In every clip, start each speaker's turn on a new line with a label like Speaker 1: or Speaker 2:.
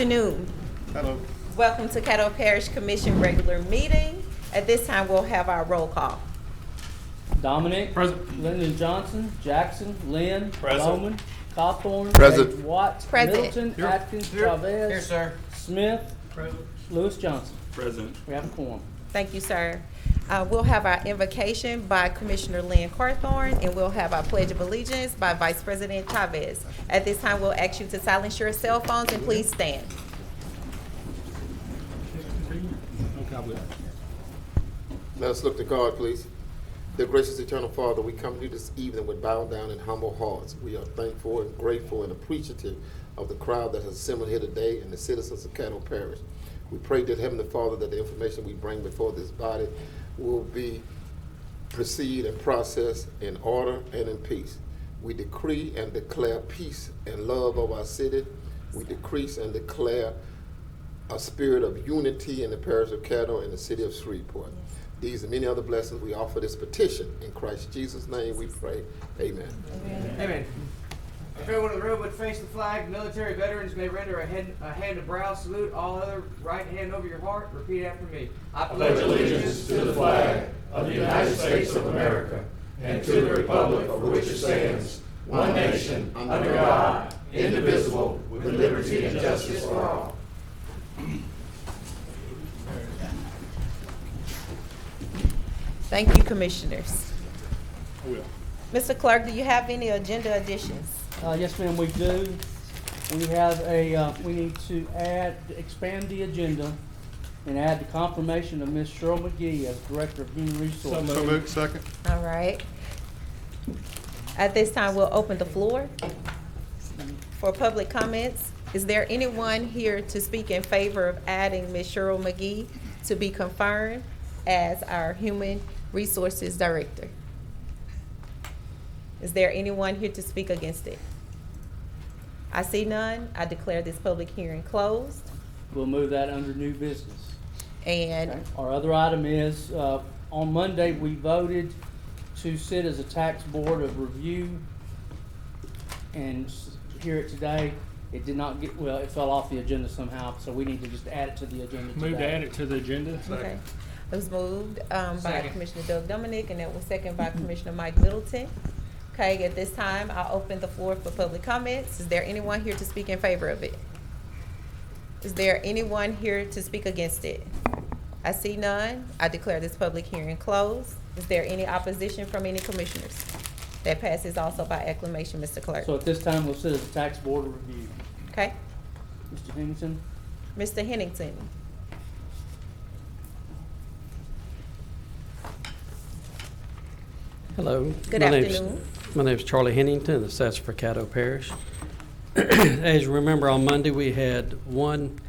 Speaker 1: afternoon.
Speaker 2: Hello.
Speaker 1: Welcome to Caddo Parish Commission regular meeting. At this time, we'll have our roll call.
Speaker 3: Dominic.
Speaker 2: Present.
Speaker 3: Lyndon Johnson. Jackson. Lynn.
Speaker 2: Present.
Speaker 3: Bowman. Cawthorn.
Speaker 4: Present.
Speaker 3: Page Watts.
Speaker 1: Present.
Speaker 3: Middleton.
Speaker 2: Here.
Speaker 3: Atkins.
Speaker 2: Here.
Speaker 3: Chavez.
Speaker 2: Here, sir.
Speaker 3: Smith.
Speaker 2: Present.
Speaker 3: Lewis Johnson.
Speaker 2: Present.
Speaker 3: We have a quorum.
Speaker 1: Thank you, sir. We'll have our invocation by Commissioner Lynn Cawthorn, and we'll have our Pledge of Allegiance by Vice President Chavez. At this time, we'll ask you to silence your cell phones and please stand.
Speaker 4: Let us look to God, please. Dear gracious eternal Father, we come to you this evening with bowed down and humble hearts. We are thankful and grateful and appreciative of the crowd that has assembled here today and the citizens of Caddo Parish. We pray that Heavenly Father, that the information we bring before this body will be proceed and processed in order and in peace. We decree and declare peace and love of our city. We decrease and declare a spirit of unity in the parish of Caddo and the city of Shreveport. These and many other blessings we offer this petition. In Christ Jesus' name we pray. Amen.
Speaker 5: Amen. If everyone in the room would face the flag, military veterans may render a hand to brow salute, all other right hand over your heart. Repeat after me.
Speaker 6: I pledge allegiance to the flag of the United States of America and to the republic for which it stands, one nation, under God, indivisible, with liberty and justice for all.
Speaker 1: Thank you, commissioners.
Speaker 2: I will.
Speaker 1: Mr. Clerk, do you have any agenda additions?
Speaker 3: Yes, ma'am, we do. We have we need to expand the agenda and add the confirmation of Ms. Cheryl McGee as Director of Human Resources.
Speaker 2: So moved. Second.
Speaker 1: All right. At this time, we'll open the floor for public comments. Is there anyone here to speak in favor of adding Ms. Cheryl McGee to be confirmed as our Human Resources Director? Is there anyone here to speak against it? I see none. I declare this public hearing closed.
Speaker 3: We'll move that under new business.
Speaker 1: And
Speaker 3: Okay. Our other item is, on Monday, we voted to sit as a tax board of review. And hear it today, it did not get, well, it fell off the agenda somehow, so we need to just add it to the agenda today.
Speaker 2: Move to add it to the agenda.
Speaker 1: okay, it was moved by
Speaker 5: Second.
Speaker 1: Commissioner Doug Dominic, and it was seconded by Commissioner Mike Middleton. Okay, at this time, I'll open the floor for public comments. Is there anyone here to speak in favor of it? Is there anyone here to speak against it? I see none. I declare this public hearing closed. Is there any opposition from any commissioners? That passes also by acclamation, Mr. Clerk.
Speaker 3: So at this time, we'll sit as a tax board of review.
Speaker 1: Okay,
Speaker 3: Mr. Henningsen?
Speaker 1: Mr. Hennington.
Speaker 7: Hello.
Speaker 1: Good afternoon.
Speaker 7: My name is Charlie Hennington, assessor for Caddo Parish. As you remember, on Monday, we had one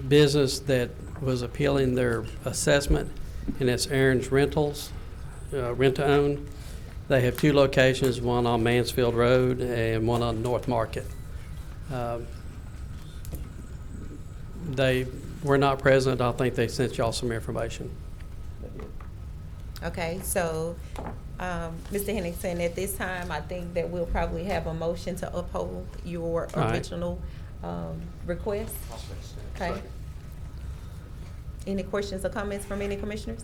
Speaker 7: business that was appealing their assessment, and it's Aaron's Rentals, rent-to-own. They have two locations, one on Mansfield Road and one on North Market. They were not present. I think they sent y'all some information.
Speaker 1: Okay, so, Mr. Henningsen, at this time, I think that we'll probably have a motion to uphold your
Speaker 7: All right.
Speaker 1: original request. Okay. Any questions or comments from any commissioners?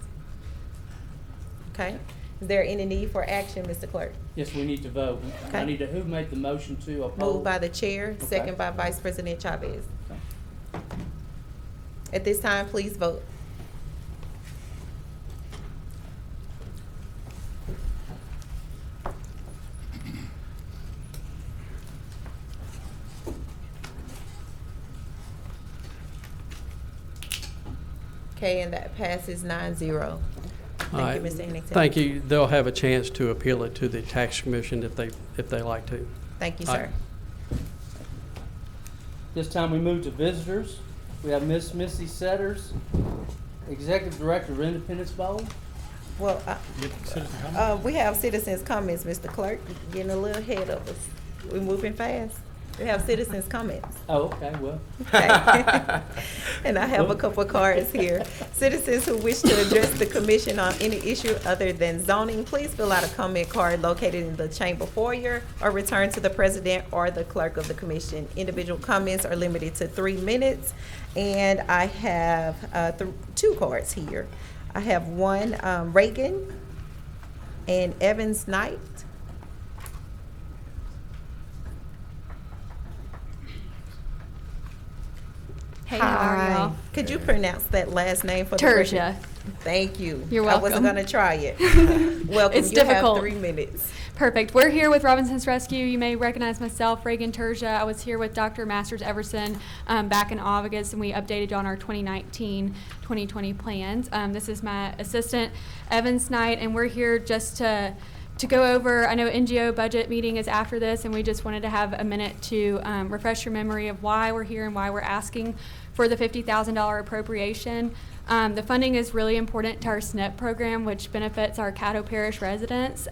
Speaker 1: Okay. Is there any need for action, Mr. Clerk?
Speaker 3: Yes, we need to vote.
Speaker 1: Okay.
Speaker 3: I need to, who made the motion to uphold?
Speaker 1: Moved by the chair,
Speaker 3: Okay.
Speaker 1: second by Vice President Chavez.
Speaker 3: Okay.
Speaker 1: At this time, please vote. Okay, and that passes 9-0.
Speaker 7: All
Speaker 1: Thank
Speaker 7: right.
Speaker 1: you, Mr. Hennington.
Speaker 7: Thank you. They'll have a chance to appeal it to the tax commission if they like to.
Speaker 1: Thank you,
Speaker 7: All
Speaker 1: sir.
Speaker 7: right.
Speaker 3: This time we move to visitors. We have Miss Missy Setters, Executive Director of Independence Bowl.
Speaker 1: Well, we have citizens' comments, Mr. Clerk. Getting a little ahead of us. We're moving fast. We have citizens' comments.
Speaker 3: Oh, okay, well.
Speaker 1: Okay. And I have a couple cards here. Citizens who wish to address the commission on any issue other than zoning, please fill out a comment card located in the chamber foyer or return to the president or the clerk of the commission. Individual comments are limited to 3 minutes. And I have two cards here. I have one, Reagan and Evans Knight.
Speaker 8: Hey, how are
Speaker 1: Hi.
Speaker 8: y'all?
Speaker 1: Could you pronounce that last name for the record?
Speaker 8: Tertia.
Speaker 1: Thank you.
Speaker 8: You're
Speaker 1: I wasn't
Speaker 8: welcome.
Speaker 1: gonna try it. Welcome.
Speaker 8: It's
Speaker 1: You
Speaker 8: difficult.
Speaker 1: have 3 minutes.
Speaker 8: Perfect. We're here with Robinson's Rescue. You may recognize myself, Reagan Tertia. I was here with Dr. Masters Everson back in August, and we updated you on our 2019-2020 plans. This is my assistant, Evans Knight, and we're here just to go over, I know NGO budget meeting is after this, and we just wanted to have a minute to refresh your memory of why we're here and why we're asking for the $50,000 appropriation. The funding is really important to our SNP program, which benefits our Caddo Parish residents.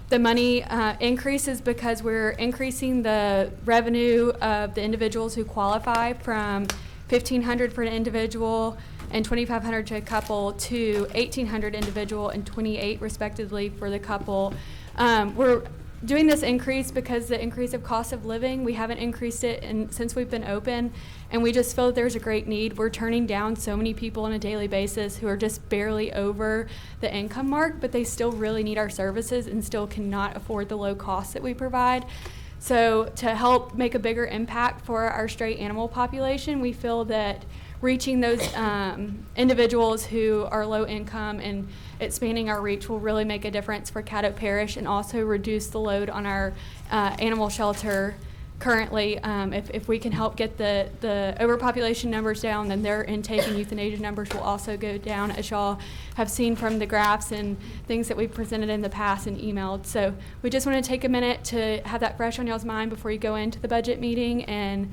Speaker 8: The money increases because we're increasing the revenue of the individuals who qualify from $1,500 for an individual and $2,500 to a couple to $1,800 individual and $2,800 respectively for the couple. We're doing this increase because the increase of cost of living, we haven't increased it since we've been open, and we just feel that there's a great need. We're turning down so many people on a daily basis who are just barely over the income mark, but they still really need our services and still cannot afford the low costs that we provide. So to help make a bigger impact for our stray animal population, we feel that reaching those individuals who are low income and expanding our reach will really make a difference for Caddo Parish and also reduce the load on our animal shelter currently. If we can help get the overpopulation numbers down, then their intake and euthanasia numbers will also go down, as y'all have seen from the graphs and things that we've presented in the past and emailed. So we just want to take a minute to have that fresh on y'all's mind before you go into the budget meeting, and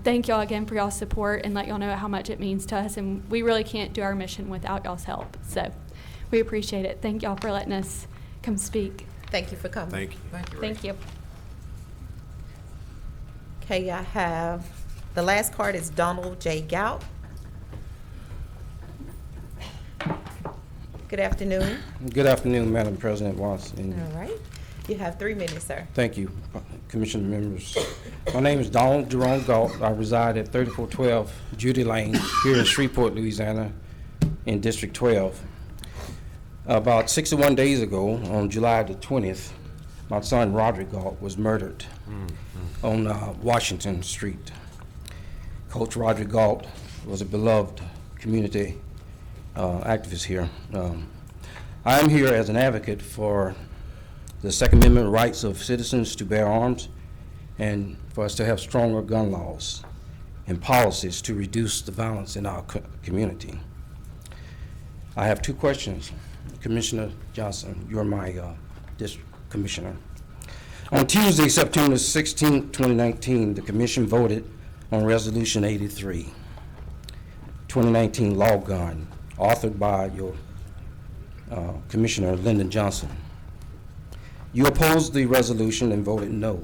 Speaker 8: thank y'all again for y'all's support and let y'all know how much it means to us, and we really can't do our mission without y'all's help. So we appreciate it. Thank y'all for letting us come speak.
Speaker 1: Thank you for coming.
Speaker 6: Thank you.
Speaker 8: Thank you.
Speaker 1: Okay, I have, the last card is Donald J. Gout. Good afternoon.
Speaker 9: Good afternoon, Madam President Watts, and
Speaker 1: All right. You have 3 minutes, sir.
Speaker 9: thank you, Commissioner members. My name is Donald Jerome Galt. I reside at 3412 Judy Lane here in Shreveport, Louisiana, in District 12. About 61 days ago, on July the 20th, my son Roderick Galt was murdered on Washington Street. Coach Roderick Galt was a beloved community activist here. I am here as an advocate for the Second Amendment rights of citizens to bear arms and for us to have stronger gun laws and policies to reduce the violence in our community. I have 2 questions. Commissioner Johnson, you're my district commissioner. On Tuesday, September 16, 2019, the commission voted on Resolution 83, 2019 law gun, authored by your Commissioner Lyndon Johnson. You opposed the resolution and voted no.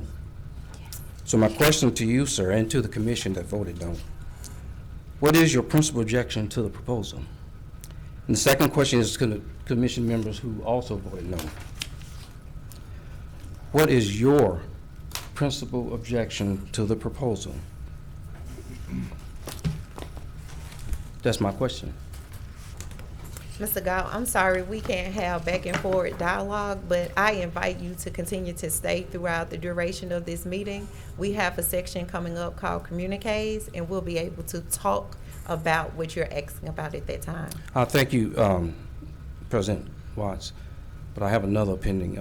Speaker 9: So my question to you, sir, and to the commission that voted no, what is your principal objection to the proposal? And the second question is to the commission members who also voted no. What is your principal objection to the proposal? That's my question.
Speaker 1: Mr. Gow, I'm sorry, we can't have back and forth dialogue, but I invite you to continue to stay throughout the duration of this meeting. We have a section coming up called Communiques, and we'll be able to talk about what you're asking about at that time.
Speaker 9: Thank you, President Watts, but I have another pending.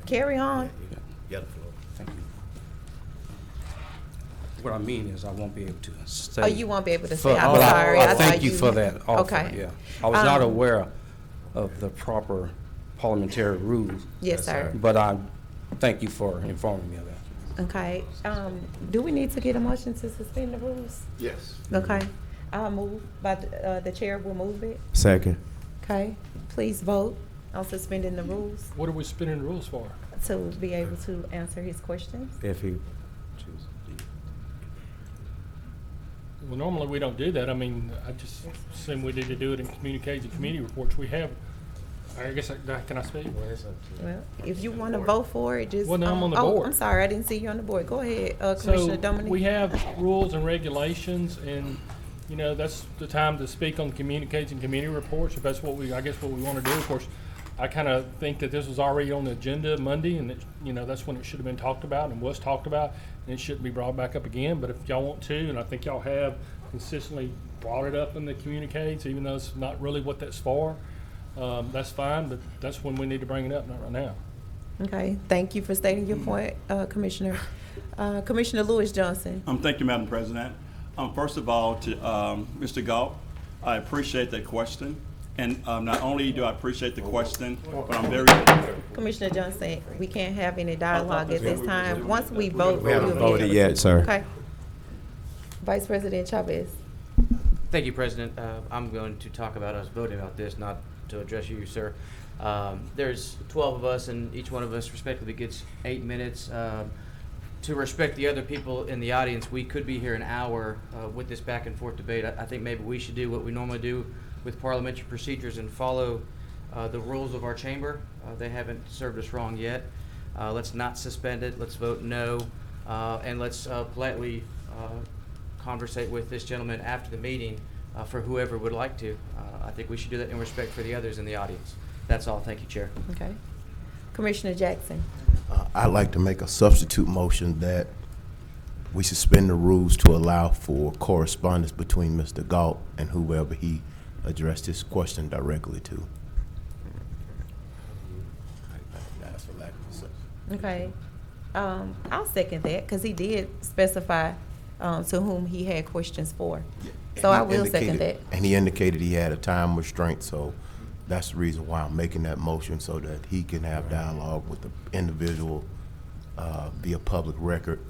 Speaker 1: Carry on.
Speaker 6: You got the floor.
Speaker 9: Thank you. What I mean is I won't be able to stay.
Speaker 1: Oh, you won't be able to
Speaker 9: For-
Speaker 1: say, I'm
Speaker 9: but I-
Speaker 1: sorry.
Speaker 9: I
Speaker 1: thought
Speaker 9: thank you for that offer,
Speaker 1: Okay.
Speaker 9: yeah. I was not
Speaker 1: Um,
Speaker 9: aware of the proper parliamentary rules,
Speaker 1: Yes, sir.
Speaker 9: but I thank you for informing me of that.
Speaker 1: Okay, do we need to get a motion to suspend the rules?
Speaker 4: Yes.
Speaker 1: Okay, I'll move, but the chair will move it.
Speaker 6: Second.
Speaker 1: Okay, please vote on suspending the rules
Speaker 2: What are we spinning the rules for?
Speaker 1: to be able to answer his questions.
Speaker 6: If he
Speaker 2: Well, normally we don't do that. I mean, I just assume we need to do it in communiques and committee reports. We have, I guess, can I speak?
Speaker 1: Well, if you want to vote for it, just.
Speaker 2: Well, no, I'm on the
Speaker 1: Oh,
Speaker 2: board.
Speaker 1: I'm sorry, I didn't see you on the board. Go ahead, Commissioner
Speaker 2: So
Speaker 1: Dominic.
Speaker 2: we have rules and regulations, and, you know, that's the time to speak on communiques and committee reports, if that's what I guess what we want to do. Of course, I kind of think that this was already on the agenda Monday, and, you know, that's when it should have been talked about and was talked about, and it shouldn't be brought back up again. But if y'all want to, and I think y'all have consistently brought it up in the communiques, even though it's not really what that's for, that's fine, but that's when we need to bring it up, not right now.
Speaker 1: Okay, thank you for stating your point, Commissioner. Commissioner Lewis Johnson.
Speaker 10: Thank you, Madam President. First of all, to Mr. Galt, I appreciate that question. And not only do I appreciate the question, but I'm very...
Speaker 1: Commissioner Johnson, we can't have any dialogue at this time. Once we vote,
Speaker 11: We haven't
Speaker 1: we'll be
Speaker 11: voted
Speaker 1: able to-
Speaker 11: yet, sir.
Speaker 1: Okay. Vice President Chavez.
Speaker 5: Thank you, President. I'm going to talk about us voting about this, not to address you, sir. There's 12 of us, and each one of us respectively gets 8 minutes. To respect the other people in the audience, we could be here an hour with this back and forth debate. I think maybe we should do what we normally do with parliamentary procedures and follow the rules of our chamber. They haven't served us wrong yet. Let's not suspend it. Let's vote no, and let's politely conversate with this gentleman after the meeting for whoever would like to. I think we should do that in respect for the others in the audience. That's all. Thank you, Chair.
Speaker 1: Okay. Commissioner Jackson.
Speaker 11: I'd like to make a substitute motion that we suspend the rules to allow for correspondence between Mr. Galt and whoever he addressed his question directly to.
Speaker 1: Okay. I'll second that because he did specify to whom he had questions for. So I will second that.
Speaker 11: And he indicated he had a time restraint, so that's the reason why I'm making that motion, so that he can have dialogue with the individual via public record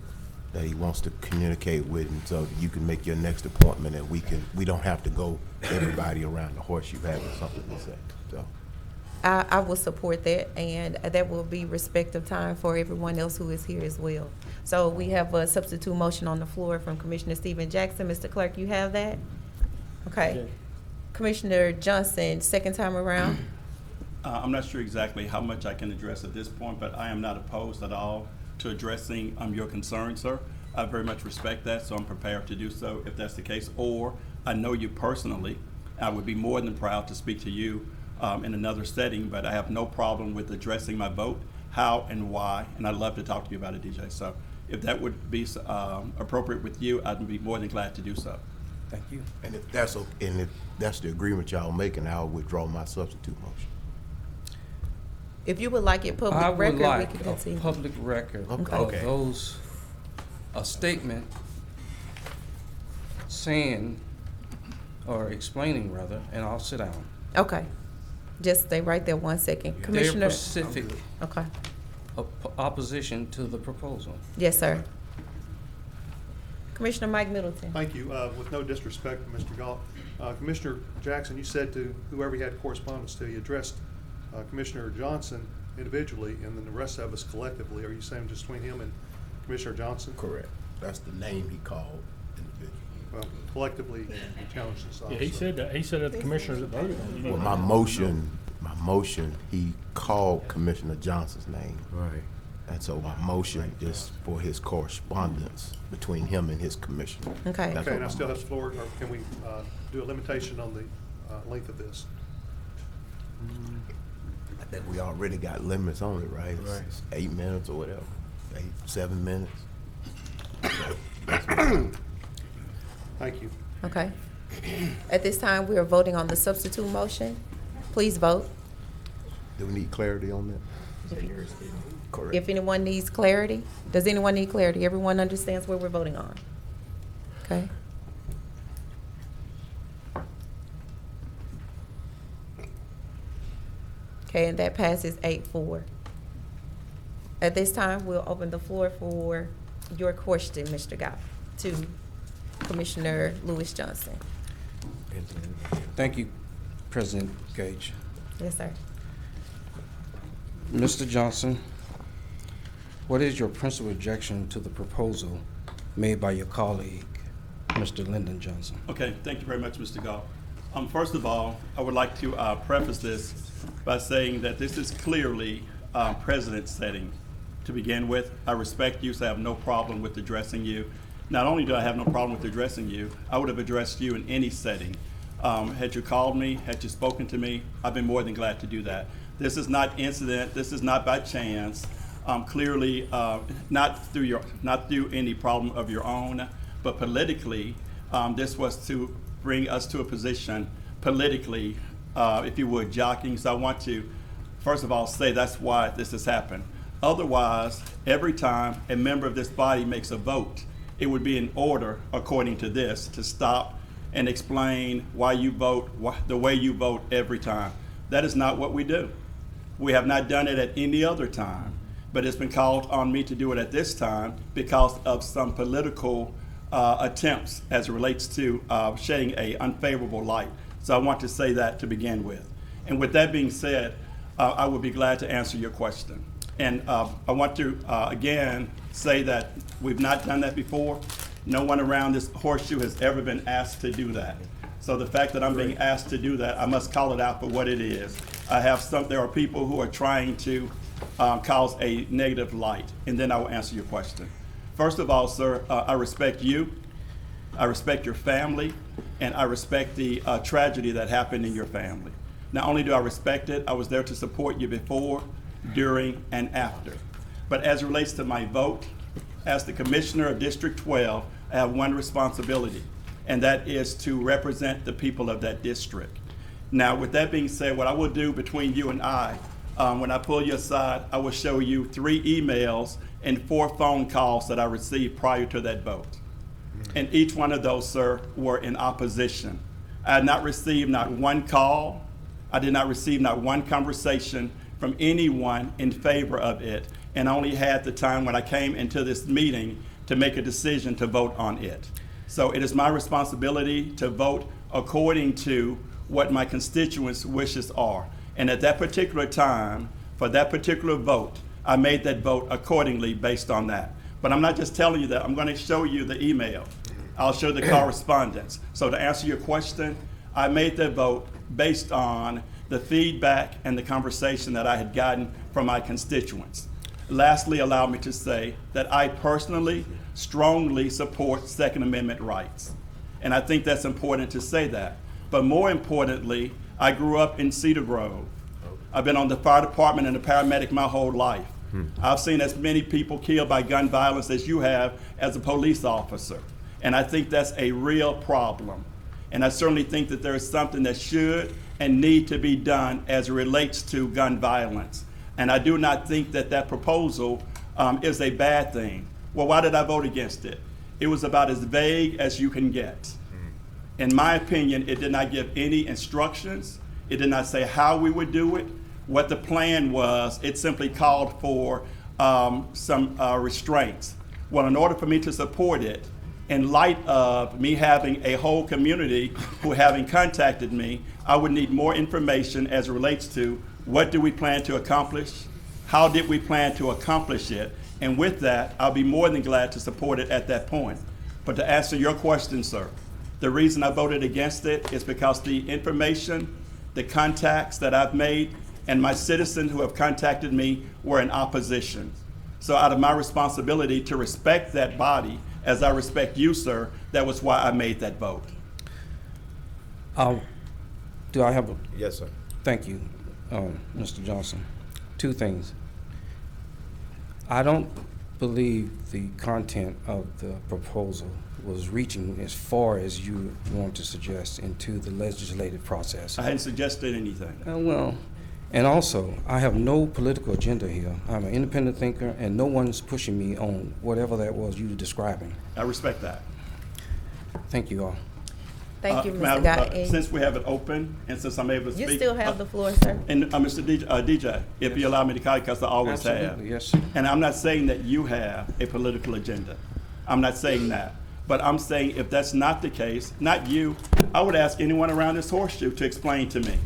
Speaker 11: that he wants to communicate with, and so you can make your next appointment, and we don't have to go everybody around the horse. You having something to say, so.
Speaker 1: I will support that, and that will be respective time for everyone else who is here as well. So we have a substitute motion on the floor from Commissioner Stephen Jackson. Mr. Clerk, you have that? Okay. Commissioner Johnson, second time around.
Speaker 10: I'm not sure exactly how much I can address at this point, but I am not opposed at all to addressing your concerns, sir. I very much respect that, so I'm prepared to do so if that's the case. Or I know you personally. I would be more than proud to speak to you in another setting, but I have no problem with addressing my vote, how and why, and I'd love to talk to you about it, DJ. So if that would be appropriate with you, I'd be more than glad to do so.
Speaker 11: Thank you. And if that's the agreement y'all making, I'll withdraw my substitute motion.
Speaker 1: If you would like it
Speaker 9: I
Speaker 1: public
Speaker 9: would
Speaker 1: record, we
Speaker 9: like
Speaker 1: can
Speaker 9: a
Speaker 1: continue.
Speaker 9: public record
Speaker 11: Okay.
Speaker 9: of those, a statement saying, or explaining rather, and I'll sit down.
Speaker 1: Okay. Just stay right there 1 second.
Speaker 9: Their
Speaker 1: Commissioner.
Speaker 9: specific
Speaker 1: Okay.
Speaker 9: opposition to the proposal.
Speaker 1: Yes, sir. Commissioner Mike Middleton.
Speaker 12: Thank you. With no disrespect to Mr. Galt, Commissioner Jackson, you said to whoever you had correspondence to, you addressed Commissioner Johnson individually and then the rest of us collectively. Are you saying just between him and Commissioner Johnson?
Speaker 11: Correct. That's the name he called individually.
Speaker 12: Well, collectively, you challenged this also.
Speaker 2: Yeah, he said that the commissioners that voted on it.
Speaker 11: Well, my motion, he called Commissioner Johnson's name. Right. And so my motion is for his correspondence between him and his commissioner.
Speaker 1: Okay.
Speaker 11: That's
Speaker 12: Okay,
Speaker 11: what
Speaker 12: and I
Speaker 11: my
Speaker 12: still have
Speaker 11: motion-
Speaker 12: the floor, or can we do a limitation on the length of this?
Speaker 11: I think we already got limits on it, right? It's 8 minutes or whatever, 7 minutes.
Speaker 12: Thank you.
Speaker 1: Okay. At this time, we are voting on the substitute motion. Please vote.
Speaker 11: Do we need clarity on that? Correct.
Speaker 1: If anyone needs clarity, does anyone need clarity? Everyone understands what we're voting on? Okay. Okay, and that passes 8-4. At this time, we'll open the floor for your question, Mr. Goff, to Commissioner Lewis Johnson.
Speaker 9: Thank you, President Gage.
Speaker 1: Yes, sir.
Speaker 9: Mr. Johnson, what is your principal objection to the proposal made by your colleague? Mr. Lyndon Johnson.
Speaker 10: Okay, thank you very much, Mr. Goff. First of all, I would like to preface this by saying that this is clearly precedent setting to begin with. I respect you, so I have no problem with addressing you. Not only do I have no problem with addressing you, I would have addressed you in any setting. Had you called me, had you spoken to me, I've been more than glad to do that. This is not incident, this is not by chance. Clearly, not through any problem of your own, but politically, this was to bring us to a position politically, if you would, jockeying. So I want to, first of all, say that's why this has happened. Otherwise, every time a member of this body makes a vote, it would be in order, according to this, to stop and explain why you vote the way you vote every time. That is not what we do. We have not done it at any other time, but it's been called on me to do it at this time because of some political attempts as it relates to shedding an unfavorable light. So I want to say that to begin with. And with that being said, I would be glad to answer your question. And I want to again say that we've not done that before. No one around this horseshoe has ever been asked to do that. So the fact that I'm being asked to do that, I must call it out for what it is. There are people who are trying to cause a negative light, and then I will answer your question. First of all, sir, I respect you, I respect your family, and I respect the tragedy that happened in your family. Not only do I respect it, I was there to support you before, during, and after. But as it relates to my vote, as the Commissioner of District 12, I have one responsibility, and that is to represent the people of that district. Now, with that being said, what I will do between you and I, when I pull you aside, I will show you 3 emails and 4 phone calls that I received prior to that vote. And each one of those, sir, were in opposition. I had not received not one call. I did not receive not one conversation from anyone in favor of it, and only had the time when I came into this meeting to make a decision to vote on it. So it is my responsibility to vote according to what my constituents' wishes are. And at that particular time, for that particular vote, I made that vote accordingly based on that. But I'm not just telling you that, I'm going to show you the email. I'll show the correspondence. So to answer your question, I made that vote based on the feedback and the conversation that I had gotten from my constituents. Lastly, allow me to say that I personally strongly support Second Amendment rights. And I think that's important to say that. But more importantly, I grew up in Cedar Grove. I've been on the fire department and a paramedic my whole life. I've seen as many people killed by gun violence as you have as a police officer. And I think that's a real problem. And I certainly think that there is something that should and need to be done as it relates to gun violence. And I do not think that that proposal is a bad thing. Well, why did I vote against it? It was about as vague as you can get. In my opinion, it did not give any instructions. It did not say how we would do it, what the plan was. It simply called for some restraints. Well, in order for me to support it, in light of me having a whole community who having contacted me, I would need more information as it relates to what do we plan to accomplish, how did we plan to accomplish it, and with that, I'll be more than glad to support it at that point. But to answer your question, sir, the reason I voted against it is because the information, the contacts that I've made, and my citizens who have contacted me were in opposition. So out of my responsibility to respect that body, as I respect you, sir, that was why I made that vote.
Speaker 9: Do I have a?
Speaker 11: Yes, sir.
Speaker 9: Thank you, Mr. Johnson. 2 things. I don't believe the content of the proposal was reaching as far as you want to suggest into the legislative process.
Speaker 10: I hadn't suggested anything.
Speaker 9: Well, and also, I have no political agenda here. I'm an independent thinker, and no one's pushing me on whatever that was you were describing.
Speaker 10: I respect that.
Speaker 9: Thank you all.
Speaker 1: Thank you, Mr.
Speaker 10: Madam,
Speaker 1: Guy.
Speaker 10: since we have it open, and since I'm able to speak.
Speaker 1: You still have the floor, sir.
Speaker 10: And Mr. DJ, if you allow me to call you, because I always have.
Speaker 9: Absolutely, yes, sir.
Speaker 10: And I'm not saying that you have a political agenda. I'm not saying that. But I'm saying if that's not the case, not you, I would ask anyone around this horseshoe to explain to me.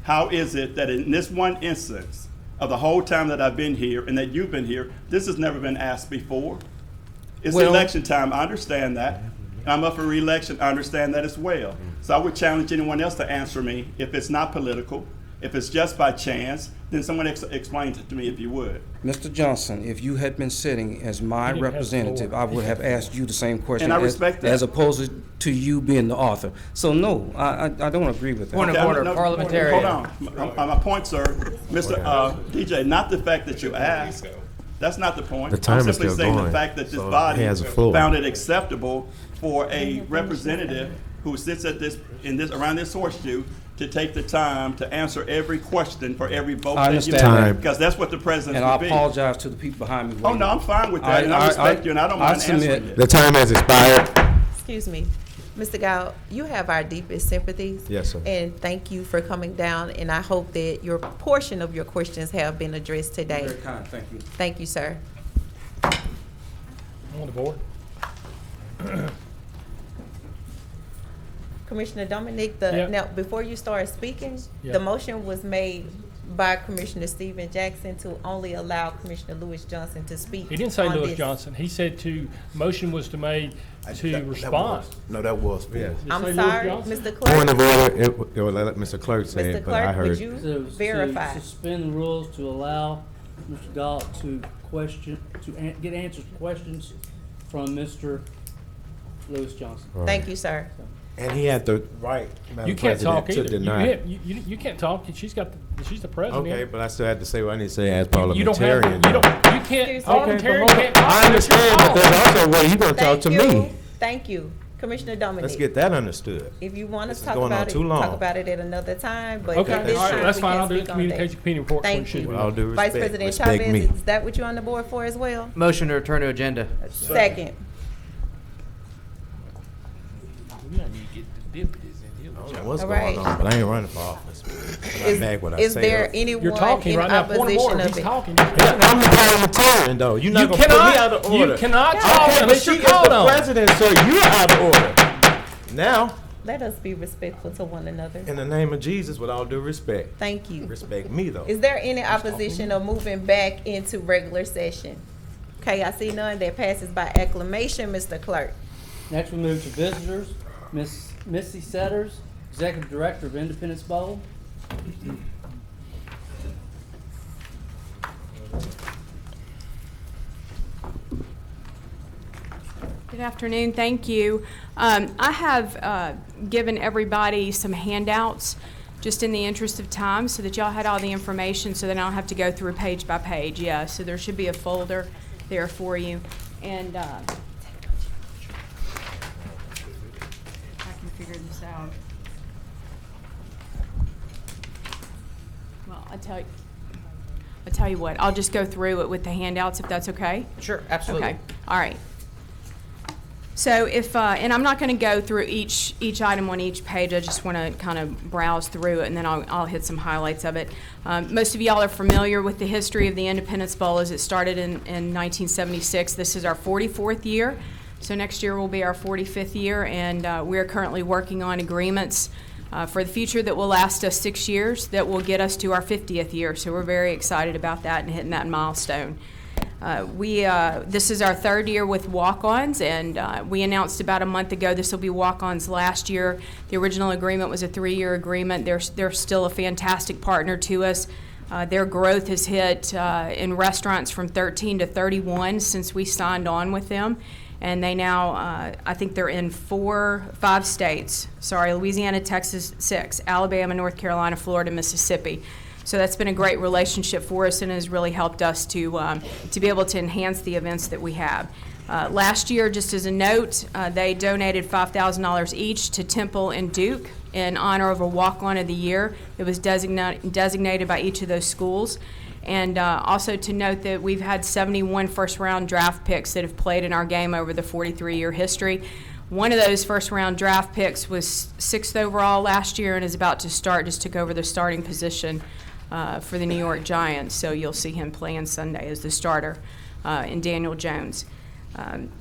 Speaker 10: How is it that in this one instance of the whole time that I've been here and that you've been here, this has never been asked before? It's
Speaker 9: Well,
Speaker 10: election time, I understand that. and I'm up for re-election, I understand that as well. So I would challenge anyone else to answer me if it's not political, if it's just by chance, then someone explain it to me if you would.
Speaker 9: Mr. Johnson, if you had been sitting as my
Speaker 2: He didn't have the
Speaker 9: representative,
Speaker 2: floor.
Speaker 9: I would have asked you the same question.
Speaker 10: And I respect that.
Speaker 9: As opposed to you being the author. So no, I don't agree with that.
Speaker 5: Point of
Speaker 10: Okay,
Speaker 5: order,
Speaker 10: no,
Speaker 5: parliamentarian.
Speaker 10: Hold on. My point, sir, Mr. DJ, not the fact that you asked. That's not the point.
Speaker 6: The time is
Speaker 10: I'm simply
Speaker 6: still
Speaker 10: saying the
Speaker 6: going,
Speaker 10: fact that this
Speaker 6: so
Speaker 10: body
Speaker 6: he has the floor.
Speaker 10: found it acceptable for a representative who sits at around this horseshoe to take the time to answer every question for every vote
Speaker 9: I
Speaker 10: that you
Speaker 9: understand
Speaker 10: make,
Speaker 6: that.
Speaker 10: because that's what the president
Speaker 9: And I
Speaker 10: would be.
Speaker 9: apologize to the people behind me.
Speaker 10: Oh, no, I'm fine with that, and I respect you, and I don't mind answering
Speaker 9: submit.
Speaker 10: it.
Speaker 6: The time has expired.
Speaker 1: Excuse me. Mr. Gow, you have our deepest sympathies.
Speaker 6: Yes, sir.
Speaker 1: And thank you for coming down, and I hope that your portion of your questions have been addressed today.
Speaker 9: Very kind, thank you.
Speaker 1: Thank you, sir.
Speaker 2: On the board.
Speaker 1: Commissioner Dominic,
Speaker 2: Yeah.
Speaker 1: now, before you start speaking,
Speaker 2: Yeah.
Speaker 1: the motion was made by Commissioner Stephen Jackson to only allow Commissioner Lewis Johnson to speak.
Speaker 2: He didn't say
Speaker 1: on
Speaker 2: Lewis
Speaker 1: this.
Speaker 2: Johnson. He said motion was made to respond.
Speaker 11: No, that was for.
Speaker 2: Did it
Speaker 1: I'm
Speaker 2: say Lewis
Speaker 1: sorry,
Speaker 2: Johnson?
Speaker 1: Mr.
Speaker 6: Point
Speaker 1: Clerk.
Speaker 6: of order, it will let Mr. Clerk say
Speaker 1: Mr.
Speaker 6: it, but I
Speaker 1: Clerk, would
Speaker 6: heard.
Speaker 1: you
Speaker 3: To
Speaker 1: verify?
Speaker 3: suspend the rules to allow Mr. Galt to get answers to questions from Mr. Lewis Johnson.
Speaker 1: Thank you, sir.
Speaker 6: And he had the right, Madam
Speaker 2: You can't talk
Speaker 6: President, to
Speaker 2: either.
Speaker 6: deny.
Speaker 2: You can't talk. She's the president.
Speaker 6: Okay, but I still had to say what I need to say as
Speaker 2: You don't have,
Speaker 6: parliamentarian.
Speaker 2: you can't,
Speaker 1: Excuse me.
Speaker 2: parliamentarian
Speaker 6: Okay,
Speaker 2: can't talk.
Speaker 6: I understand, but there's also a way you're gonna talk
Speaker 1: Thank
Speaker 6: to
Speaker 1: you.
Speaker 6: me.
Speaker 1: Thank you. Commissioner Dominic.
Speaker 6: Let's get that understood.
Speaker 1: If you want
Speaker 6: This
Speaker 1: to
Speaker 6: is
Speaker 1: talk
Speaker 6: going on
Speaker 1: about it,
Speaker 6: too long.
Speaker 1: talk about it at another time, but
Speaker 2: Okay,
Speaker 1: at this
Speaker 2: all right,
Speaker 1: time,
Speaker 2: that's
Speaker 1: we
Speaker 2: fine.
Speaker 1: can't
Speaker 2: I'll do the
Speaker 1: speak on that.
Speaker 2: communication committee report.
Speaker 1: Thank
Speaker 2: before she-
Speaker 1: you.
Speaker 6: With all due
Speaker 1: Vice
Speaker 6: respect,
Speaker 1: President
Speaker 6: respect
Speaker 1: Chavez,
Speaker 6: me.
Speaker 1: is that what you're on the board for as well?
Speaker 5: Motion to return to agenda.
Speaker 1: Second.
Speaker 6: I don't know what's
Speaker 1: All
Speaker 6: going
Speaker 1: right.
Speaker 6: on, but I ain't running for office. I'm not mad what I
Speaker 1: Is
Speaker 6: say.
Speaker 1: there anyone
Speaker 2: You're talking
Speaker 1: in
Speaker 2: right now. Point of
Speaker 1: opposition
Speaker 2: order.
Speaker 1: of
Speaker 2: He's
Speaker 1: it?
Speaker 2: talking.
Speaker 6: Yeah, I'm the parliamentarian, though. You're not
Speaker 2: You
Speaker 6: gonna put me out of
Speaker 2: cannot,
Speaker 6: order.
Speaker 2: you cannot
Speaker 6: Okay,
Speaker 2: talk
Speaker 6: but
Speaker 2: unless
Speaker 6: she
Speaker 2: you're
Speaker 6: is
Speaker 2: called
Speaker 6: the
Speaker 2: on.
Speaker 6: president, so you're out of order. Now,
Speaker 1: Let us be respectful to one another.
Speaker 6: in the name of Jesus, with all due respect,
Speaker 1: Thank you.
Speaker 6: respect me, though.
Speaker 1: Is there any opposition of moving back into regular session? Okay, I see none. That passes by acclamation, Mr. Clerk.
Speaker 3: Next, we move to visitors. Miss Missy Setters, Executive Director of Independence Bowl.
Speaker 13: Good afternoon, thank you. I have given everybody some handouts just in the interest of time so that y'all had all the information so that I don't have to go through page by page. Yeah, so there should be a folder there for you. And I can figure this out. Well, I tell you what, I'll just go through it with the handouts if that's okay.
Speaker 5: Sure, absolutely.
Speaker 13: Okay, all right. So if, and I'm not going to go through each item on each page, I just want to kind of browse through it and then I'll hit some highlights of it. Most of y'all are familiar with the history of the Independence Bowl as it started in 1976. This is our 44th year, so next year will be our 45th year, and we're currently working on agreements for the future that will last us 6 years, that will get us to our 50th year, so we're very excited about that and hitting that milestone. This is our third year with walk-ons, and we announced about a month ago this will be walk-ons last year. The original agreement was a 3-year agreement. They're still a fantastic partner to us. Their growth has hit in restaurants from 13 to 31 since we signed on with them. And they now, I think they're in 5 states. Sorry, Louisiana, Texas, 6, Alabama, North Carolina, Florida, Mississippi. So that's been a great relationship for us and has really helped us to be able to enhance the events that we have. Last year, just as a note, they donated $5,000 each to Temple and Duke in honor of a walk-on of the year that was designated by each of those schools. And also to note that we've had 71 first-round draft picks that have played in our game over the 43-year history. One of those first-round draft picks was 6th overall last year and is about to start, just took over the starting position for the New York Giants. So you'll see him playing Sunday as the starter in Daniel Jones.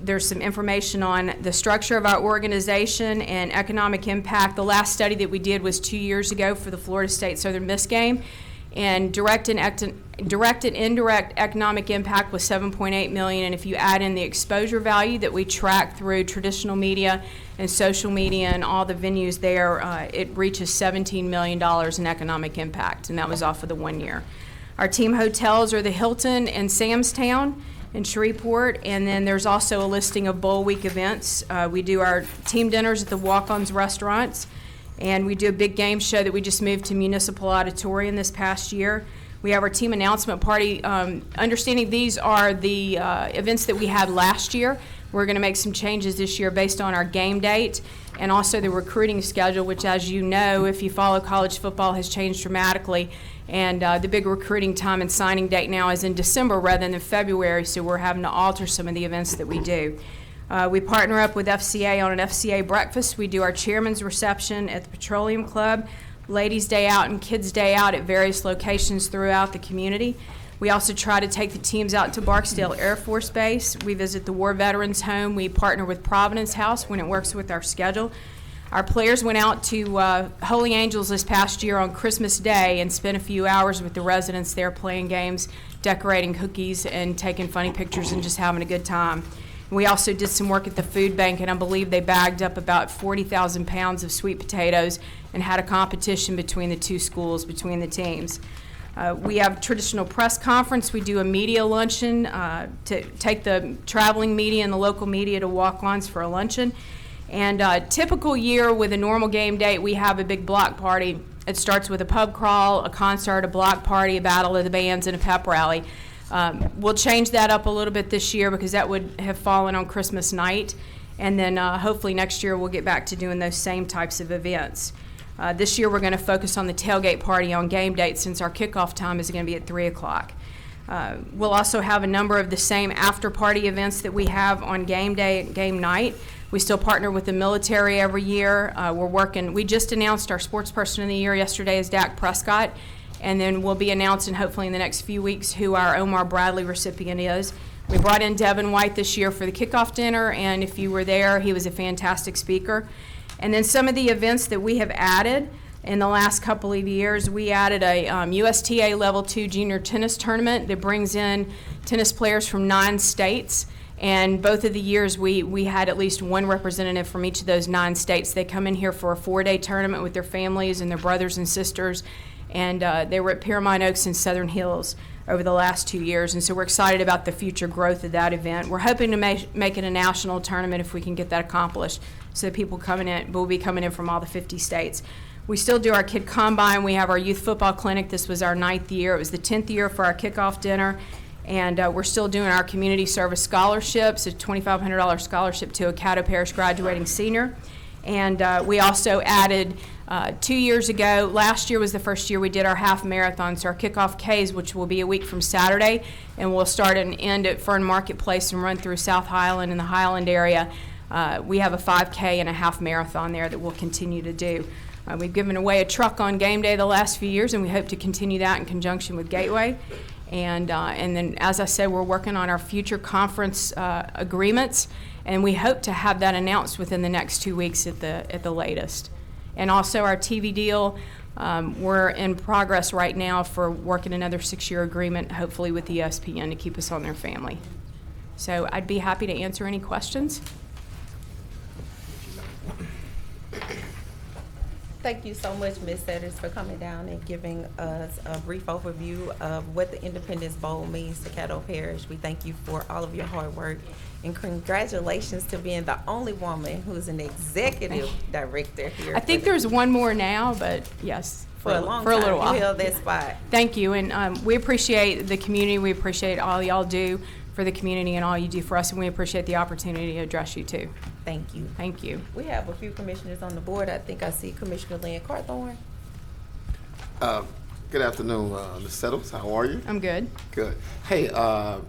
Speaker 13: There's some information on the structure of our organization and economic impact. The last study that we did was 2 years ago for the Florida State Southern Miss game. And direct and indirect economic impact was $7.8 million, and if you add in the exposure value that we track through traditional media and social media and all the venues there, it reaches $17 million in economic impact, and that was off of the 1 year. Our team hotels are the Hilton and Samstown in Shreveport, and then there's also a listing of Bowl Week events. We do our team dinners at the Walk-Ons restaurants, and we do a big game show that we just moved to Municipal Auditorium this past year. We have our team announcement party. Understanding these are the events that we had last year. We're going to make some changes this year based on our game date and also the recruiting schedule, which, as you know, if you follow college football, has changed dramatically. And the big recruiting time and signing date now is in December rather than February, so we're having to alter some of the events that we do. We partner up with FCA on an FCA breakfast. We do our chairman's reception at the Petroleum Club, Ladies' Day Out and Kids' Day Out at various locations throughout the community. We also try to take the teams out to Barksdale Air Force Base. We visit the War Veterans Home. We partner with Providence House when it works with our schedule. Our players went out to Holy Angels this past year on Christmas Day and spent a few hours with the residents there playing games, decorating cookies, and taking funny pictures and just having a good time. We also did some work at the food bank, and I believe they bagged up about 40,000 pounds of sweet potatoes and had a competition between the two schools, between the teams. We have traditional press conference. We do a media luncheon to take the traveling media and the local media to Walk-Ons for a luncheon. And a typical year with a normal game date, we have a big block party. It starts with a pub crawl, a concert, a block party, a battle of the bands, and a pep rally. We'll change that up a little bit this year because that would have fallen on Christmas night. And then hopefully next year we'll get back to doing those same types of events. This year we're going to focus on the tailgate party on game date since our kickoff time is going to be at 3 o'clock. We'll also have a number of the same after-party events that we have on game day and game night. We still partner with the military every year. We just announced our Sports Person of the Year yesterday is Dak Prescott. And then we'll be announcing hopefully in the next few weeks who our Omar Bradley recipient is. We brought in Devin White this year for the kickoff dinner, and if you were there, he was a fantastic speaker. And then some of the events that we have added in the last couple of years, we added a USTA Level 2 junior tennis tournament that brings in tennis players from 9 states. And both of the years we had at least one representative from each of those 9 states. They come in here for a 4-day tournament with their families and their brothers and sisters. And they were at Paramount Oaks and Southern Hills over the last 2 years, and so we're excited about the future growth of that event. We're hoping to make it a national tournament if we can get that accomplished, so that people will be coming in from all the 50 states. We still do our Kid Combine. We have our youth football clinic. This was our 9th year. It was the 10th year for our kickoff dinner, and we're still doing our community service scholarships, a $2,500 scholarship to a Caddo Parish graduating senior. And we also added 2 years ago, last year was the first year we did our half marathon, so our kickoff Ks, which will be a week from Saturday, and we'll start and end at Fern Marketplace and run through South Highland and the Highland area. We have a 5K and a half marathon there that we'll continue to do. We've given away a truck on game day the last few years, and we hope to continue that in conjunction with Gateway. And then, as I said, we're working on our future conference agreements, and we hope to have that announced within the next 2 weeks at the latest. And also our TV deal, we're in progress right now for working another 6-year agreement, hopefully with ESPN, to keep us on their family. So I'd be happy to answer any questions.
Speaker 1: Thank you so much, Ms. Setters, for coming down and giving us a brief overview of what the Independence Bowl means to Caddo Parish. We thank you for all of your hard work, and congratulations to being the only woman who's an executive director here.
Speaker 13: I think there's one more now, but yes,
Speaker 1: for a long
Speaker 13: for
Speaker 1: time,
Speaker 13: a little while.
Speaker 1: You held that spot.
Speaker 13: Thank you, and we appreciate the community. We appreciate all y'all do for the community and all you do for us, and we appreciate the opportunity to address you too.
Speaker 1: Thank you.
Speaker 13: Thank you.
Speaker 1: We have a few commissioners on the board. I think I see Commissioner Lynn Carthorne.
Speaker 4: Good afternoon, Ms. Settles. How are you?
Speaker 13: I'm good.
Speaker 4: Good. Hey, I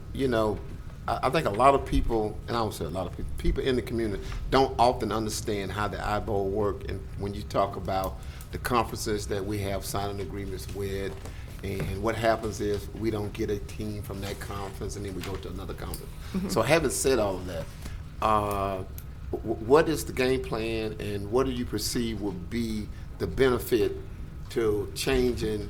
Speaker 4: think a lot of people, and I don't say a lot of people in the community don't often understand how the iBowl work. And when you talk about the conferences that we have signing agreements with, and what happens is we don't get a team from that conference and then we go to another conference. Mm-hmm. So having said all of that, what is the game plan and what do you perceive will be the benefit to changing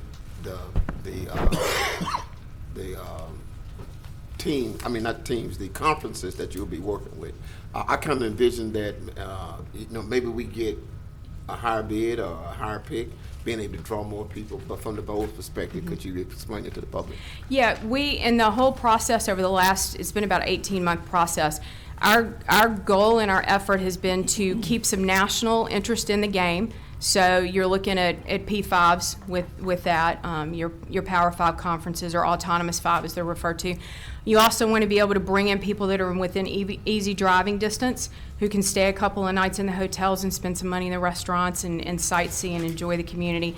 Speaker 4: team, I mean, not teams, the conferences that you'll be working with. I kind of envision that, maybe we get a higher bid or a higher pick, being able to draw more people. But from the bowl's perspective, could you explain it to the public?
Speaker 13: Yeah, in the whole process over the last, it's been about 18-month process. Our goal and our effort has been to keep some national interest in the game. So you're looking at P5s with that, your Power 5 conferences or Autonomous 5 as they're referred to. You also want to be able to bring in people that are within easy driving distance who can stay a couple of nights in the hotels and spend some money in the restaurants and sightsee and enjoy the community.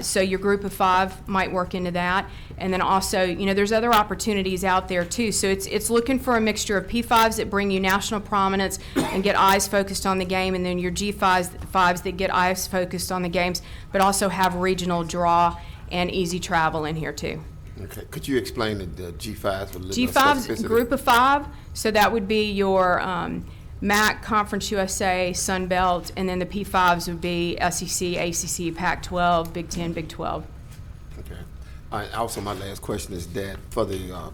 Speaker 13: So your group of 5 might work into that. And then also, there's other opportunities out there too. So it's looking for a mixture of P5s that bring you national prominence and get eyes focused on the game, and then your G5s that get eyes focused on the games, but also have regional draw and easy travel in here too.
Speaker 4: Okay, could you explain the G5s? With
Speaker 13: G5's group of 5, so that would be your MAC, Conference USA, Sun Belt, and then the P5s would be SEC, ACC, Pac-12, Big 10, Big 12.
Speaker 4: Okay. Also, my last question is that for the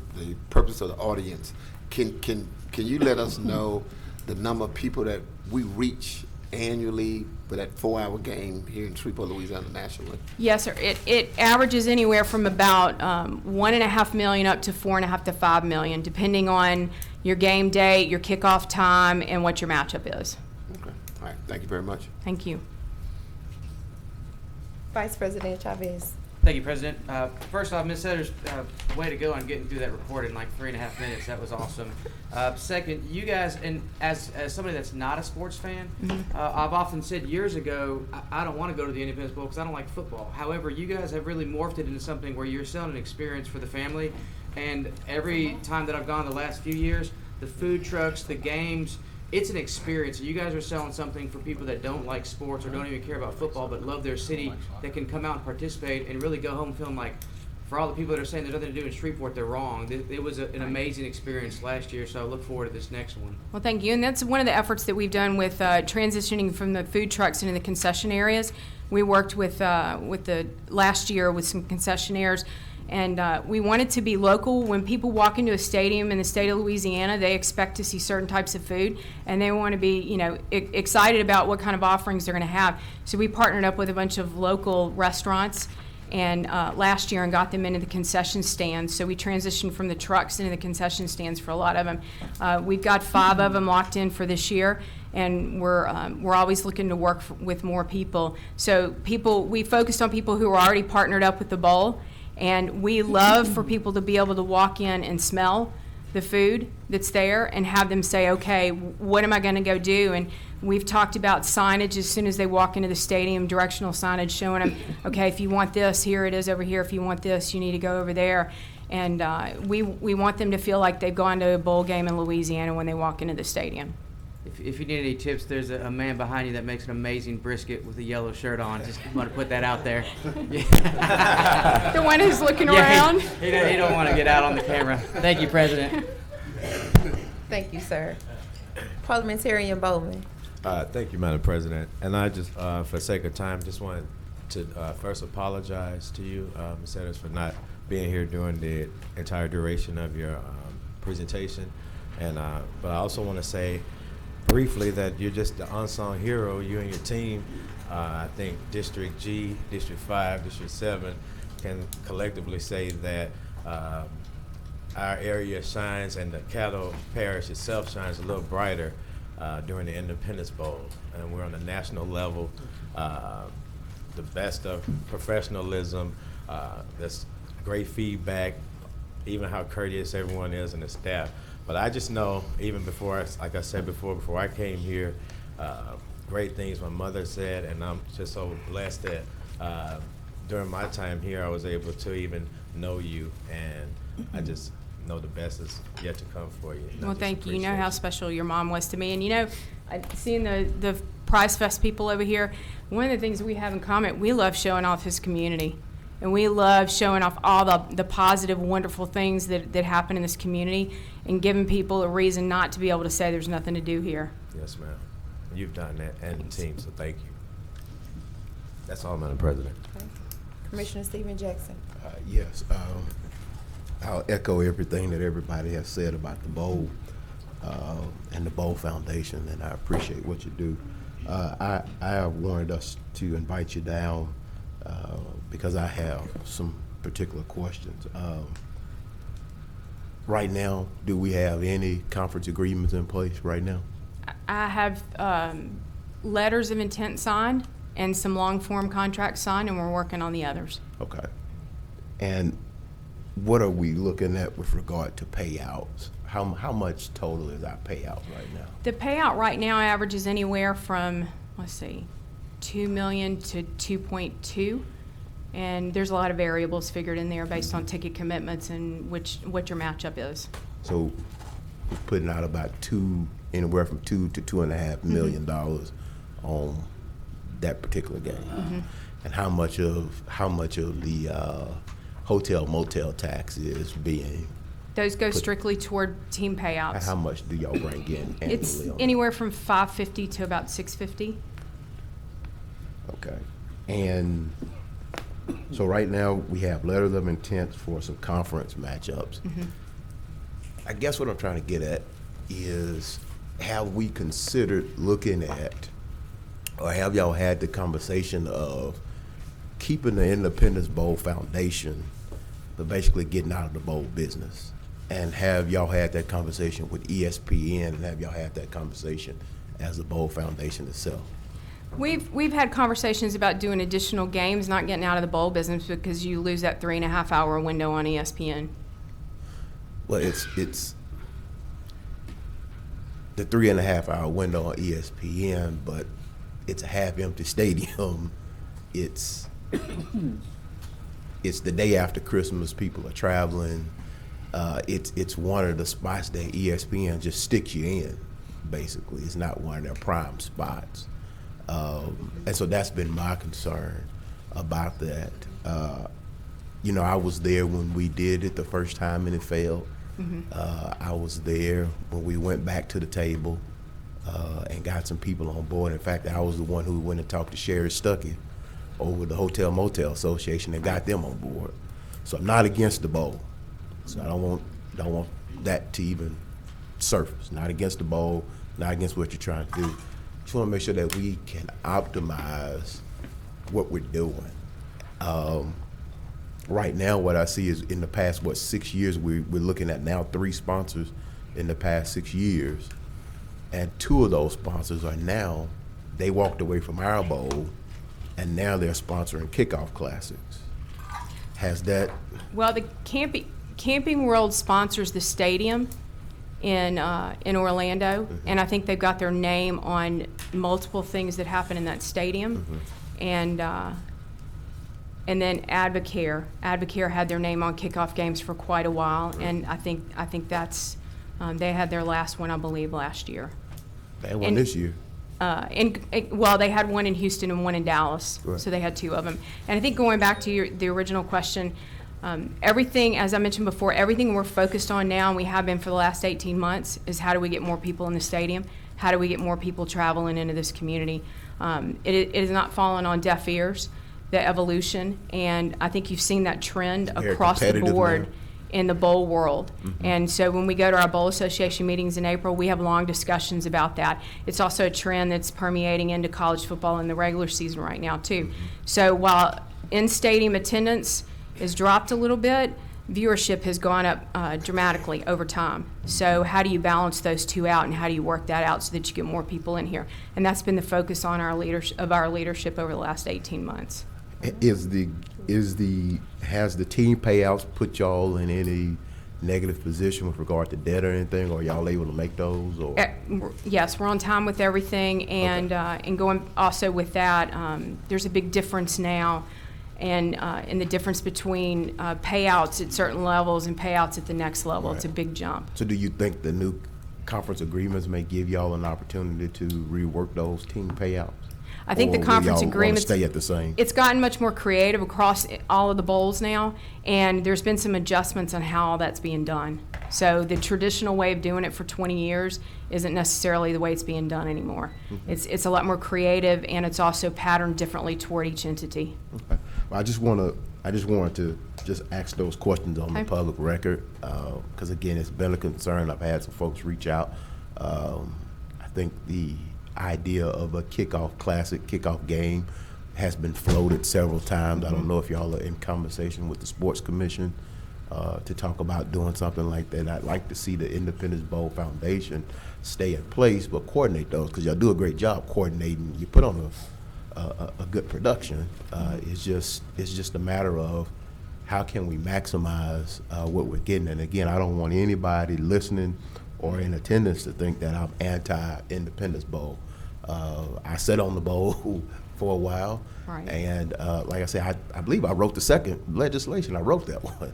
Speaker 4: purpose of the audience, can you let us know the number of people that we reach annually for that 4-hour game here in Shreveport, Louisiana, nationally?
Speaker 13: Yes, sir. It averages anywhere from about 1.5 million up to 4.5 to 5 million, depending on your game date, your kickoff time, and what your matchup is.
Speaker 4: Okay. All right. Thank you very much.
Speaker 13: Thank you.
Speaker 1: Vice President Chavez.
Speaker 5: Thank you, President. First off, Ms. Setters, way to go on getting through that report in like 3.5 minutes. That was awesome. Second, you guys, and as somebody that's not a sports fan, I've often said years ago, I don't want to go to the Independence Bowl because I don't like football. However, you guys have really morphed it into something where you're selling an experience for the family. And every time that I've gone the last few years, the food trucks, the games, it's an experience. You guys are selling something for people that don't like sports or don't even care about football but love their city, that can come out and participate and really go home feeling like, for all the people that are saying there's nothing to do in Shreveport, they're wrong. It was an amazing experience last year, so I look forward to this next one.
Speaker 13: Well, thank you. And that's one of the efforts that we've done with transitioning from the food trucks into the concession areas. We worked with the last year with some concessionaires. And we want it to be local. When people walk into a stadium in the state of Louisiana, they expect to see certain types of food, and they want to be, excited about what kind of offerings they're going to have. So we partnered up with a bunch of local restaurants and last year and got them into the concession stands. So we transitioned from the trucks into the concession stands for a lot of them. We've got 5 of them locked in for this year, and we're always looking to work with more people. So we focused on people who are already partnered up with the bowl. And we love for people to be able to walk in and smell the food that's there and have them say, okay, what am I going to go do? And we've talked about signage as soon as they walk into the stadium, directional signage showing them, okay, if you want this, here it is over here. If you want this, you need to go over there. And we want them to feel like they've gone to a bowl game in Louisiana when they walk into the stadium.
Speaker 5: If you need any tips, there's a man behind you that makes an amazing brisket with a yellow shirt on. Just want to put that out there.
Speaker 13: The one who's looking around?
Speaker 5: He don't want to get out on the camera. Thank you, President.
Speaker 1: Thank you, sir. Parliamentarian Bowman.
Speaker 14: Thank you, Madam President. And I just, for sake of time, just wanted to first apologize to you, Ms. Setters, for not being here during the entire duration of your presentation. And but I also want to say briefly that you're just the unsung hero, you and your team. I think District G, District 5, District 7 can collectively say that our area shines and the Caddo Parish itself shines a little brighter during the Independence Bowl. And we're on the national level, the best of professionalism, there's great feedback, even how courteous everyone is and the staff. But I just know, even before, like I said before I came here, great things my mother said, and I'm just so blessed that during my time here, I was able to even know you, and I just know the best is yet to come for you.
Speaker 13: Well, thank you. You know how special your mom was to me. And seeing the Prize Fest people over here, one of the things we have in common, we love showing off his community. And we love showing off all the positive, wonderful things that happen in this community and giving people a reason not to be able to say there's nothing to do here.
Speaker 14: Yes, ma'am. You've done that, and the team, so thank you. That's all, Madam President.
Speaker 1: Okay. Commissioner Stephen Jackson.
Speaker 11: Yes, I'll echo everything that everybody has said about the Bowl and the Bowl Foundation, and I appreciate what you do. I wanted us to invite you down because I have some particular questions. Right now, do we have any conference agreements in place right now?
Speaker 13: I have letters of intent signed and some long-form contracts signed, and we're working on the others.
Speaker 11: Okay. And what are we looking at with regard to payouts? How much total is our payout right now?
Speaker 13: The payout right now averages anywhere from, let's see, 2 million to 2.2. And there's a lot of variables figured in there based on ticket commitments and what your matchup is.
Speaker 11: So we're putting out about anywhere from $2 to $2.5 million on that particular game. And how much of the hotel motel tax is being?
Speaker 13: Those go strictly toward team payouts.
Speaker 11: And how much do y'all bring in annually?
Speaker 13: It's
Speaker 11: on
Speaker 13: anywhere from $550 to about $650.
Speaker 11: Okay. And so right now we have letters of intent for some conference matchups. I guess what I'm trying to get at is, have we considered looking at, or have y'all had the conversation of keeping the Independence Bowl Foundation, but basically getting out of the bowl business? And have y'all had that conversation with ESPN, and have y'all had that conversation as the Bowl Foundation itself?
Speaker 13: We've had conversations about doing additional games, not getting out of the bowl business because you lose that 3.5-hour window on ESPN.
Speaker 11: Well, it's the 3.5-hour window on ESPN, but it's a half-empty stadium. It's the day after Christmas. People are traveling. It's one of the spots that ESPN just sticks you in. Basically, it's not one of their prime spots. And so that's been my concern about that. I was there when we did it the first time and it failed. I was there when we went back to the table and got some people on board. In fact, I was the one who went and talked to Sherry Stuckey over the Hotel Motel Association and got them on board. So I'm not against the bowl. So I don't want that to even surface. Not against the bowl, not against what you're trying to do. Just want to make sure that we can optimize what we're doing. Right now, what I see is in the past, 6 years, we're looking at now 3 sponsors in the past 6 years. And 2 of those sponsors are now, they walked away from our bowl, and now they're sponsoring kickoff classics. Has that?
Speaker 13: Well, the Camping World sponsors the stadium in Orlando, and I think they've got their name on multiple things that happen in that stadium. And then Advocare had their name on kickoff games for quite a while, and I think that's they had their last one, I believe, last year.
Speaker 11: They had one this year.
Speaker 13: Well, they had one in Houston and one in Dallas, so they had 2 of them. And I think going back to the original question, everything, as I mentioned before, everything we're focused on now, and we have been for the last 18 months, is how do we get more people in the stadium? How do we get more people traveling into this community? It is not falling on deaf ears, the evolution, and I think you've seen that trend across the board in the bowl world. And so when we go to our Bowl Association meetings in April, we have long discussions about that. It's also a trend that's permeating into college football in the regular season right now, too. So while in-stadium attendance has dropped a little bit, viewership has gone up dramatically over time. So how do you balance those 2 out, and how do you work that out so that you get more people in here? And that's been the focus on our leadership over the last 18 months.
Speaker 11: Has the team payouts put y'all in any negative position with regard to debt or anything, or y'all able to make those? Or?
Speaker 13: Yes, we're on time with everything, and and going also with that, there's a big difference now, and the difference between payouts at certain levels and payouts at the next level. Right. It's a big jump.
Speaker 11: So do you think the new conference agreements may give y'all an opportunity to rework those team payouts?
Speaker 13: I think the conference agreements
Speaker 11: stay at the same.
Speaker 13: It's gotten much more creative across all of the bowls now, and there's been some adjustments on how that's being done. So the traditional way of doing it for 20 years isn't necessarily the way it's being done anymore. It's a lot more creative, and it's also patterned differently toward each entity.
Speaker 11: Okay. I just wanted to just ask those questions on the
Speaker 13: Okay.
Speaker 11: public record, because again, it's been a concern. I've had some folks reach out. I think the idea of a kickoff game has been floated several times. I don't know if y'all are in conversation with the Sports Commission to talk about doing something like that. I'd like to see the Independence Bowl Foundation stay in place, but coordinate those, because y'all do a great job coordinating. You put on a good production. It's just a matter of how can we maximize what we're getting. And again, I don't want anybody listening or in attendance to think that I'm anti-Independence Bowl. I sat on the bowl for a while,
Speaker 13: Right.
Speaker 11: and like I said, I believe I wrote the second legislation. I wrote that one.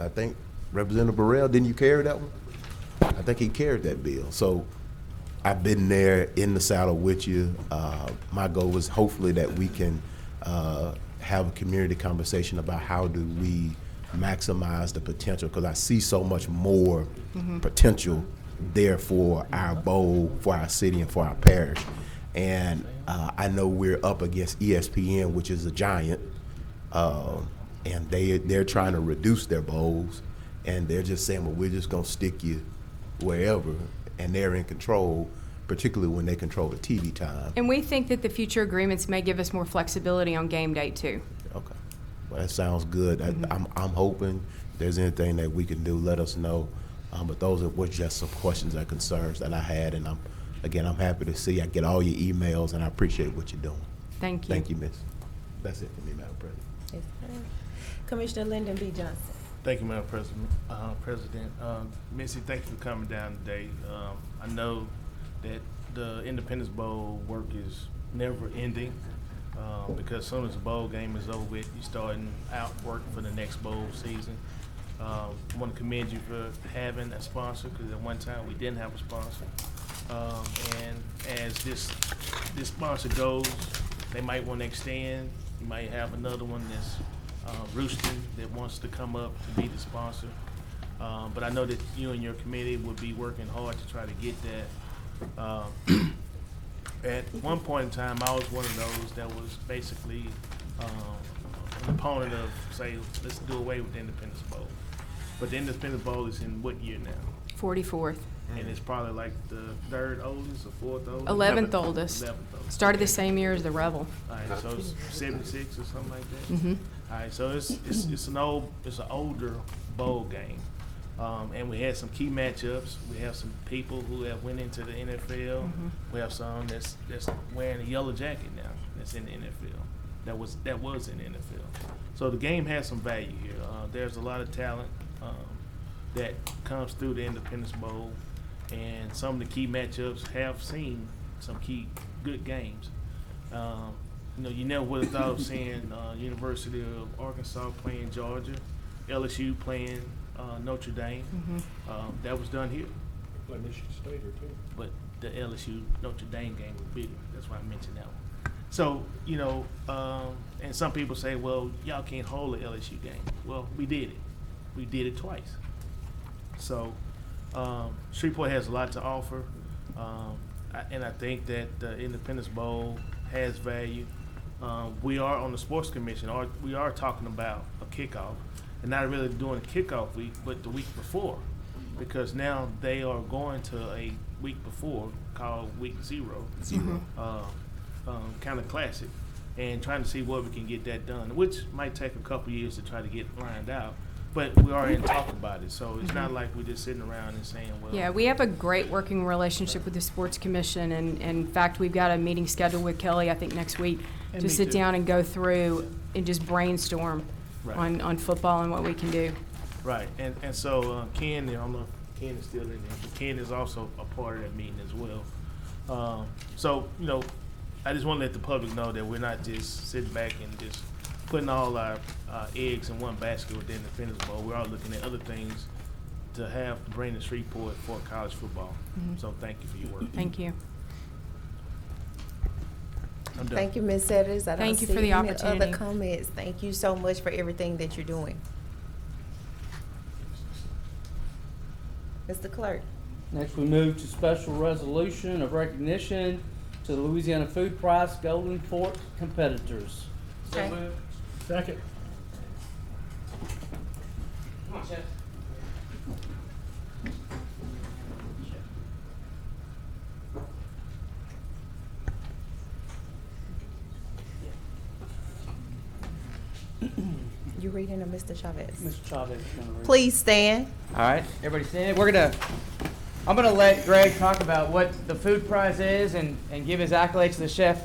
Speaker 11: I think Representative Burrell, didn't you carry that one? I think he carried that bill. So I've been there in the saddle with you. My goal is hopefully that we can have a community conversation about how do we maximize the potential, because I see so much more potential there for our bowl, for our city, and for our parish. And I know we're up against ESPN, which is a giant, and they're trying to reduce their bowls, and they're just saying, well, we're just gonna stick you wherever, and they're in control, particularly when they control the TV time.
Speaker 13: And we think that the future agreements may give us more flexibility on game day too.
Speaker 11: Okay, well, that sounds good. I'm hoping if there's anything that we can do, let us know. But those were just some questions and concerns that I had, and I'm happy to see I get all your emails, and I appreciate what you're doing.
Speaker 13: Thank you.
Speaker 11: Thank you, Miss. That's it for me, Madam President.
Speaker 1: Yes, ma'am. Commissioner Lyndon B. Johnson.
Speaker 6: Thank you, Madam President. Missy, thank you for coming down today. I know that the Independence Bowl work is never ending, because as soon as the bowl game is over with, you're starting out work for the next bowl season. I want to commend you for having a sponsor, because at one time we didn't have a sponsor. And as this sponsor goes, they might want to extend. You might have another one that's roosting that wants to come up to be the sponsor. But I know that you and your committee will be working hard to try to get that. At one point in time, I was one of those that was basically an opponent of, say, let's do away with the Independence Bowl. But the Independence Bowl is in what year now?
Speaker 13: 44th.
Speaker 6: And it's probably like the third oldest or fourth oldest?
Speaker 13: 11th oldest.
Speaker 6: 11th oldest.
Speaker 13: Started the same year as the Rebel.
Speaker 6: All right, so it's 76 or something like that?
Speaker 13: Mhm.
Speaker 6: All right, so it's an older bowl game. And we had some key matchups. We have some people who have went into the NFL. We have some that's wearing a yellow jacket now that's in the NFL. That was in the NFL. So the game has some value here. There's a lot of talent that comes through the Independence Bowl, and some of the key matchups have seen some key good games. You never would have thought of seeing University of Arkansas playing Georgia, LSU playing Notre Dame. That was done here.
Speaker 2: Like Michigan State or two.
Speaker 6: But the LSU Notre Dame game was bigger. That's why I mentioned that one. So, and some people say, well, y'all can't hold the LSU game. Well, we did it. We did it twice. So, Shreveport has a lot to offer. And I think that the Independence Bowl has value. We are on the Sports Commission, we are talking about a kickoff, and not really doing a kickoff week, but the week before, because now they are going to a week before called Week Zero. Kind of classic, and trying to see what we can get that done, which might take a couple years to try to get lined out. But we are in talk about it, so it's not like we're just sitting around and saying, well.
Speaker 13: Yeah, we have a great working relationship with the Sports Commission, and in fact, we've got a meeting scheduled with Kelly, I think next week,
Speaker 6: And
Speaker 13: to
Speaker 6: me
Speaker 13: sit
Speaker 6: too.
Speaker 13: down and go through and just brainstorm
Speaker 6: Right.
Speaker 13: on football and what we can do.
Speaker 6: Right, and so Ken, I don't know if Ken is still in there, but Ken is also a part of that meeting as well. So, I just want to let the public know that we're not just sitting back and just putting all our eggs in one basket with the Independence Bowl. We are looking at other things to bring to Shreveport for college football. So thank you for your work.
Speaker 13: Thank you.
Speaker 6: I'm done.
Speaker 1: Thank you, Ms. Setters. I don't
Speaker 13: Thank you
Speaker 1: see
Speaker 13: for the
Speaker 1: any
Speaker 13: opportunity.
Speaker 1: other comments. Thank you so much for everything that you're doing. Mr. Clerk.
Speaker 3: Next, we move to special resolution of recognition to the Louisiana Food Prize Golden Fork competitors.
Speaker 1: Okay.
Speaker 2: Second.
Speaker 5: Come on, Chef.
Speaker 1: You reading or Mr. Chavez?
Speaker 3: Mr. Chavez is gonna read.
Speaker 1: Please stand.
Speaker 5: All right, everybody stand. I'm gonna let Greg talk about what the food prize is and give his accolades to the chef.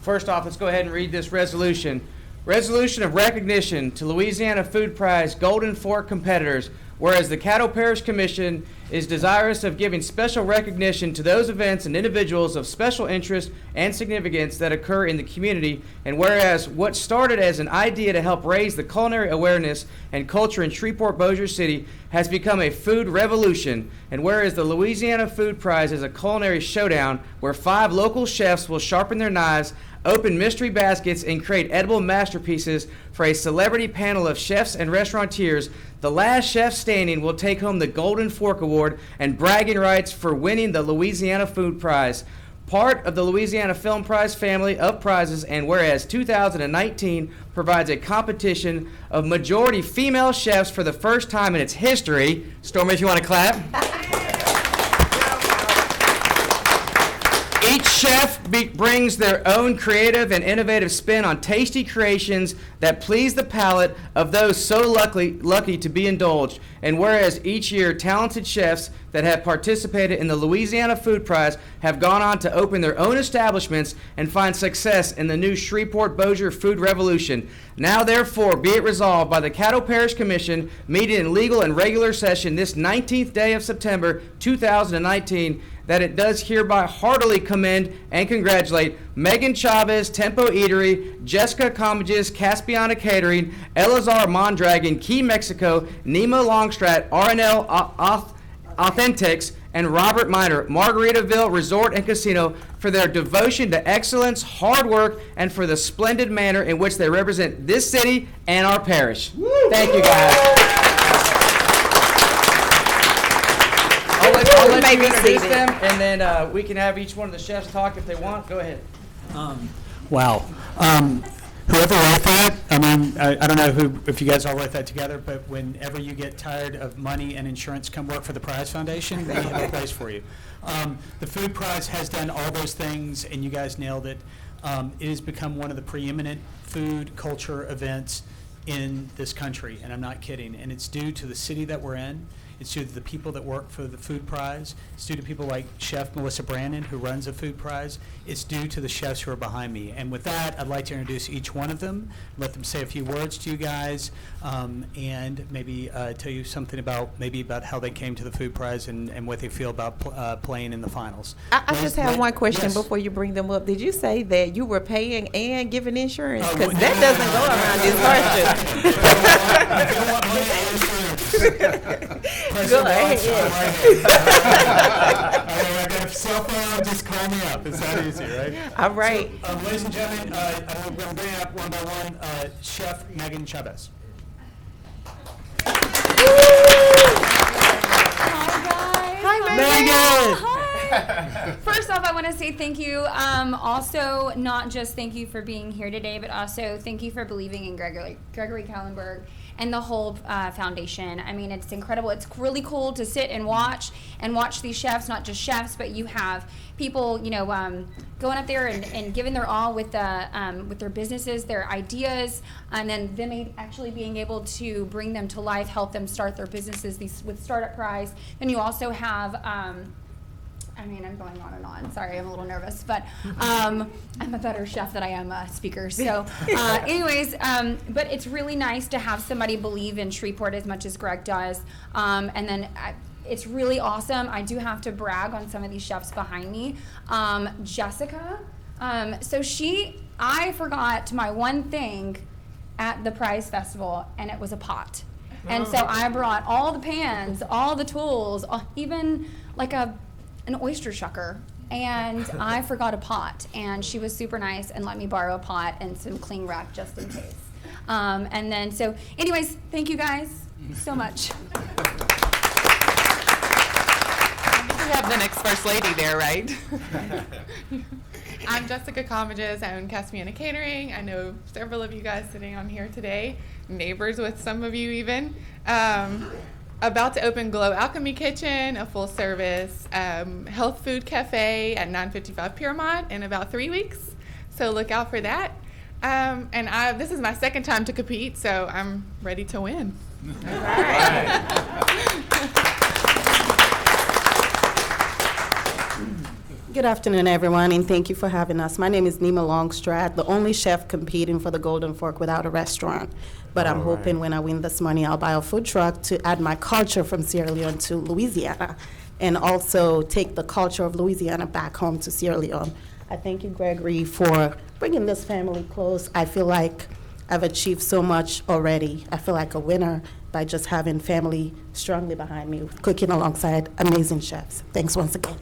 Speaker 5: First off, let's go ahead and read this resolution. Resolution of recognition to Louisiana Food Prize Golden Fork competitors. Whereas the Caddo Parish Commission is desirous of giving special recognition to those events and individuals of special interest and significance that occur in the community, and whereas what started as an idea to help raise the culinary awareness and culture in Shreveport-Bossier City has become a food revolution, and whereas the Louisiana Food Prize is a culinary showdown where 5 local chefs will sharpen their knives, open mystery baskets, and create edible masterpieces for a celebrity panel of chefs and restaurateurs, the last chef standing will take home the Golden Fork Award and bragging rights for winning the Louisiana Food Prize. Part of the Louisiana Film Prize family of prizes, and whereas 2019 provides a competition of majority female chefs for the first time in its history. Stormy, if you want to clap. Each chef brings their own creative and innovative spin on tasty creations that please the palate of those so lucky to be indulged. And whereas each year talented chefs that have participated in the Louisiana Food Prize have gone on to open their own establishments and find success in the new Shreveport-Bossier food revolution. Now therefore be it resolved by the Caddo Parish Commission meeting in legal and regular session this 19th day of September 2019 that it does hereby heartily commend and congratulate Megan Chavez, Tempo Eatery, Jessica Comages, Caspiana Catering, Elazar Mondragon, Key Mexico, Nemo Longstrat, RNL Authentics, and Robert Miner, Margaritaville Resort and Casino, for their devotion to excellence, hard work, and for the splendid manner in which they represent this city and our parish. Woo! Thank you, guys. I'll let you introduce them, and then we can have each one of the chefs talk if they want. Go ahead.
Speaker 15: Wow. Whoever wrote that, I mean, I don't know if you guys all wrote that together, but whenever you get tired of money and insurance, come work for the Prize Foundation. They have a place for you. The Food Prize has done all those things, and you guys nailed it. It has become one of the preeminent food culture events in this country, and I'm not kidding. And it's due to the city that we're in. It's due to the people that work for the Food Prize. It's due to people like Chef Melissa Brandon, who runs the Food Prize. It's due to the chefs who are behind me. And with that, I'd like to introduce each one of them, let them say a few words to you guys, and maybe tell you something about how they came to the Food Prize and what they feel about playing in the finals.
Speaker 1: I just have one question
Speaker 15: yes.
Speaker 1: before you bring them up. Did you say that you were paying and giving insurance? Because that doesn't go around this question. Go ahead.
Speaker 15: I got a cell phone, just call me up. It's that easy, right?
Speaker 1: All right.
Speaker 15: So, ladies and gentlemen, I'm going to bring up one by one Chef Megan Chavez.
Speaker 8: Hi,
Speaker 1: Megan.
Speaker 16: Hi. First off, I want to say thank you. Also, not just thank you for being here today, but also thank you for believing in Gregory Kallenberg and the whole foundation. I mean, it's incredible. It's really cool to sit and watch these chefs, not just chefs, but you have people, going up there and giving their all with their businesses, their ideas, and then them actually being able to bring them to life, help them start their businesses with Startup Prize. Then you also have, I'm going on and on. Sorry, I'm a little nervous, but I'm a better chef than I am a speaker. So anyways, but it's really nice to have somebody believe in Shreveport as much as Greg does. And then it's really awesome. I do have to brag on some of these chefs behind me. Jessica, I forgot my one thing at the Prize Festival, and it was a pot. And so I brought all the pans, all the tools, even like an oyster shucker, and I forgot a pot, and she was super nice and let me borrow a pot and some cling wrap just in case. And then, so anyways, thank you guys so much.
Speaker 17: We have the next First Lady there, right? I'm Jessica Commages. I own Caspiana Catering. I know several of you guys sitting on here today, neighbors with some of you even. About to open Glow Alchemy Kitchen, a full-service health food cafe at 955 Piermont in about 3 weeks. So look out for that. This is my second time to compete, so I'm ready to win. All right.
Speaker 18: Good afternoon, everyone, and thank you for having us. My name is Nima Longstrad, the only chef competing for the Golden Fork without a restaurant. But I'm hoping when I win this money, I'll buy a food truck to add my culture from Sierra Leone to Louisiana, and also take the culture of Louisiana back home to Sierra Leone. I thank you, Gregory, for bringing this family close. I feel like I've achieved so much already. I feel like a winner by just having family strongly behind me, cooking alongside amazing chefs. Thanks once again.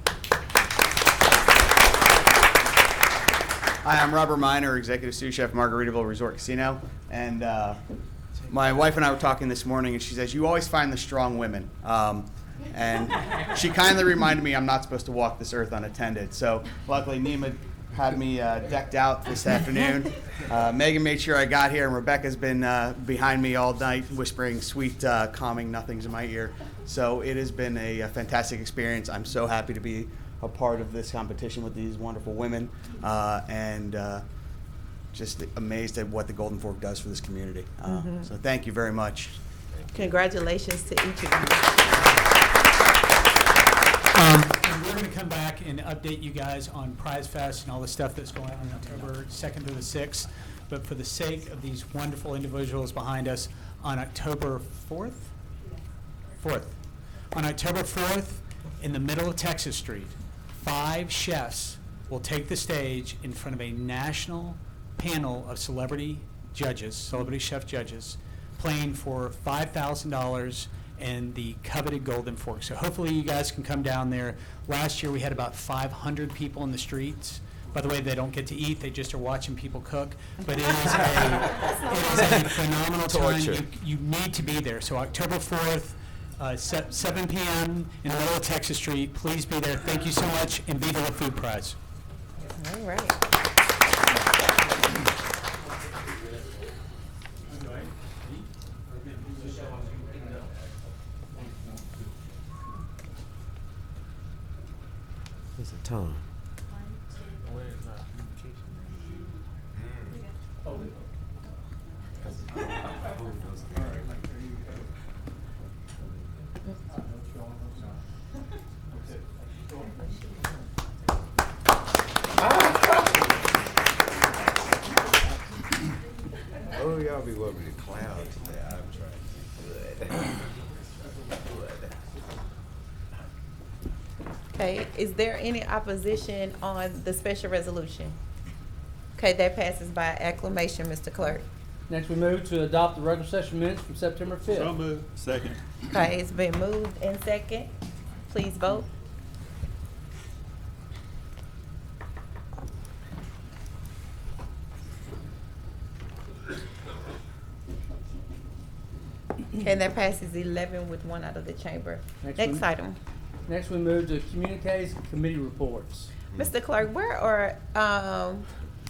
Speaker 19: Hi, I'm Robert Miner, Executive Sous Chef, Margaritaville Resort Casino. And my wife and I were talking this morning, and she says, you always find the strong women. And she kindly reminded me I'm not supposed to walk this earth unattended. So luckily, Nima had me decked out this afternoon. Megan made sure I got here, and Rebecca's been behind me all night, whispering sweet, calming nothings in my ear. So it has been a fantastic experience. I'm so happy to be a part of this competition with these wonderful women, and just amazed at what the Golden Fork does for this community. So thank you very much.
Speaker 1: Congratulations to each of you.
Speaker 15: And we're going to come back and update you guys on Prize Fest and all the stuff that's going on October 2nd through the 6th. But for the sake of these wonderful individuals behind us, on October 4th? On October 4th, in the middle of Texas Street, 5 chefs will take the stage in front of a national panel of celebrity judges, celebrity chef judges, playing for $5,000 and the coveted Golden Fork. So hopefully you guys can come down there. Last year we had about 500 people in the streets. By the way, they don't get to eat, they just are watching people cook. But it is a phenomenal time. You need to be there. So October 4th, 7 p.m. in the middle of Texas Street. Please be there. Thank you so much, and Viva La Food Prize.
Speaker 1: All right.
Speaker 14: What's the time? Oh, y'all be loving the clown today. I'm trying. Good.
Speaker 1: Okay, is there any opposition on the special resolution? Okay, that passes by acclamation, Mr. Clerk.
Speaker 3: Next, we move to adopt the regular session minutes from September 5th.
Speaker 10: So moved. Second.
Speaker 1: Okay, it's been moved and second. Please vote. Okay, that passes 11 with 1 out of the chamber. Next item.
Speaker 3: Next, we move to communiques and committee reports.
Speaker 1: Mr. Clerk, where are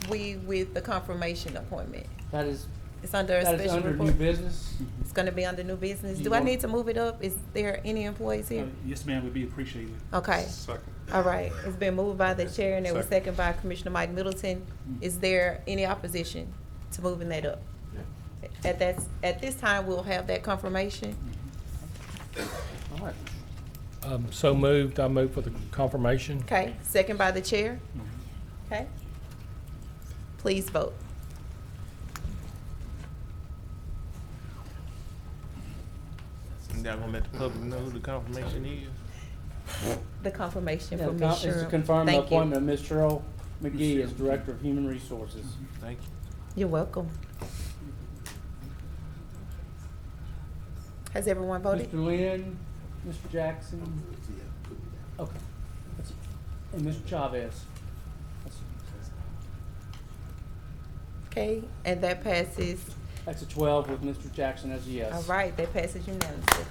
Speaker 1: we with the confirmation appointment?
Speaker 3: That is.
Speaker 1: It's under a
Speaker 3: That is
Speaker 1: special
Speaker 3: under
Speaker 1: report?
Speaker 3: new business.
Speaker 1: It's gonna be under new business.
Speaker 3: You
Speaker 1: Do I
Speaker 3: want-
Speaker 1: need to move it up? Is there any employees here?
Speaker 12: Yes, ma'am, would be appreciated.
Speaker 1: Okay. All right. It's been moved by the chair and it was seconded by Commissioner Mike Middleton. Is there any opposition to moving that up? At this time, we'll have that confirmation.
Speaker 3: All right.
Speaker 2: So moved. I move for the confirmation.
Speaker 1: Okay, second by the chair. Okay. Please vote.
Speaker 20: Y'all gonna let the public know who the confirmation is?
Speaker 1: The confirmation
Speaker 3: Yeah,
Speaker 1: from
Speaker 3: the
Speaker 1: Ms.
Speaker 3: con- is to
Speaker 1: Sherrill.
Speaker 3: confirm the
Speaker 1: Thank you.
Speaker 3: appointment of Ms. Cheryl McGee as Director of Human Resources.
Speaker 20: Thank you.
Speaker 1: You're welcome. Has everyone voted?
Speaker 3: Mr. Lynn, Mr. Jackson. Okay. And Mr. Chavez.
Speaker 1: Okay, and that passes.
Speaker 3: That's a 12 with Mr. Jackson as a yes.
Speaker 1: All right, that passes unanimously.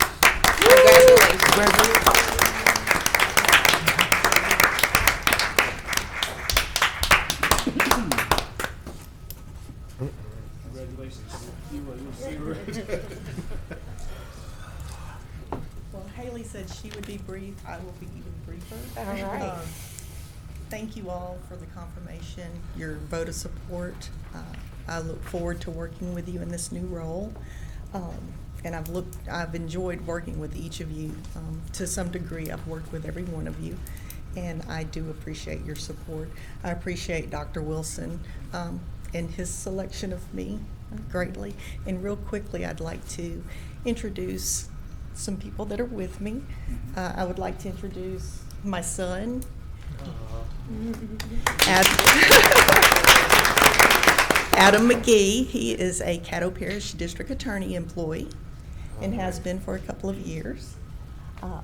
Speaker 1: Congratulations.
Speaker 15: Congratulations. You will see her.
Speaker 21: Well, Haley said she would be brief. I will be even briefer.
Speaker 1: All right.
Speaker 21: Thank you all for the confirmation, your vote of support. I look forward to working with you in this new role. And I've enjoyed working with each of you. To some degree, I've worked with every one of you, and I do appreciate your support. I appreciate Dr. Wilson and his selection of me greatly. And real quickly, I'd like to introduce some people that are with me. I would like to introduce my son, Adam McGee. He is a Caddo Parish District Attorney employee and has been for a couple of years.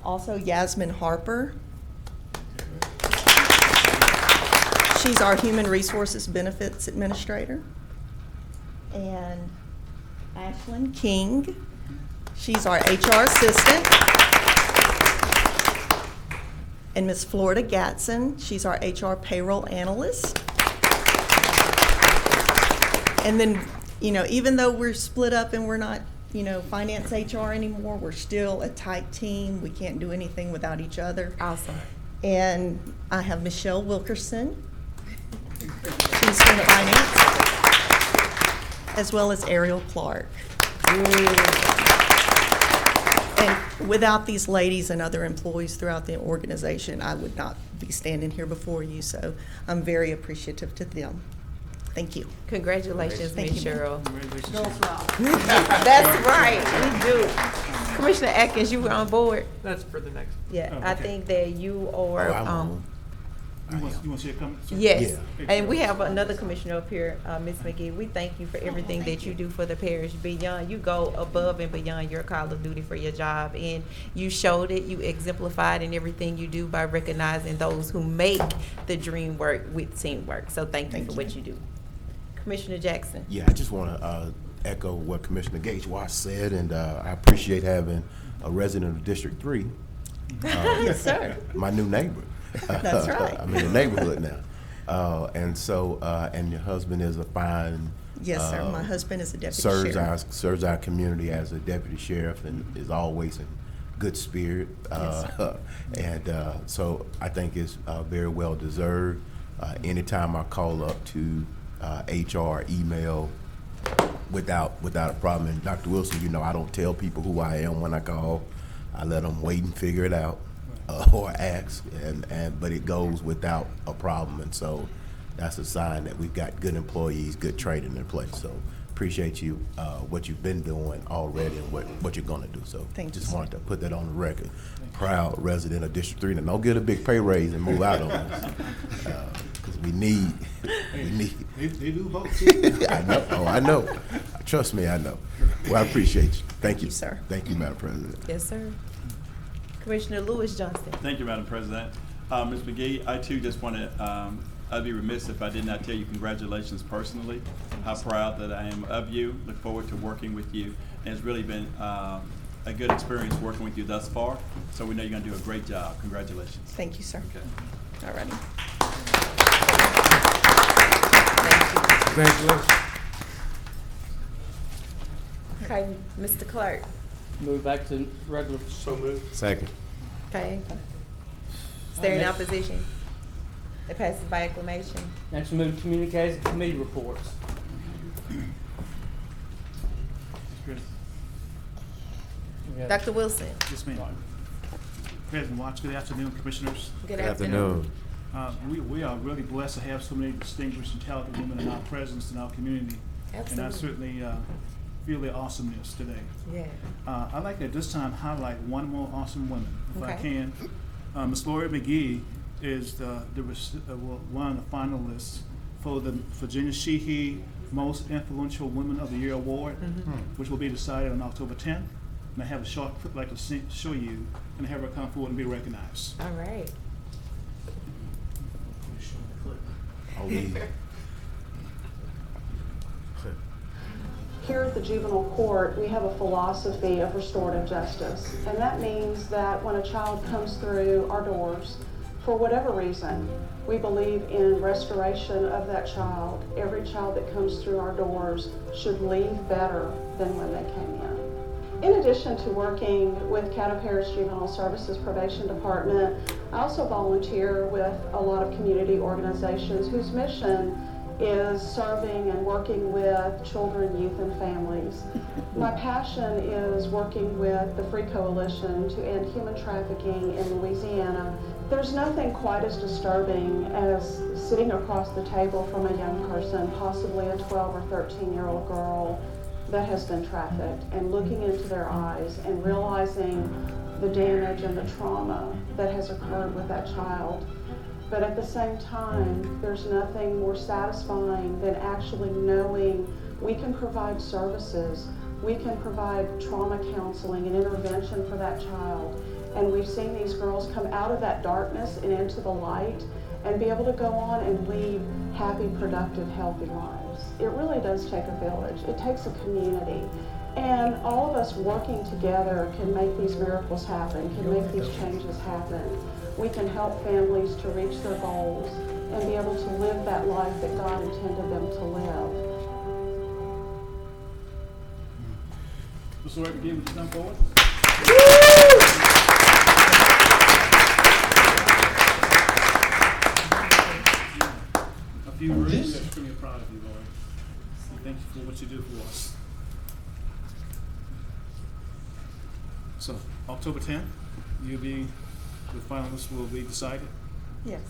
Speaker 21: Also, Yasmin Harper. She's our Human Resources Benefits Administrator. And Ashlyn King. She's our HR assistant. And Miss Florida Gatson, she's our HR payroll analyst. And then, even though we're split up and we're not, finance HR anymore, we're still a tight team. We can't do anything without each other.
Speaker 1: Awesome.
Speaker 21: And I have Michelle Wilkerson. She's from finance, as well as Ariel Clark. And without these ladies and other employees throughout the organization, I would not be standing here before you. So I'm very appreciative to them. Thank you.
Speaker 1: Congratulations,
Speaker 21: Thank
Speaker 1: Ms.
Speaker 21: you.
Speaker 1: Cheryl.
Speaker 21: Girls rock.
Speaker 1: That's right, we do. Commissioner Atkins, you were on board?
Speaker 20: That's for the next.
Speaker 1: Yeah,
Speaker 20: Oh,
Speaker 1: I
Speaker 20: okay.
Speaker 1: think that you are,
Speaker 11: Oh, I'm on.
Speaker 15: You want to see it coming?
Speaker 1: yes.
Speaker 11: Yeah.
Speaker 1: And we have another commissioner up here, Ms. McGee. We thank you for everything that you do for the parish. You go above and beyond your call of duty for your job. And you showed it, you exemplified in everything you do by recognizing those who make the dream work with teamwork. So thank you for what you do. Commissioner Jackson.
Speaker 11: Yeah, I just want to echo what Commissioner Gage-Wash said, and I appreciate having a resident of District 3.
Speaker 21: Yes, sir.
Speaker 11: My new neighbor.
Speaker 21: That's right.
Speaker 11: I'm in the neighborhood now. And your husband is a fine.
Speaker 21: Yes, sir. My husband is a deputy sheriff.
Speaker 11: Serves our community as a deputy sheriff and is always in good spirit.
Speaker 21: Yes,
Speaker 11: So I think it's very well deserved. Anytime I call up to HR, email, without a problem. And Dr. Wilson, I don't tell people who I am when I call. I let them wait and figure it out. Or ask, but it goes without a problem, and so that's a sign that we've got good employees, good training in place. So appreciate you, what you've been doing already, and what you're going to do. So just wanted to put that on the record. Proud resident of District 3, and don't get a big pay raise and move out on us, because we need.
Speaker 15: They do both too.
Speaker 11: I know. Oh, I know. Trust me, I know. Well, I appreciate you. Thank you,
Speaker 21: sir.
Speaker 11: Thank you, Madam President.
Speaker 1: Yes, sir. Commissioner Lewis Johnston.
Speaker 10: Thank you, Madam President. Ms. McGee, I too just want to, I'd be remiss if I did not tell you congratulations personally. How proud that I am of you. Look forward to working with you. And it's really been a good experience working with you thus far. So we know you're going to do a great job. Congratulations.
Speaker 21: Thank you, sir.
Speaker 10: Okay.
Speaker 21: All righty.
Speaker 14: Congratulations.
Speaker 1: Okay, Mr. Clark.
Speaker 3: Move back to regular.
Speaker 12: So moved.
Speaker 14: Second.
Speaker 1: Okay. Is there any opposition? It passes by acclamation.
Speaker 3: Next, we move to communications and committee reports.
Speaker 1: Dr. Wilson.
Speaker 15: Yes, ma'am. President Watts, good afternoon, commissioners.
Speaker 1: Good afternoon.
Speaker 15: We are really blessed to have so many distinguished and talented women in our presence in our community.
Speaker 1: Absolutely.
Speaker 15: And I certainly feel their awesomeness today.
Speaker 1: Yeah.
Speaker 15: I'd like to at this time highlight one more awesome woman, if I
Speaker 1: Okay.
Speaker 15: can. Ms. Lori McGee is one of the finalists for the Virginia Sheehy Most Influential Women of the Year Award, which will be decided on October 10th. And I have a short clip I'd like to show you and have her come forward and be recognized.
Speaker 1: All right.
Speaker 22: Here at the juvenile court, we have a philosophy of restorative justice, and that means that when a child comes through our doors, For whatever reason, we believe in restoration of that child. Every child that comes through our doors should leave better than when they came in. In addition to working with Caddo Parish Juvenile Services Probation Department, I also volunteer with a lot of community organizations whose mission is serving and working with children, youth, and families. My passion is working with the Free Coalition to end human trafficking in Louisiana. There's nothing quite as disturbing as sitting across the table from a young person, possibly a 12 or 13-year-old girl that has been trafficked, and looking into their eyes and realizing the damage and the trauma that has occurred with that child. But at the same time, there's nothing more satisfying than actually knowing we can provide services, we can provide trauma counseling and intervention for that child. And we've seen these girls come out of that darkness and into the light and be able to go on and lead happy, productive, healthy lives. It really does take a village. It takes a community. And all of us working together can make these miracles happen, can make these changes happen. We can help families to reach their goals and be able to live that life that God intended them to live.
Speaker 6: Mr. Lord, begin with you come forward. A few words. We're extremely proud of you, Lord. Thank you for what you do for us. So, October 10th, you'll be, the finalists will be decided?
Speaker 21: Yes.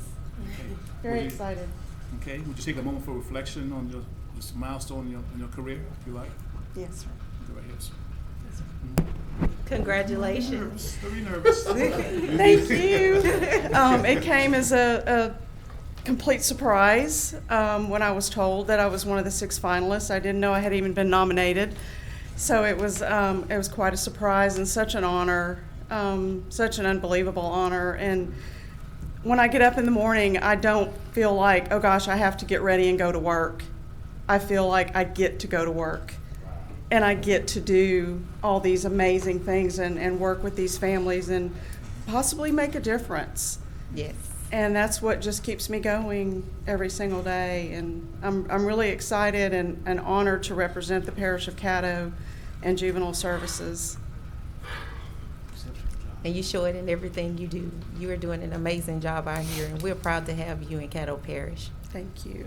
Speaker 6: Okay.
Speaker 21: Very
Speaker 6: Would you-
Speaker 21: excited.
Speaker 6: Okay, would you take a moment for reflection on your, this milestone in your career, if you like?
Speaker 21: Yes, sir.
Speaker 6: Go right ahead, sir.
Speaker 1: Congratulations.
Speaker 6: Don't be nervous.
Speaker 21: Thank you. It came as a complete surprise when I was told that I was one of the 6 finalists. I didn't know I had even been nominated. So it was quite a surprise and such an honor, such an unbelievable honor. And when I get up in the morning, I don't feel like, oh gosh, I have to get ready and go to work. I feel like I get to go to work. And I get to do all these amazing things and work with these families and possibly make a difference.
Speaker 1: Yes.
Speaker 21: And that's what just keeps me going every single day. And I'm really excited and honored to represent the Parish of Caddo and Juvenile Services.
Speaker 1: And you show it in everything you do. You are doing an amazing job out here, and we're proud to have you in Caddo Parish.
Speaker 21: Thank you.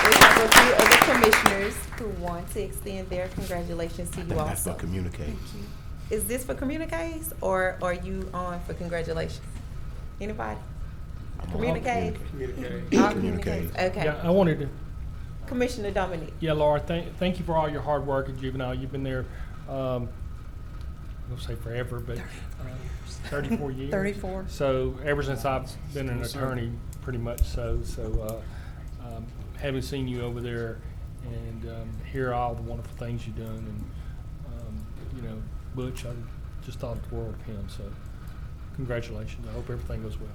Speaker 1: We have a few other commissioners who want to extend their congratulations to you
Speaker 11: That's
Speaker 1: also.
Speaker 11: for communicate.
Speaker 1: Is this for communiques, or are you on for congratulations? Anybody? Communicate? All communiques. Okay.
Speaker 2: Yeah, I wanted to.
Speaker 1: Commissioner Dominique.
Speaker 2: Yeah, Laura, thank you for all your hard work at Juvenile. You've been there, I won't say forever, but 34 years.
Speaker 21: 34.
Speaker 2: So ever since I've been an attorney, pretty much so. Having seen you over there and hear all the wonderful things you've done, and Butch, I just thought the world of him. So congratulations. I hope everything goes well.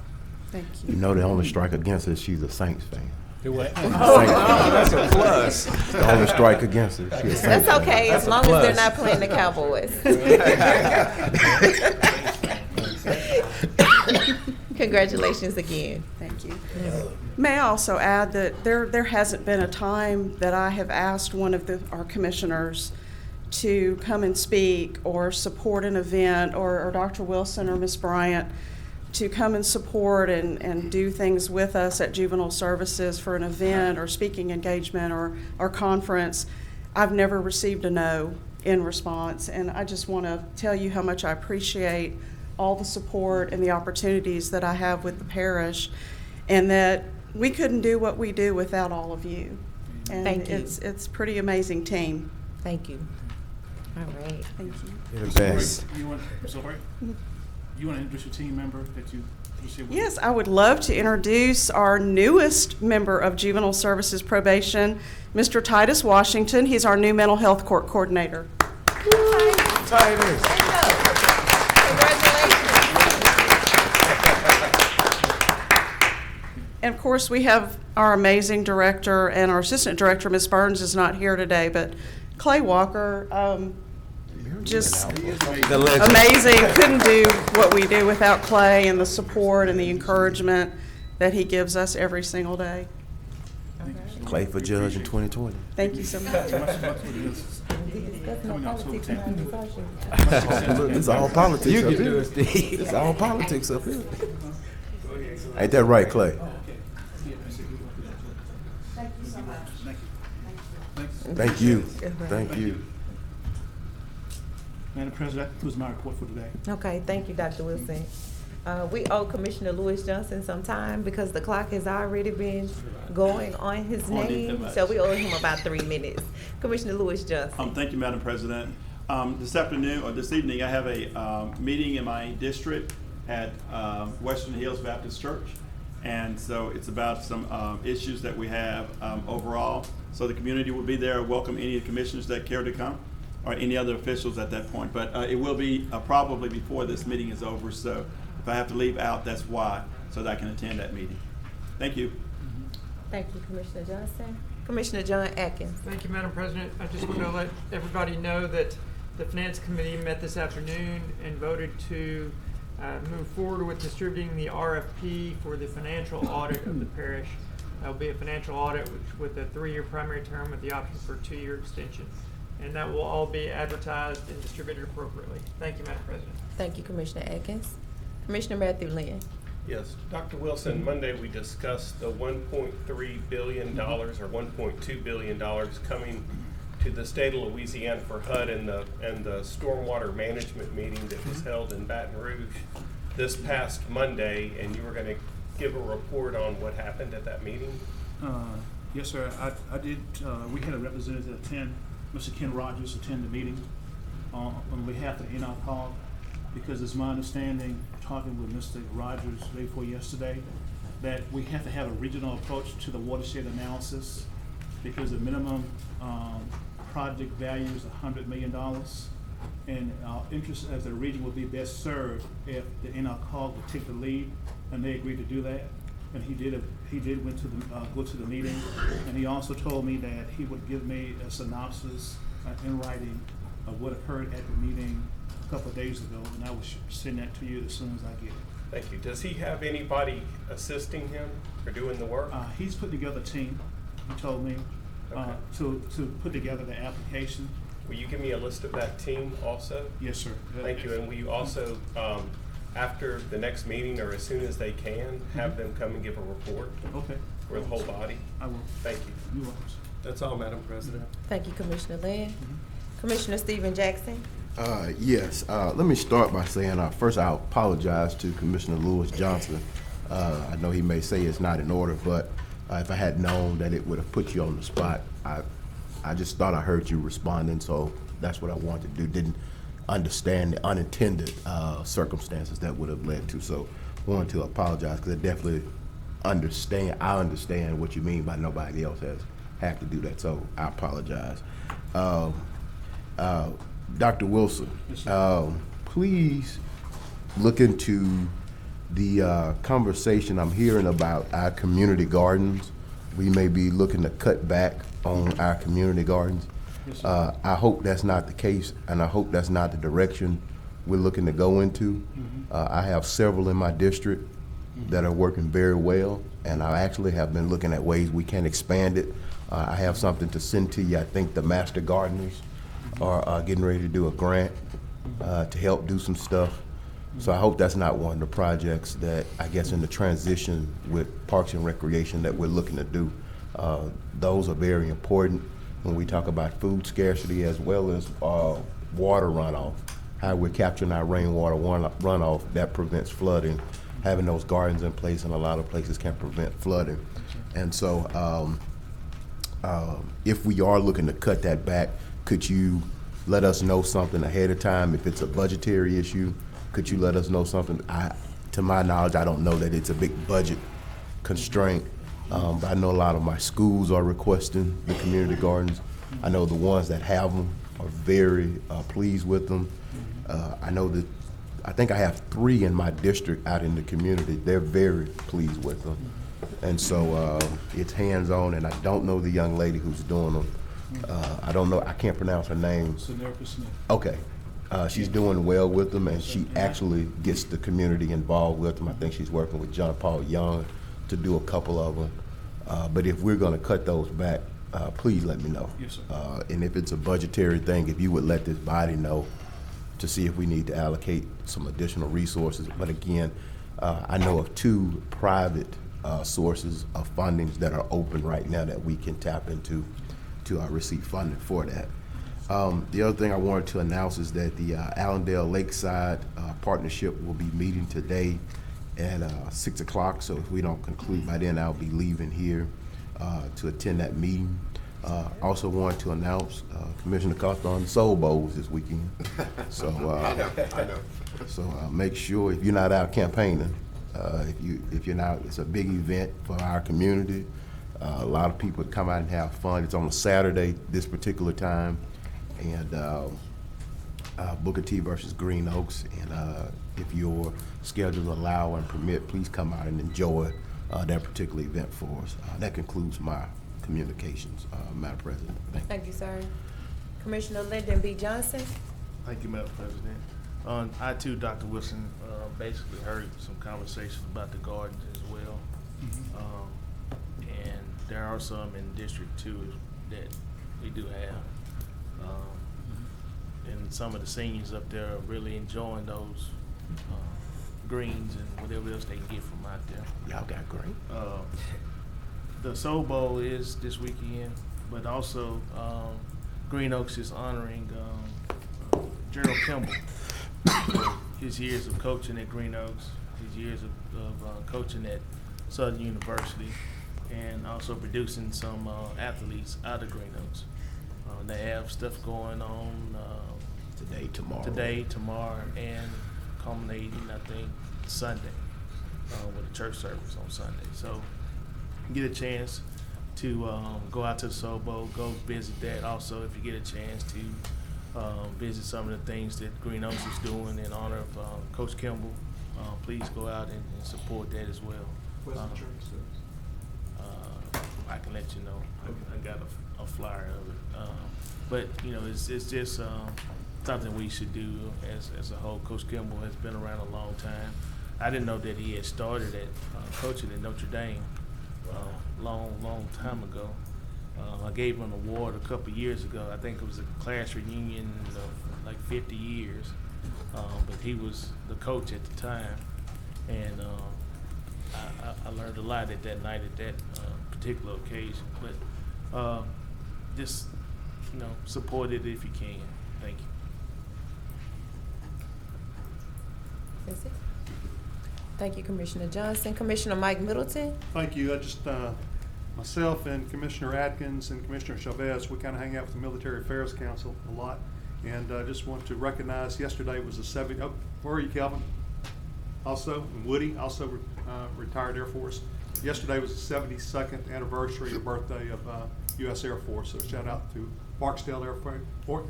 Speaker 21: Thank you.
Speaker 11: You know, the only strike against her is she's a Saints fan.
Speaker 2: Do what?
Speaker 11: That's a plus. The only strike against her. She's a Saints
Speaker 1: That's okay,
Speaker 11: fan.
Speaker 1: as long as they're not playing the Cowboys. Congratulations again.
Speaker 21: Thank you. May I also add that there hasn't been a time that I have asked one of our commissioners to come and speak or support an event, or Dr. Wilson or Ms. Bryant to come and support and do things with us at Juvenile Services for an event or speaking engagement or conference. I've never received a no in response, and I just want to tell you how much I appreciate all the support and the opportunities that I have with the parish, and that we couldn't do what we do without all of you. And
Speaker 1: Thank you.
Speaker 21: It's a pretty amazing team.
Speaker 1: Thank you. All right.
Speaker 21: Thank you.
Speaker 14: You're the best.
Speaker 6: You want to introduce your team member that you share with?
Speaker 21: Yes, I would love to introduce our newest member of Juvenile Services Probation, Mr. Titus Washington. He's our new mental health court coordinator.
Speaker 14: Titus.
Speaker 21: And of course, we have our amazing director, and our assistant director, Ms. Burns, is not here today, but Clay Walker,
Speaker 18: just
Speaker 14: The legend.
Speaker 18: amazing. Couldn't do what we do without Clay and the support and the encouragement that he gives us every single day.
Speaker 11: Clay for judge in 2020.
Speaker 18: Thank you so much.
Speaker 11: It's all politics
Speaker 14: You
Speaker 11: up
Speaker 14: can
Speaker 11: here.
Speaker 14: do it, Steve.
Speaker 11: It's all politics up here. Ain't that right, Clay? Thank you. Thank you.
Speaker 7: Madam President, that concludes my report for today.
Speaker 1: Okay, thank you, Dr. Wilson. We owe Commissioner Lewis Johnson some time because the clock has already been going on his name, so we owe him about 3 minutes. Commissioner Lewis Johnson.
Speaker 10: Thank you, Madam President. This afternoon, or this evening, I have a meeting in my district at Western Hills Baptist Church. And so it's about some issues that we have overall. So the community will be there. Welcome any of the commissioners that care to come, or any other officials at that point. But it will be probably before this meeting is over. So if I have to leave out, that's why, so that I can attend that meeting. Thank you.
Speaker 1: Thank you, Commissioner Johnson. Commissioner John Atkins.
Speaker 9: Thank you, Madam President. I just want to let everybody know that the Finance Committee met this afternoon and voted to move forward with distributing the RFP for the financial audit of the parish. That'll be a financial audit with a 3-year primary term with the option for a 2-year extension. And that will all be advertised and distributed appropriately. Thank you, Madam President.
Speaker 1: Thank you, Commissioner Atkins. Commissioner Matthew Lynn.
Speaker 23: Yes, Dr. Wilson, Monday we discussed the $1.3 billion or $1.2 billion coming to the state of Louisiana for HUD and the stormwater management meeting that was held in Baton Rouge this past Monday, and you were going to give a report on what happened at that meeting?
Speaker 7: Yes, sir. I did. We had a representative attend, Mr. Ken Rogers, attend the meeting on behalf of NRCOG, because it's my understanding, talking with Mr. Rogers day before yesterday, that we have to have a regional approach to the watershed analysis, because the minimum project value is $100 million. And our interest as a region would be best served if the NRCOG would take the lead, and they agreed to do that. And he did went to the go to the meeting, and he also told me that he would give me a synopsis in writing of what occurred at the meeting a couple of days ago, and I will send that to you as soon as I get it.
Speaker 23: Thank you. Does he have anybody assisting him or doing the work?
Speaker 7: He's put together a team, he told me, to put together the application.
Speaker 23: Will you give me a list of that team also?
Speaker 7: Yes, sir.
Speaker 23: Thank you. And will you also, after the next meeting or as soon as they can, have them come and give a report?
Speaker 7: Okay.
Speaker 23: For the whole body?
Speaker 7: I will.
Speaker 23: Thank you.
Speaker 7: You're welcome.
Speaker 23: That's all, Madam President.
Speaker 1: Thank you, Commissioner Lynn. Commissioner Stephen Jackson.
Speaker 11: Yes, let me start by saying, first I apologize to Commissioner Lewis Johnson. I know he may say it's not in order, but if I had known that it would have put you on the spot, I just thought I heard you responding, so that's what I wanted to do. Didn't understand the unintended circumstances that would have led to, so wanted to apologize, because I definitely understand what you mean by nobody else has had to do that, so I apologize. Dr. Wilson, please look into the conversation I'm hearing about our community gardens. We may be looking to cut back on our community gardens. I hope that's not the case, and I hope that's not the direction we're looking to go into. I have several in my district that are working very well, and I actually have been looking at ways we can expand it. I have something to send to you. I think the Master Gardeners are getting ready to do a grant to help do some stuff. So I hope that's not one of the projects that, I guess, in the transition with Parks and Recreation that we're looking to do. Those are very important when we talk about food scarcity, as well as water runoff, how we're capturing our rainwater runoff that prevents flooding. Having those gardens in place in a lot of places can prevent flooding. And so if we are looking to cut that back, could you let us know something ahead of time? If it's a budgetary issue, could you let us know something? To my knowledge, I don't know that it's a big budget constraint, but I know a lot of my schools are requesting the community gardens. I know the ones that have them are very pleased with them. I think I have 3 in my district out in the community. They're very pleased with them. And so it's hands-on, and I don't know the young lady who's doing them. I don't know, I can't pronounce her name.
Speaker 7: Smith.
Speaker 11: Okay. She's doing well with them, and she actually gets the community involved with them. I think she's working with John Paul Young to do a couple of them. But if we're gonna cut those back, please let me know.
Speaker 7: Yes, sir.
Speaker 11: And if it's a budgetary thing, if you would let this body know to see if we need to allocate some additional resources. But again, I know of 2 private sources of fundings that are open right now that we can tap into to receive funding for that. The other thing I wanted to announce is that the Allendale Lakeside Partnership will be meeting today at 6 o'clock. So if we don't conclude by then, I'll be leaving here to attend that meeting. Also wanted to announce Commissioner Costa on the Soul Bowls this weekend. So,
Speaker 6: I know.
Speaker 11: So make sure if you're not out campaigning, if you're not, it's a big event for our community. A lot of people come out and have fun. It's on a Saturday this particular time, and Booker T versus Green Oaks. And if your schedules allow and permit, please come out and enjoy that particular event for us. That concludes my communications, Madam President.
Speaker 1: Thank you, sir. Commissioner Lyndon B. Johnson.
Speaker 20: Thank you, Madam President. I too, Dr. Wilson, basically heard some conversation about the gardens as well. And there are some in District 2 that we do have. And some of the seniors up there are really enjoying those greens and whatever else they can get from out there.
Speaker 11: Y'all got great.
Speaker 20: The Soul Bowl is this weekend, but also Green Oaks is honoring Gerald Kimball for his years of coaching at Green Oaks, his years of coaching at Southern University, and also producing some athletes out of Green Oaks. They have stuff going on today, tomorrow, and culminating, I think, Sunday with a church service on Sunday. So get a chance to go out to the Soul Bowl, go visit that. Also, if you get a chance to visit some of the things that Green Oaks is doing in honor of Coach Kimball, please go out and support that as well.
Speaker 7: Where's the church service?
Speaker 20: I can let you know. I got a flyer of it. But you know, it's just something we should do as a whole. Coach Kimball has been around a long time. I didn't know that he had started at coaching at Notre Dame long time ago. I gave him an award a couple years ago. I think it was a class reunion of like 50 years. But he was the coach at the time, and I learned a lot at that night at that particular occasion. But just support it if you can. Thank you.
Speaker 1: That's it. Thank you, Commissioner Johnson. Commissioner Mike Middleton.
Speaker 12: Thank you. I just, myself and Commissioner Atkins and Commissioner Chavez, we kind of hang out with the Military Affairs Council a lot. And I just want to recognize yesterday was the where are you, Calvin? Also, and Woody, also retired Air Force. Yesterday was the 72nd anniversary of the birthday of U.S. Air Force. So shout out to Barksdale Air Force.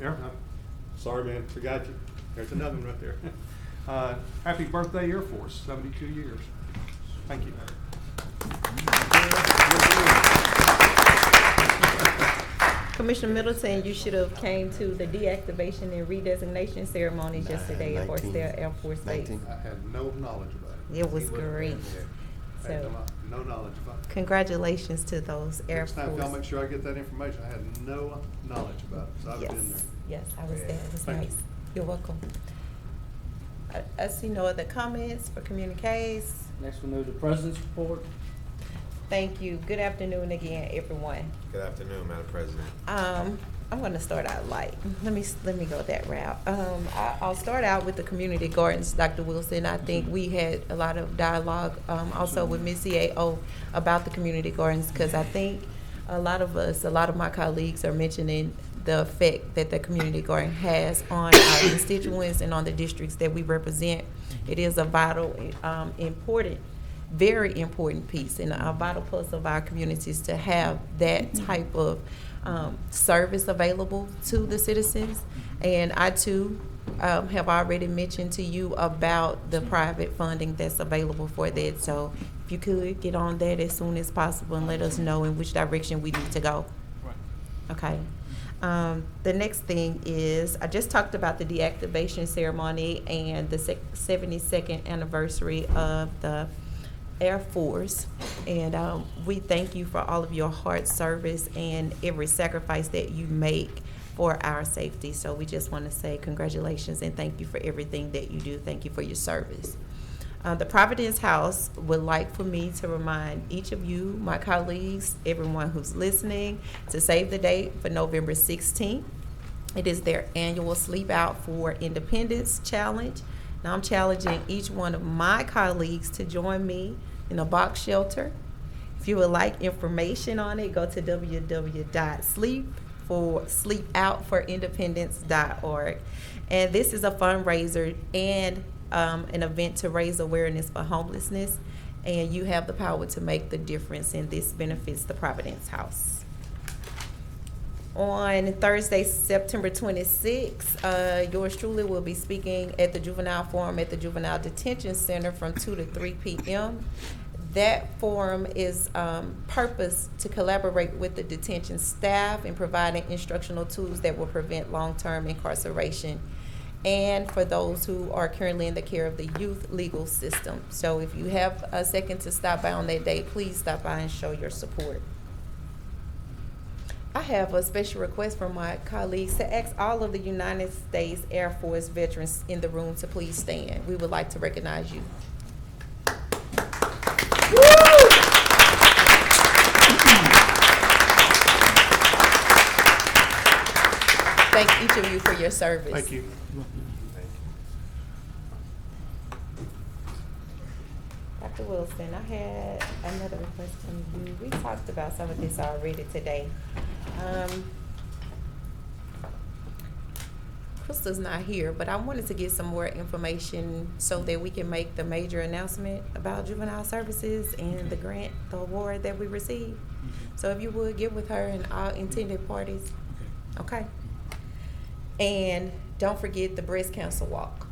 Speaker 12: Sorry, man, forgot you. There's another one right there. Happy birthday, Air Force, 72 years. Thank you.
Speaker 1: Commissioner Middleton, you should have came to the deactivation and redesignation ceremonies yesterday at Barksdale Air Force Base.
Speaker 12: I had no knowledge about it.
Speaker 1: It was great.
Speaker 12: I had no knowledge about it.
Speaker 1: Congratulations to those Air
Speaker 12: Next time,
Speaker 1: Force.
Speaker 12: y'all make sure I get that information. I had no knowledge about it, so I've been there.
Speaker 1: Yes, I was there. It was
Speaker 12: Thank
Speaker 1: nice.
Speaker 12: you.
Speaker 1: You're welcome. I see no other comments for communiques.
Speaker 3: Next we move to President's Report.
Speaker 1: Thank you. Good afternoon again, everyone.
Speaker 14: Good afternoon, Madam President.
Speaker 1: I'm going to start out light. Let me go that route. I'll start out with the community gardens, Dr. Wilson. I think we had a lot of dialogue also with Ms. CAO about the community gardens, because I think a lot of my colleagues are mentioning the effect that the community garden has on our constituents and on the districts that we represent. It is a vital, important, very important piece and a vital plus of our communities to have that type of service available to the citizens. And I too have already mentioned to you about the private funding that's available for that. So if you could get on that as soon as possible and let us know in which direction we need to go. Okay. The next thing is, I just talked about the deactivation ceremony and the 72nd anniversary of the Air Force. And we thank you for all of your hard service and every sacrifice that you make for our safety. So we just want to say congratulations and thank you for everything that you do. Thank you for your service. The Providence House would like for me to remind each of you, my colleagues, everyone who's listening, to save the date for November 16th. It is their annual Sleep Out for Independence Challenge. Now I'm challenging each one of my colleagues to join me in a box shelter. If you would like information on it, go to www.sleepoutforindependence.org. And this is a fundraiser and an event to raise awareness for homelessness, and you have the power to make the difference, and this benefits the Providence House. On Thursday, September 26th, yours truly will be speaking at the Juvenile Forum at the Juvenile Detention Center from 2 to 3 p.m. That forum is purposed to collaborate with the detention staff in providing instructional tools that will prevent long-term incarceration, and for those who are currently in the care of the youth legal system. So if you have a second to stop by on that day, please stop by and show your support. I have a special request from my colleagues to ask all of the United States Air Force veterans in the room to please stand. We would like to recognize you. Thank each of you for your service.
Speaker 12: Thank you.
Speaker 1: Dr. Wilson, I had another request from you. We talked about some of this already today. Crystal's not here, but I wanted to get some more information so that we can make the major announcement about juvenile services and the grant, the award that we received. So if you would, get with her and all intended parties. Okay. And don't forget the breast cancer walk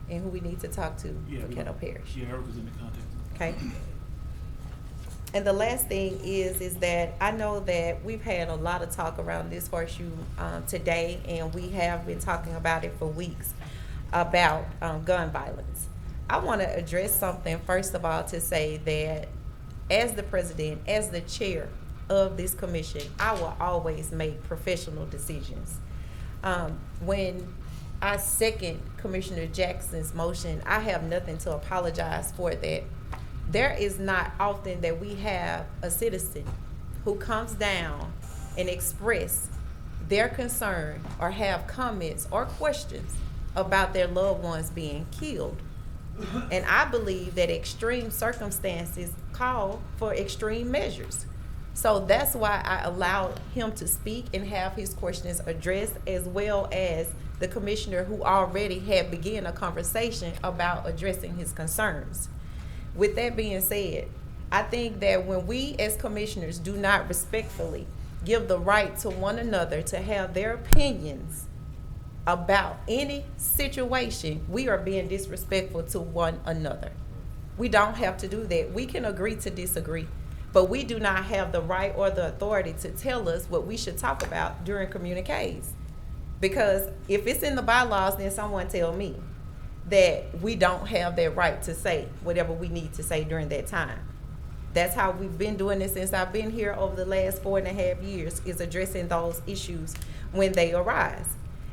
Speaker 1: and who we need to talk to for Caddo Parish.
Speaker 7: Yeah, Eric was in the contact.
Speaker 1: Okay. And the last thing is that I know that we've had a lot of talk around this horseshoe today, and we have been talking about it for weeks about gun violence. I want to address something first of all to say that as the president, as the chair of this commission, I will always make professional decisions. When I second Commissioner Jackson's motion, I have nothing to apologize for that. There is not often that we have a citizen who comes down and express their concern or have comments or questions about their loved ones being killed. And I believe that extreme circumstances call for extreme measures. So that's why I allowed him to speak and have his questions addressed, as well as the commissioner who already had begun a conversation about addressing his concerns. With that being said, I think that when we as commissioners do not respectfully give the right to one another to have their opinions about any situation, we are being disrespectful to one another. We don't have to do that. We can agree to disagree, but we do not have the right or the authority to tell us what we should talk about during communiques. Because if it's in the bylaws, then someone tell me that we don't have that right to say whatever we need to say during that time. That's how we've been doing this since I've been here over the last 4.5 years, is addressing those issues when they arise.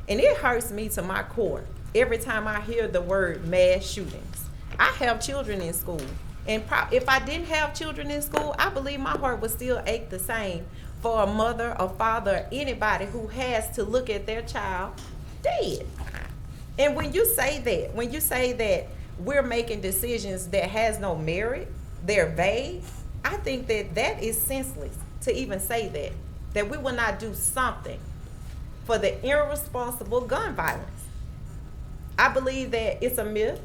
Speaker 1: And it hurts me to my core every time I hear the word mass shootings. I have children in school, and if I didn't have children in school, I believe my heart would still ache the same for a mother, a father, anybody who has to look at their child dead. And when you say that we're making decisions that has no merit, they're vague, I think that is senseless to even say that we will not do something for the irresponsible gun violence. I believe that it's a myth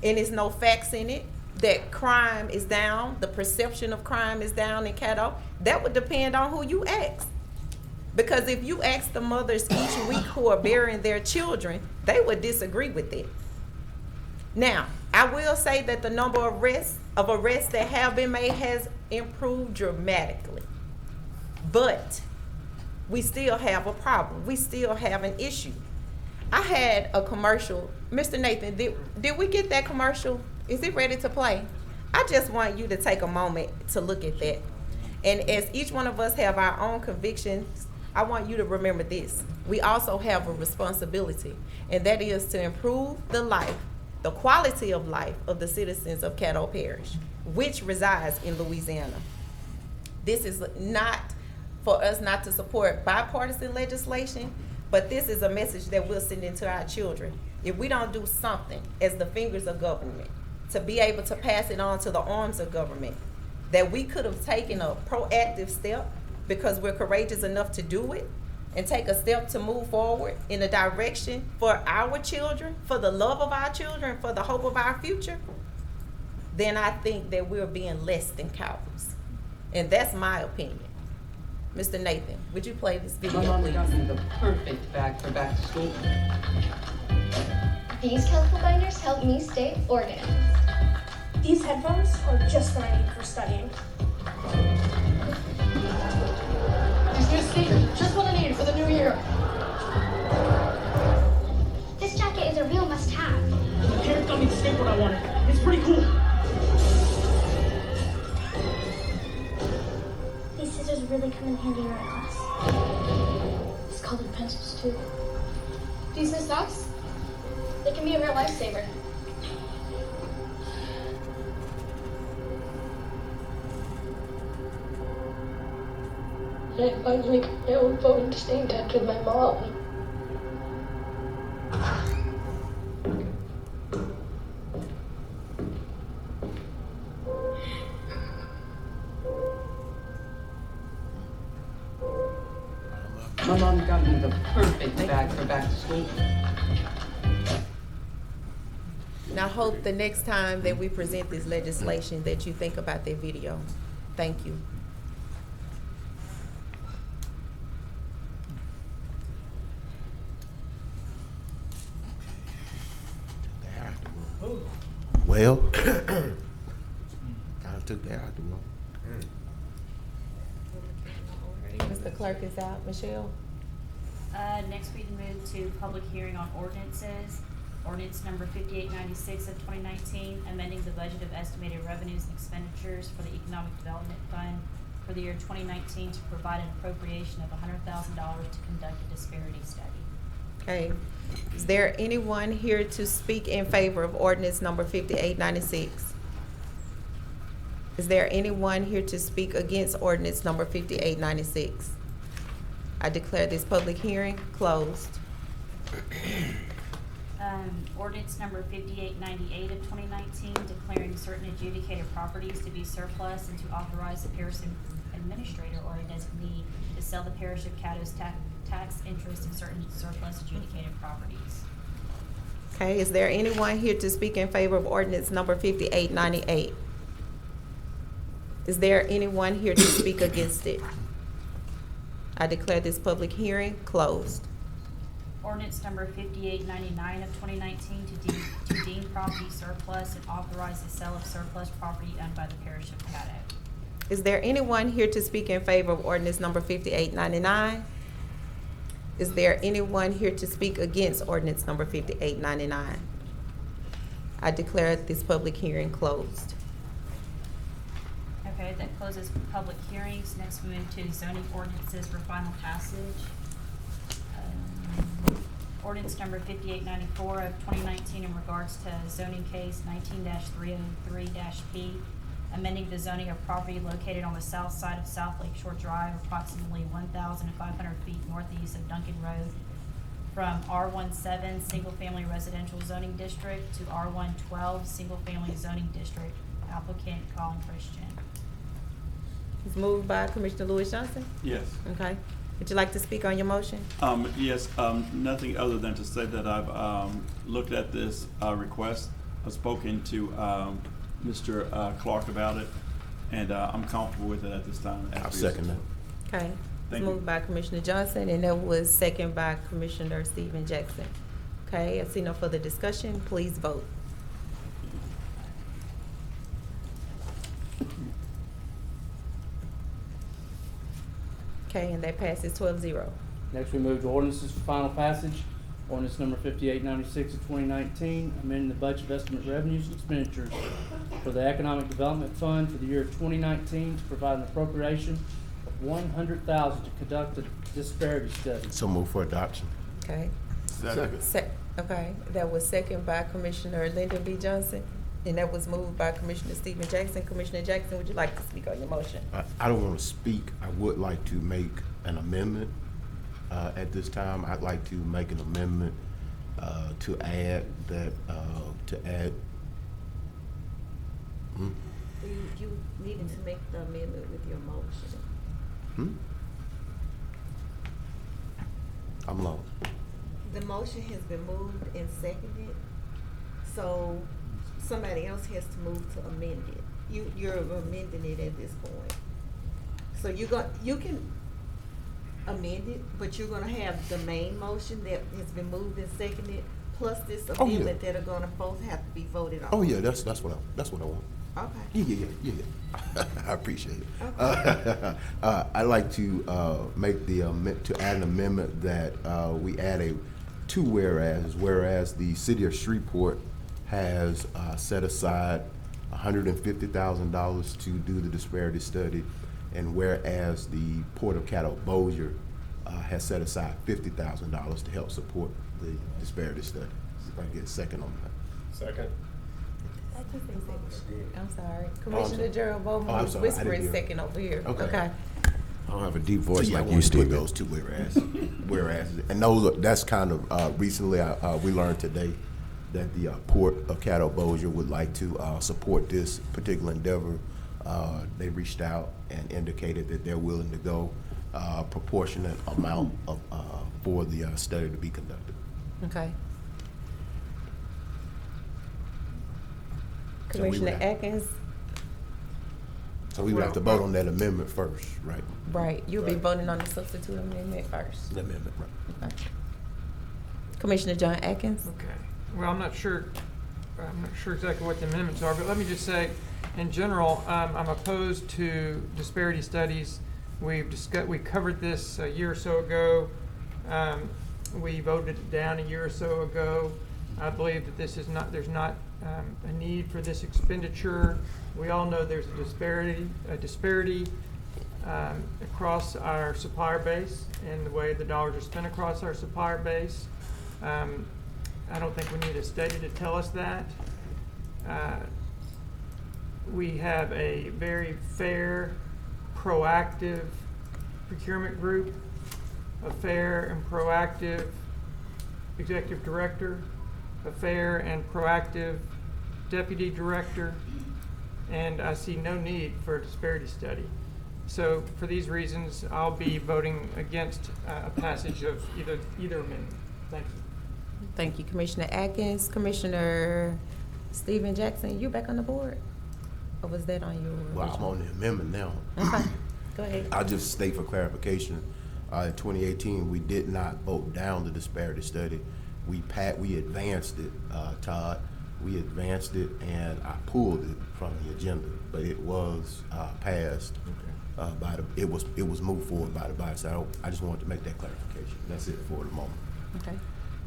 Speaker 1: and there's no facts in it, that crime is down, the perception of crime is down in Caddo. That would depend on who you ask. Because if you ask the mothers each week who are burying their children, they would disagree with it. Now, I will say that the number of arrests that have been made has improved dramatically. But we still have a problem. We still have an issue. I had a commercial. Mr. Nathan, did we get that commercial? Is it ready to play? I just want you to take a moment to look at that. And as each one of us have our own convictions, I want you to remember this. We also have a responsibility, and that is to improve the life, the quality of life of the citizens of Caddo Parish, which resides in Louisiana. This is not for us not to support bipartisan legislation, but this is a message that we'll send into our children. If we don't do something as the fingers of government to be able to pass it on to the arms of government, that we could have taken a proactive step because we're courageous enough to do it and take a step to move forward in a direction for our children, for the love of our children, for the hope of our future, then I think that we're being less than cowards. And that's my opinion. Mr. Nathan, would you play this video,
Speaker 4: My mom
Speaker 1: please?
Speaker 4: got me the perfect bag for back to school.
Speaker 5: These colorful binders help me stay organized.
Speaker 13: These headphones are just what I need for studying.
Speaker 5: These new sneakers, just what I need for the new year. This jacket is a real must-have.
Speaker 13: The parents got me the skateboard I wanted. It's pretty cool.
Speaker 5: These scissors really come in handy in art class. These colored pencils too. These new socks, they can be a real lifesaver. And I finally got my own phone to stay in touch with my mom.
Speaker 4: My mom got me the perfect bag for back to school.
Speaker 1: And I hope the next time that we present this legislation that you think about that video. Thank you.
Speaker 11: Well, I took that out the room.
Speaker 1: Mr. Clerk is out. Michelle?
Speaker 24: Next we move to public hearing on ordinances. Ordinance number 5896 of 2019, amending the budget of estimated revenues and expenditures for the Economic Development Fund for the year 2019 to provide an appropriation of $100,000 to conduct a disparity study.
Speaker 1: Okay. Is there anyone here to speak in favor of ordinance number 5896? Is there anyone here to speak against ordinance number 5896? I declare this public hearing closed.
Speaker 24: Ordinance number 5898 of 2019, declaring certain adjudicated properties to be surplus and to authorize the parish administrator or a designee to sell the parish of Caddo's tax interest in certain surplus adjudicated properties.
Speaker 1: Okay, is there anyone here to speak in favor of ordinance number 5898? Is there anyone here to speak against it? I declare this public hearing closed.
Speaker 24: Ordinance number 5899 of 2019, to deem property surplus and authorize the sale of surplus property owned by the parish of Caddo.
Speaker 1: Is there anyone here to speak in favor of ordinance number 5899? Is there anyone here to speak against ordinance number 5899? I declare this public hearing closed.
Speaker 24: Okay, that closes public hearings. Next we move to zoning ordinances for final passage. Ordinance number 5894 of 2019 in regards to zoning case 19-303-P, amending the zoning of property located on the south side of South Lake Shore Drive, approximately 1,500 feet northeast of Duncan Road, from R17 single-family residential zoning district to R112 single-family zoning district. Applicant Colin Christian.
Speaker 1: It's moved by Commissioner Lewis Johnson.
Speaker 10: Yes.
Speaker 1: Okay. Would you like to speak on your motion?
Speaker 10: Yes, nothing other than to say that I've looked at this request. I've spoken to Mr. Clark about it, and I'm comfortable with it at this time.
Speaker 11: I'll second that.
Speaker 1: Okay.
Speaker 10: Thank
Speaker 1: It's moved by Commissioner Johnson, and that was second by Commissioner Stephen Jackson. Okay, I see no further discussion. Please vote. Okay, and that passes 12-0.
Speaker 3: Next, we move to ordinances for final passage. Ordinance number 5896 of 2019, amending the budget estimate revenues and expenditures for the Economic Development Fund for the year 2019 to provide an appropriation of $100,000 to conduct a disparity study.
Speaker 11: So move for adoption.
Speaker 1: Okay.
Speaker 11: Second.
Speaker 1: Okay, that was second by Commissioner Lyndon B. Johnson, and that was moved by Commissioner Stephen Jackson. Commissioner Jackson, would you like to speak on your motion?
Speaker 11: I don't want to speak. I would like to make an amendment. At this time, I'd like to make an amendment to add that,
Speaker 8: You needed to make the amendment with your motion.
Speaker 11: I'm lost.
Speaker 8: The motion has been moved and seconded, so somebody else has to move to amend it. You're amending it at this point. So you can amend it, but you're gonna have the main motion that has been moved and seconded, plus this amendment that are gonna both have to be voted on.
Speaker 11: Oh yeah, that's what I want.
Speaker 8: Okay.
Speaker 11: Yeah. I appreciate it.
Speaker 8: Okay.
Speaker 11: I'd like to make to add an amendment that we add two whereas. Whereas the city of Shreveport has set aside $150,000 to do the disparity study, and whereas the Port of Caddo Bossier has set aside $50,000 to help support the disparity study. If I get a second on that.
Speaker 23: Second.
Speaker 1: I'm sorry. Commissioner Gerald Bowman
Speaker 11: I'm
Speaker 1: was
Speaker 11: sorry, I didn't
Speaker 1: whispering
Speaker 11: hear.
Speaker 1: second over here.
Speaker 11: Okay.
Speaker 14: I don't have a deep voice
Speaker 11: So,
Speaker 14: like
Speaker 11: I
Speaker 14: you,
Speaker 11: want to put
Speaker 14: Stephen.
Speaker 11: those two whereas, and that's kind of recently. We learned today that the Port of Caddo Bossier would like to support this particular endeavor. They reached out and indicated that they're willing to go proportionate amount of for the study to be conducted.
Speaker 1: Okay.
Speaker 11: So we would
Speaker 1: Commissioner
Speaker 11: have-
Speaker 1: Atkins,
Speaker 11: So we would have to vote on that amendment first, right?
Speaker 1: right, you'll be voting on the substitute amendment first.
Speaker 11: The amendment, right?
Speaker 1: Okay. Commissioner John Atkins?
Speaker 9: Okay. Well, I'm not sure exactly what the amendments are, but let me just say, in general, I'm opposed to disparity studies. We covered this a year or so ago. We voted it down a year or so ago. I believe that there's not a need for this expenditure. We all know there's a disparity across our supplier base and the way the dollars are spent across our supplier base. I don't think we need a study to tell us that. We have a very fair, proactive procurement group, a fair and proactive executive director, a fair and proactive deputy director, and I see no need for a disparity study. So for these reasons, I'll be voting against a passage of either amendment. Thank you.
Speaker 1: Thank you, Commissioner Atkins. Commissioner Stephen Jackson, you back on the board? Or was that on your?
Speaker 11: Well, I'm on the amendment now.
Speaker 1: Okay, go ahead.
Speaker 11: I'll just state for clarification, in 2018, we did not vote down the disparity study. We advanced it, Todd. We advanced it, and I pulled it from the agenda, but it was passed it was moved forward by the body. So I just wanted to make that clarification. That's it for the moment.
Speaker 1: Okay.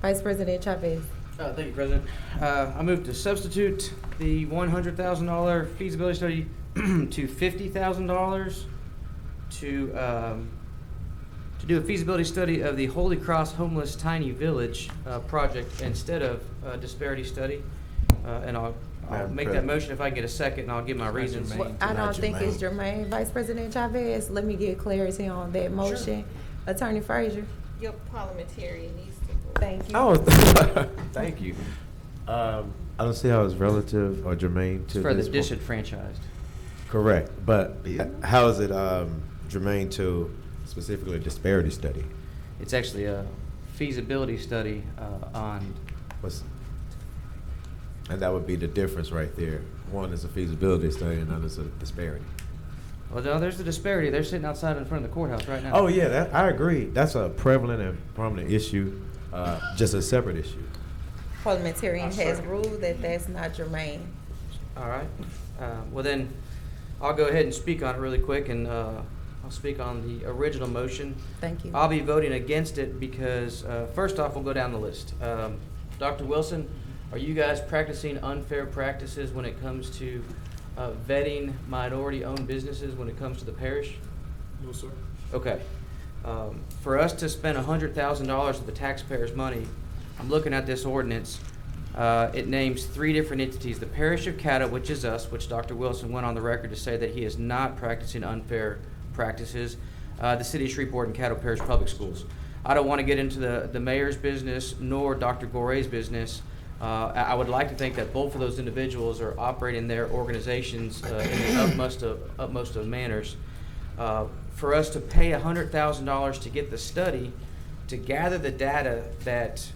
Speaker 1: Vice President Chavez.
Speaker 3: Thank you, President. I move to substitute the $100,000 feasibility study to $50,000 to do a feasibility study of the Holy Cross Homeless Tiny Village project instead of a disparity study. And I'll make that motion if I get a second, and I'll give my reasons.
Speaker 1: Well, I don't think it's germane. Vice President Chavez, let me get clarity on that motion. Attorney Frazier.
Speaker 8: Your parliamentarian needs to vote.
Speaker 1: Thank you.
Speaker 14: Oh, thank you. I don't see how it's relative or germane to
Speaker 3: For the
Speaker 14: this one.
Speaker 3: disenfranchised.
Speaker 14: Correct, but how is it germane to specifically a disparity study?
Speaker 3: It's actually a feasibility study on.
Speaker 14: And that would be the difference right there. One is a feasibility study, and another is a disparity.
Speaker 3: Well, no, there's the disparity. They're sitting outside in front of the courthouse right now.
Speaker 14: Oh yeah, I agree. That's a prevalent and prominent issue, just a separate issue.
Speaker 1: Parliamentarian has ruled that that's not germane.
Speaker 3: All right. Well, then I'll go ahead and speak on it really quick. And
Speaker 15: I'll speak on the original motion.
Speaker 1: Thank you.
Speaker 15: I'll be voting against it because, first off, we'll go down the list. Dr. Wilson, are you guys practicing unfair practices when it comes to vetting minority-owned businesses when it comes to the parish?
Speaker 7: No, sir.
Speaker 15: Okay. For us to spend $100,000 of the taxpayers' money, I'm looking at this ordinance. It names 3 different entities. The Parish of Caddo, which is us, which Dr. Wilson went on the record to say that he is not practicing unfair practices. The City of Shreveport and Caddo Parish Public Schools. I don't want to get into the mayor's business nor Dr. Goray's business. I would like to think that both of those individuals are operating their organizations in the utmost of manners. For us to pay $100,000 to get the study, to gather the data that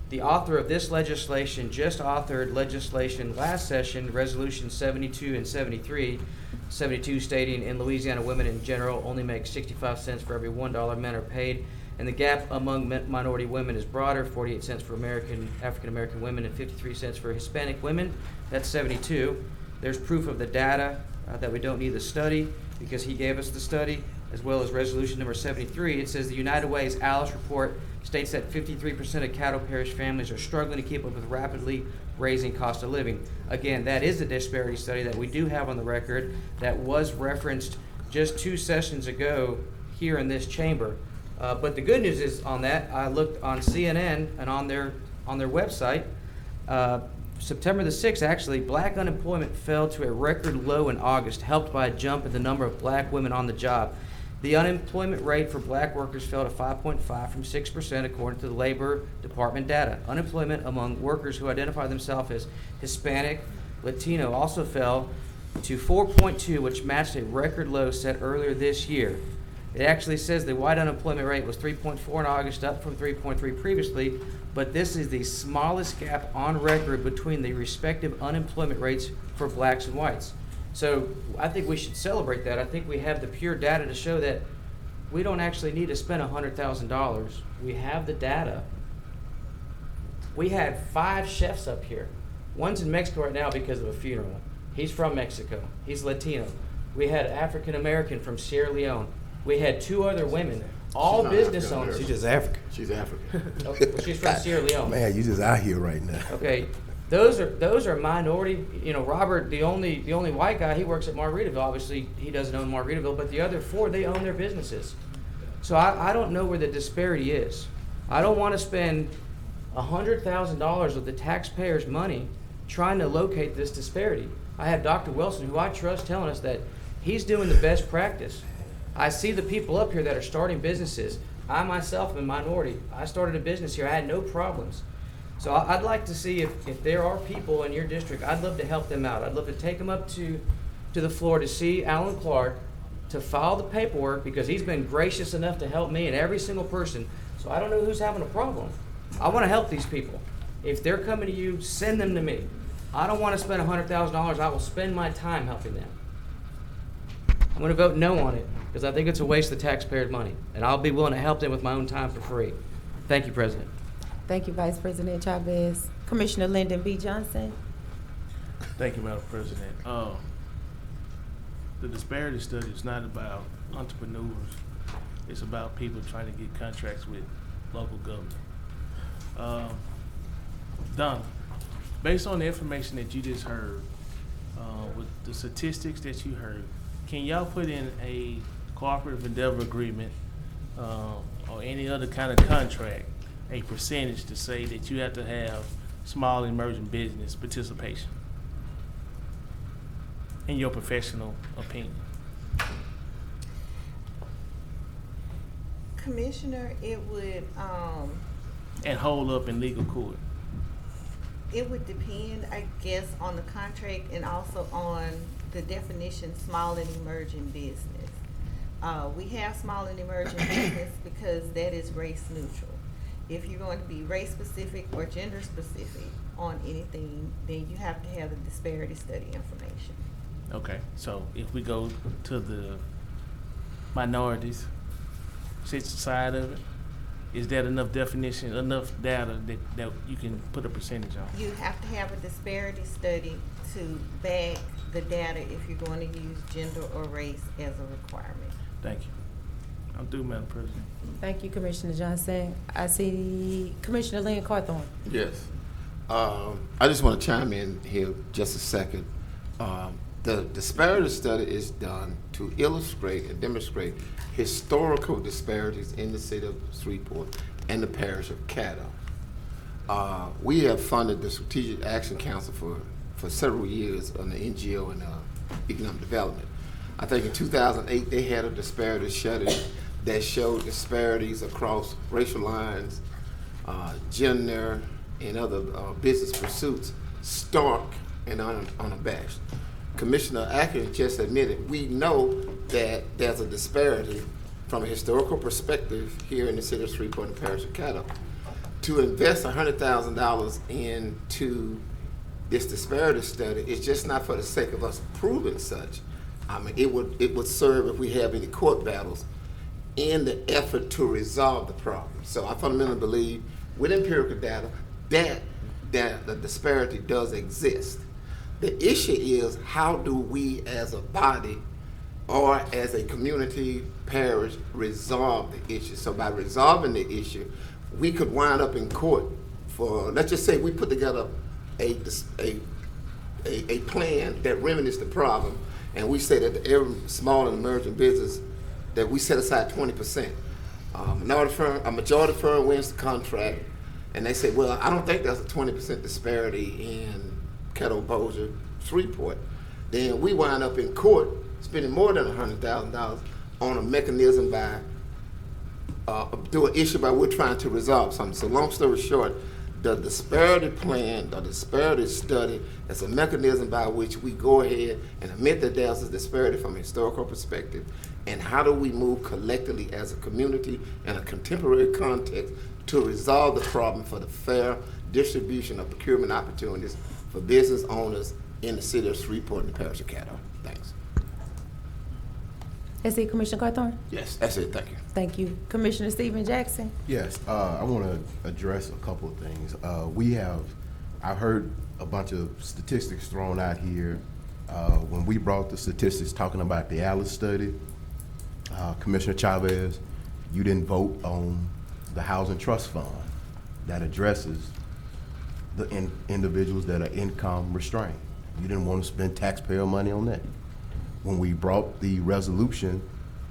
Speaker 15: the author of this legislation just authored legislation last session, Resolution 72 and 73, 72 stating in Louisiana women in general only make 65 cents for every $1 men are paid, and the gap among minority women is broader, 48 cents for African American women and 53 cents for Hispanic women. That's 72. There's proof of the data that we don't need the study because he gave us the study, as well as resolution number 73. It says the United Way's Alice report states that 53% of Caddo Parish families are struggling to keep up with rapidly raising cost of living. Again, that is a disparity study that we do have on the record that was referenced just 2 sessions ago here in this chamber. But the good news is on that, I looked on CNN and on their website, September the 6th, actually, black unemployment fell to a record low in August, helped by a jump in the number of black women on the job. The unemployment rate for black workers fell to 5.5 from 6% according to the Labor Department data. Unemployment among workers who identify themselves as Hispanic, Latino also fell to 4.2, which matched a record low set earlier this year. It actually says the white unemployment rate was 3.4 in August, up from 3.3 previously, but this is the smallest gap on record between the respective unemployment rates for blacks and whites. So I think we should celebrate that. I think we have the pure data to show that we don't actually need to spend $100,000. We have the data. We had 5 chefs up here. One's in Mexico right now because of a funeral. He's from Mexico. He's Latino. We had African American from Sierra Leone. We had 2 other women, all business owners.
Speaker 11: She's just African. She's African.
Speaker 15: Okay, well, she's from Sierra Leone.
Speaker 11: Man, you just out here right now.
Speaker 15: Okay, those are minority. You know, Robert, the only white guy, he works at Margaritaville. Obviously, he doesn't own Margaritaville, but the other 4, they own their businesses. So I don't know where the disparity is. I don't want to spend $100,000 of the taxpayers' money trying to locate this disparity. I have Dr. Wilson, who I trust, telling us that he's doing the best practice. I see the people up here that are starting businesses. I myself am a minority. I started a business here. I had no problems. So I'd like to see if there are people in your district, I'd love to help them out. I'd love to take them up to the floor to see Alan Clark, to file the paperwork, because he's been gracious enough to help me and every single person. So I don't know who's having a problem. I want to help these people. If they're coming to you, send them to me. I don't want to spend $100,000. I will spend my time helping them. I'm going to vote no on it because I think it's a waste of taxpayers' money, and I'll be willing to help them with my own time for free. Thank you, President.
Speaker 1: Thank you, Vice President Chavez. Commissioner Lyndon B. Johnson.
Speaker 20: Thank you, Madam President. The disparity study is not about entrepreneurs. It's about people trying to get contracts with local government. Donna, based on the information that you just heard, with the statistics that you heard, can y'all put in a cooperative endeavor agreement or any other kind of contract, a percentage to say that you have to have small emerging business participation, in your professional opinion?
Speaker 8: Commissioner, it would
Speaker 20: And hold up in legal court?
Speaker 8: It would depend, I guess, on the contract and also on the definition small and emerging business. We have small and emerging business because that is race neutral. If you're going to be race specific or gender specific on anything, then you have to have the disparity study information.
Speaker 20: Okay, so if we go to the minorities side of it, is that enough definition, enough data that you can put a percentage on?
Speaker 8: You have to have a disparity study to back the data if you're going to use gender or race as a requirement.
Speaker 20: Thank you. I'm through, Madam President.
Speaker 1: Thank you, Commissioner Johnson. I see Commissioner Lynn Carthorne.
Speaker 6: Yes. I just want to chime in here just a second. The disparity study is done to illustrate and demonstrate historical disparities in the city of Shreveport and the parish of Caddo. We have funded the Strategic Action Council for several years on the NGO and economic development. I think in 2008 they had a disparity study that showed disparities across racial lines, gender, and other business pursuits, stark and unabashed. Commissioner Atkins just admitted we know that there's a disparity from a historical perspective here in the city of Shreveport and parish of Caddo. To invest $100,000 into this disparity study is just not for the sake of us proving such. I mean, it would serve if we have any court battles in the effort to resolve the problem. So I fundamentally believe with empirical data that the disparity does exist. The issue is, how do we as a body or as a community parish resolve the issue? So by resolving the issue, we could wind up in court for, let's just say we put together a plan that remedies the problem, and we say that every small and emerging business that we set aside 20%. A majority firm wins the contract, and they say, well, I don't think there's a 20% disparity in Caddo, Bossier, Shreveport. Then we wind up in court spending more than $100,000 on a mechanism through an issue by we're trying to resolve something. So long story short, the disparity plan, the disparity study is a mechanism by which we go ahead and admit that there's a disparity from a historical perspective, and how do we move collectively as a community in a contemporary context to resolve the problem for the fair distribution of procurement opportunities for business owners in the city of Shreveport and the parish of Caddo. Thanks.
Speaker 1: That's it, Commissioner Carthorne?
Speaker 6: Yes, that's it. Thank you.
Speaker 1: Thank you. Commissioner Stephen Jackson?
Speaker 11: Yes, I want to address a couple of things. I've heard a bunch of statistics thrown out here. When we brought the statistics talking about the Alice study, Commissioner Chavez, you didn't vote on the Housing Trust Fund that addresses the individuals that are income restrained. You didn't want to spend taxpayer money on that. When we brought the resolution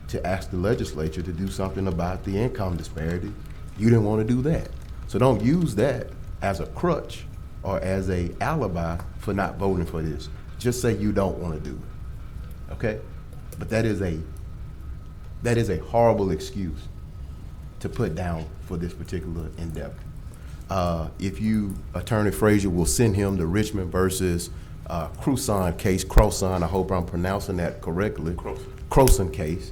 Speaker 11: to ask the legislature to do something about the income disparity, you didn't want to do that. So don't use that as a crutch or as a alibi for not voting for this. Just say you don't want to do it, okay? But that is a horrible excuse to put down for this particular endeavor. If you, Attorney Frazier, will send him the Richmond versus Cruzon case, Crozon, I hope I'm pronouncing that correctly, Crozon case,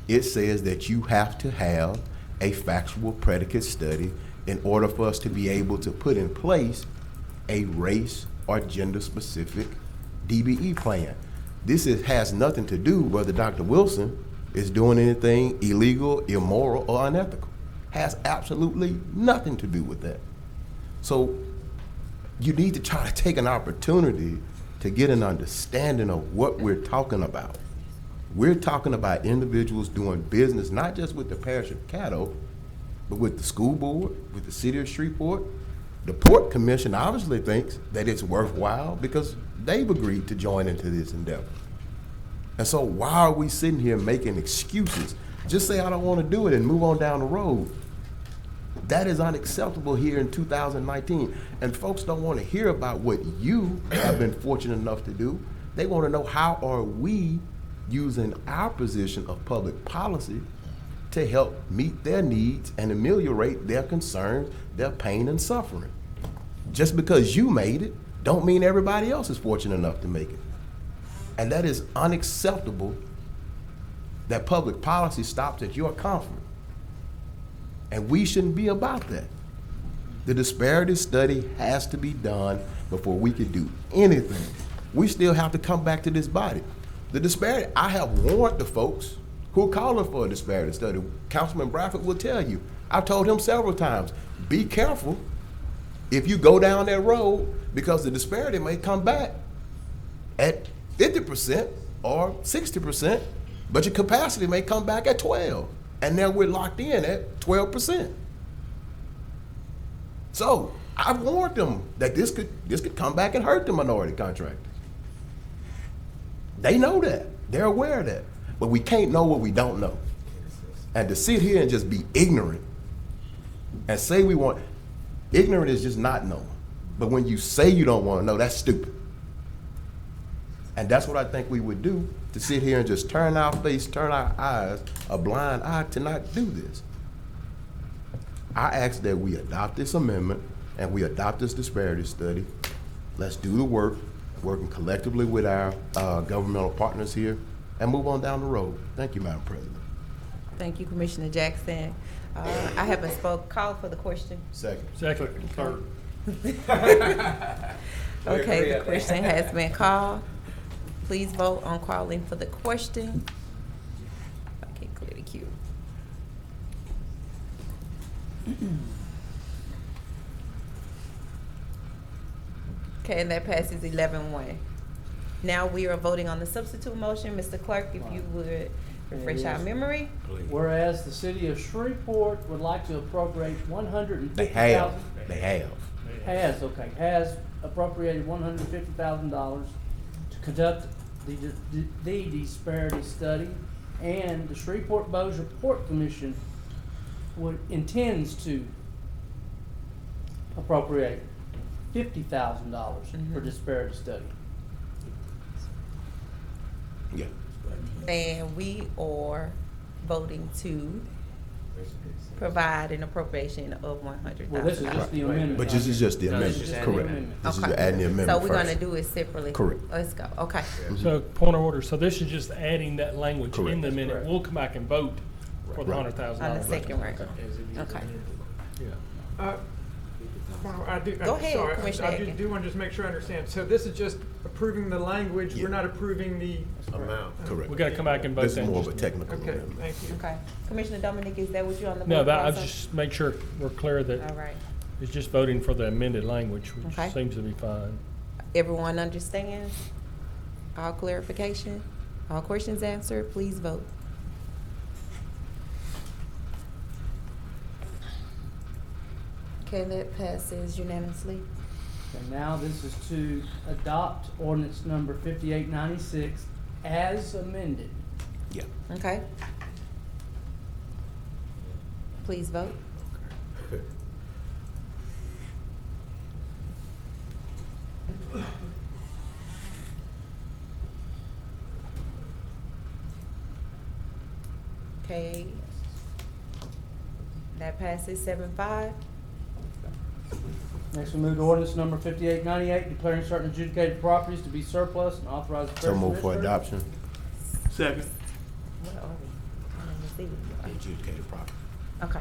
Speaker 11: it says that you have to have a factual predicate study in order for us to be able to put in place a race or gender specific DBE plan. This has nothing to do whether Dr. Wilson is doing anything illegal, immoral, or unethical. Has absolutely nothing to do with that. So you need to try to take an opportunity to get an understanding of what we're talking about. We're talking about individuals doing business not just with the parish of Caddo, but with the school board, with the city of Shreveport. The Port Commission obviously thinks that it's worthwhile because they've agreed to join into this endeavor. And so why are we sitting here making excuses? Just say I don't want to do it and move on down the road. That is unacceptable here in 2019. And folks don't want to hear about what you have been fortunate enough to do. They want to know how are we using our position of public policy to help meet their needs and ameliorate their concerns, their pain and suffering. Just because you made it, don't mean everybody else is fortunate enough to make it. And that is unacceptable that public policy stops at your comfort. And we shouldn't be about that. The disparity study has to be done before we can do anything. We still have to come back to this body. The disparity, I have warned the folks who calling for a disparity study. Councilman Bradford will tell you. I've told him several times, be careful if you go down that road, because the disparity may come back at 50% or 60%, but your capacity may come back at 12. And now we're locked in at 12%. So I've warned them that this could come back and hurt the minority contractors. They know that. They're aware of that. But we can't know what we don't know. And to sit here and just be ignorant and say we want, ignorant is just not knowing. But when you say you don't want to know, that's stupid. And that's what I think we would do, to sit here and just turn our face, turn our eyes, a blind eye to not do this. I ask that we adopt this amendment and we adopt this disparity study. Let's do the work, working collectively with our governmental partners here, and move on down the road. Thank you, Madam President.
Speaker 1: Thank you, Commissioner Jackson. I haven't call for the question.
Speaker 11: Second.
Speaker 12: Third.
Speaker 1: Okay, the question has been called. Please vote on calling for the question. I can't clear the queue. Okay, and that passes 11-1. Now we are voting on the substitute motion. Mr. Clerk, if you would refresh our memory.
Speaker 3: Whereas the city of Shreveport would like to appropriate $150,000.
Speaker 11: They have.
Speaker 3: Has appropriated $150,000 to conduct the disparity study, and the Shreveport-Bossier Port Commission intends to appropriate $50,000 for disparity study.
Speaker 11: Yeah.
Speaker 1: And we are voting to provide an appropriation of $100,000.
Speaker 3: Well, this is just the amendment.
Speaker 11: But this is just the amendment, correct. This is adding the amendment
Speaker 1: So we're
Speaker 11: first.
Speaker 1: gonna do it separately?
Speaker 11: Correct.
Speaker 1: Let's go, okay.
Speaker 2: So, point of order, so this is just adding that language
Speaker 11: Correct.
Speaker 2: in the minute. We'll come back and vote for the
Speaker 11: Right.
Speaker 2: $100,000.
Speaker 1: On the second round, okay.
Speaker 2: Yeah.
Speaker 9: I do,
Speaker 1: Go
Speaker 9: I'm
Speaker 1: ahead,
Speaker 9: sorry,
Speaker 1: Commissioner
Speaker 9: I
Speaker 1: Atkins.
Speaker 9: do want to just make sure I understand. So this is just approving the language, we're not approving the
Speaker 14: Amount.
Speaker 11: Correct.
Speaker 2: We gotta come back and vote.
Speaker 11: This is
Speaker 2: then
Speaker 11: more of a
Speaker 2: just-
Speaker 11: technical
Speaker 9: Okay,
Speaker 11: amendment.
Speaker 9: thank you.
Speaker 1: Okay. Commissioner Dominic, is that what you on the board?
Speaker 2: No, that, I
Speaker 1: also?
Speaker 2: just make sure we're clear that
Speaker 1: All right.
Speaker 2: it's just voting for the amended language,
Speaker 1: Okay.
Speaker 2: which seems to be fine.
Speaker 1: Everyone understands? All clarification? All questions answered? Please vote. Okay, that passes unanimously.
Speaker 3: And now this is to adopt ordinance number 5896 as amended.
Speaker 11: Yeah.
Speaker 1: Okay. Please vote. Okay. That passes 7-5.
Speaker 3: Next, we move to ordinance number 5898, declaring certain adjudicated properties to be surplus and authorizing the
Speaker 11: So
Speaker 3: parish
Speaker 11: move for
Speaker 3: administrator.
Speaker 11: adoption.
Speaker 7: Second.
Speaker 1: What are we? I don't see what you are.
Speaker 11: Adjudicated property.
Speaker 1: Okay.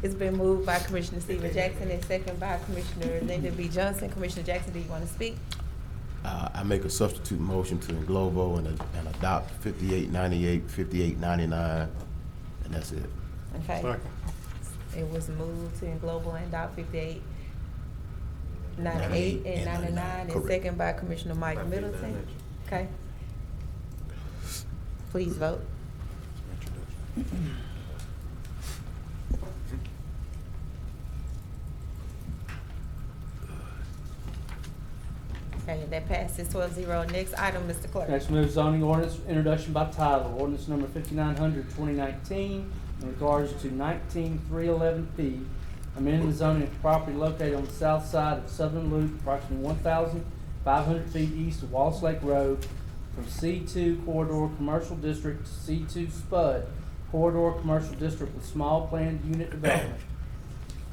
Speaker 1: It's been moved by Commissioner Stephen Jackson and second by Commissioner Lyndon B. Johnson. Commissioner Jackson, do you want to speak?
Speaker 11: I make a substitute motion to englobo and adopt 5898, 5899, and that's it.
Speaker 1: Okay.
Speaker 12: Second.
Speaker 1: It was moved to englobo and adopt 58, 98, and 99, and
Speaker 11: Correct.
Speaker 1: second by Commissioner Mike Middleton. Okay. Please vote. Okay, that passes 12-0. Next item, Mr. Clerk.
Speaker 3: Next, move zoning ordinance, introduction by title, ordinance number 5900-2019, in regards to 19311P, amending the zoning of property located on the south side of Southern Loop, approximately 1,500 feet east of Wallace Lake Road, from C2 Corridor Commercial District to C2 Spud Corridor Commercial District with small planned unit development.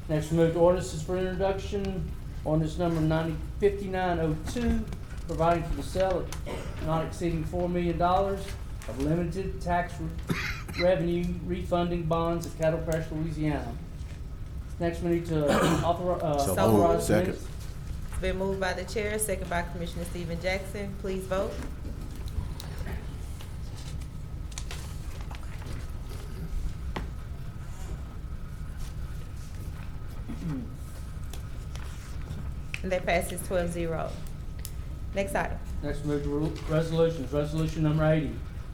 Speaker 3: Next, we move to ordinances for introduction. Ordinance number 5902, providing for the sale of not exceeding $4 million of limited tax revenue refunding bonds at Caddo, Parish, Louisiana. Next, we need to authorize
Speaker 11: Second.
Speaker 3: minutes.
Speaker 1: It's been moved by the chair, second by Commissioner Stephen Jackson. Please vote. And that passes 12-0. Next item.
Speaker 3: Next, move to resolutions. Resolution number 80.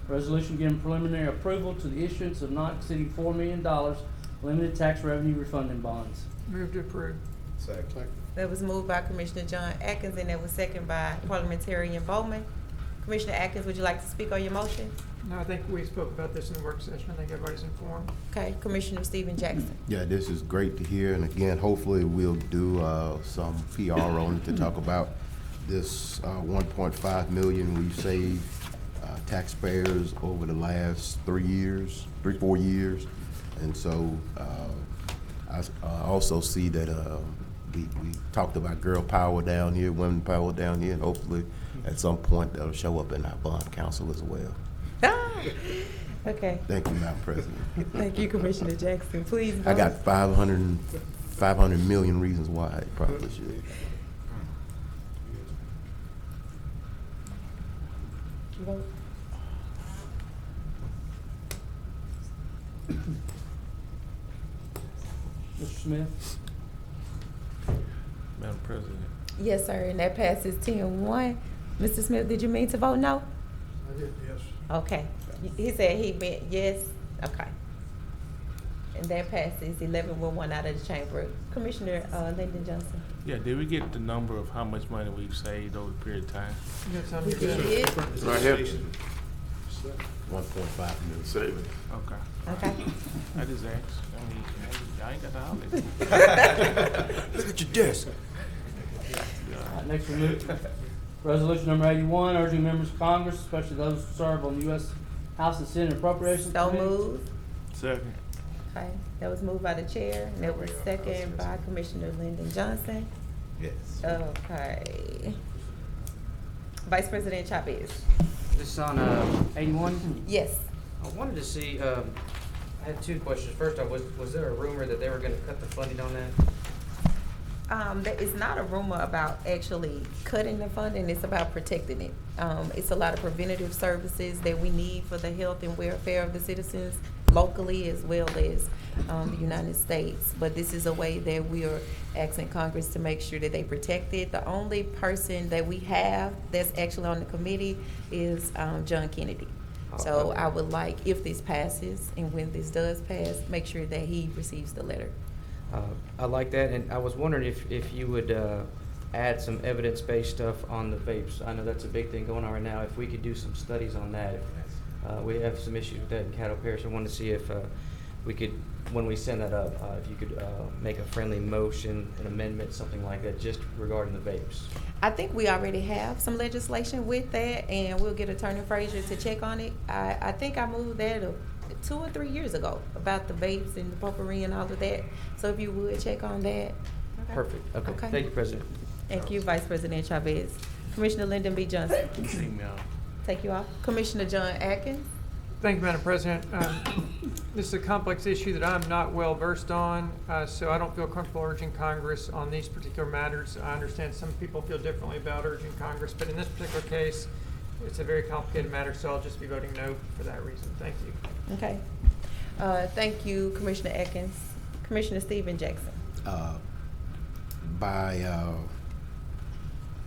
Speaker 3: Resolution giving preliminary approval to the issuance of not exceeding $4 million limited tax revenue refunding bonds.
Speaker 9: Move to approve.
Speaker 12: Second.
Speaker 1: That was moved by Commissioner John Atkins, and that was seconded by Parliamentarian Bowman. Commissioner Atkins, would you like to speak on your motion?
Speaker 9: No, I think we spoke about this in the work session. I think everybody's informed.
Speaker 1: Okay, Commissioner Stephen Jackson.
Speaker 11: Yeah, this is great to hear, and again, hopefully we'll do some PR on it to talk about this 1.5 million we've saved taxpayers over the last 4 years. And so I also see that we talked about girl power down here, women power down here, and hopefully at some point that'll show up in our bond council as well.
Speaker 1: Okay.
Speaker 11: Thank you, Madam President.
Speaker 1: Thank you, Commissioner Jackson. Please vote.
Speaker 11: I got 500 million reasons why I probably should.
Speaker 1: Vote.
Speaker 3: Mr. Smith?
Speaker 20: Madam President.
Speaker 1: Yes, sir, and that passes 10-1. Mr. Smith, did you mean to vote no?
Speaker 7: I did, yes.
Speaker 1: Okay. He said he meant yes. Okay. And that passes 11 with 1 out of the chamber. Commissioner Lyndon Johnson.
Speaker 20: Yeah, did we get the number of how much money we've saved over the period of time?
Speaker 9: Yes, I'm
Speaker 1: We
Speaker 9: good.
Speaker 1: did.
Speaker 6: Right here.
Speaker 11: 1.5 million.
Speaker 6: Saving.
Speaker 20: Okay.
Speaker 1: Okay.
Speaker 20: I just asked. I mean, I ain't got the holiday.
Speaker 11: Look at your desk.
Speaker 3: Next, we move resolution number 81, urging members of Congress, especially those who serve on the U.S. House and Senate Appropriations
Speaker 1: So
Speaker 3: Committee.
Speaker 1: moved.
Speaker 20: Second.
Speaker 1: Okay. That was moved by the chair, and that was second by Commissioner Lyndon Johnson.
Speaker 11: Yes.
Speaker 1: Okay. Vice President Chavez.
Speaker 15: This is on 81?
Speaker 1: Yes.
Speaker 15: I wanted to see, I had 2 questions. First off, was there a rumor that they were gonna cut the funding on that?
Speaker 1: That is not a rumor about actually cutting the funding, it's about protecting it. It's a lot of preventative services that we need for the health and welfare of the citizens locally as well as the United States. But this is a way that we are asking Congress to make sure that they protect it. The only person that we have that's actually on the committee is John Kennedy. So I would like, if this passes and when this does pass, make sure that he receives the letter.
Speaker 15: I like that, and I was wondering if you would add some evidence-based stuff on the vapes. I know that's a big thing going on right now. If we could do some studies on that. We have some issues with that in Caddo Parish. I wanted to see if we could, when we send that up, if you could make a friendly motion, an amendment, something like that, just regarding the vapes.
Speaker 1: I think we already have some legislation with that, and we'll get Attorney Frazier to check on it. I think I moved that 2 or 3 years ago about the vapes and the potpourri and all of that. So if you would check on that. Okay.
Speaker 15: Perfect. Okay. Thank you, President.
Speaker 1: Thank you, Vice President Chavez. Commissioner Lyndon B. Johnson.
Speaker 20: Email.
Speaker 1: Take you off. Commissioner John Atkins.
Speaker 9: Thank you, Madam President. This is a complex issue that I'm not well versed on, so I don't feel comfortable urging Congress on these particular matters. I understand some people feel differently about urging Congress, but in this particular case, it's a very complicated matter, so I'll just be voting no for that reason. Thank you.
Speaker 1: Okay. Thank you, Commissioner Atkins. Commissioner Stephen Jackson.
Speaker 11: By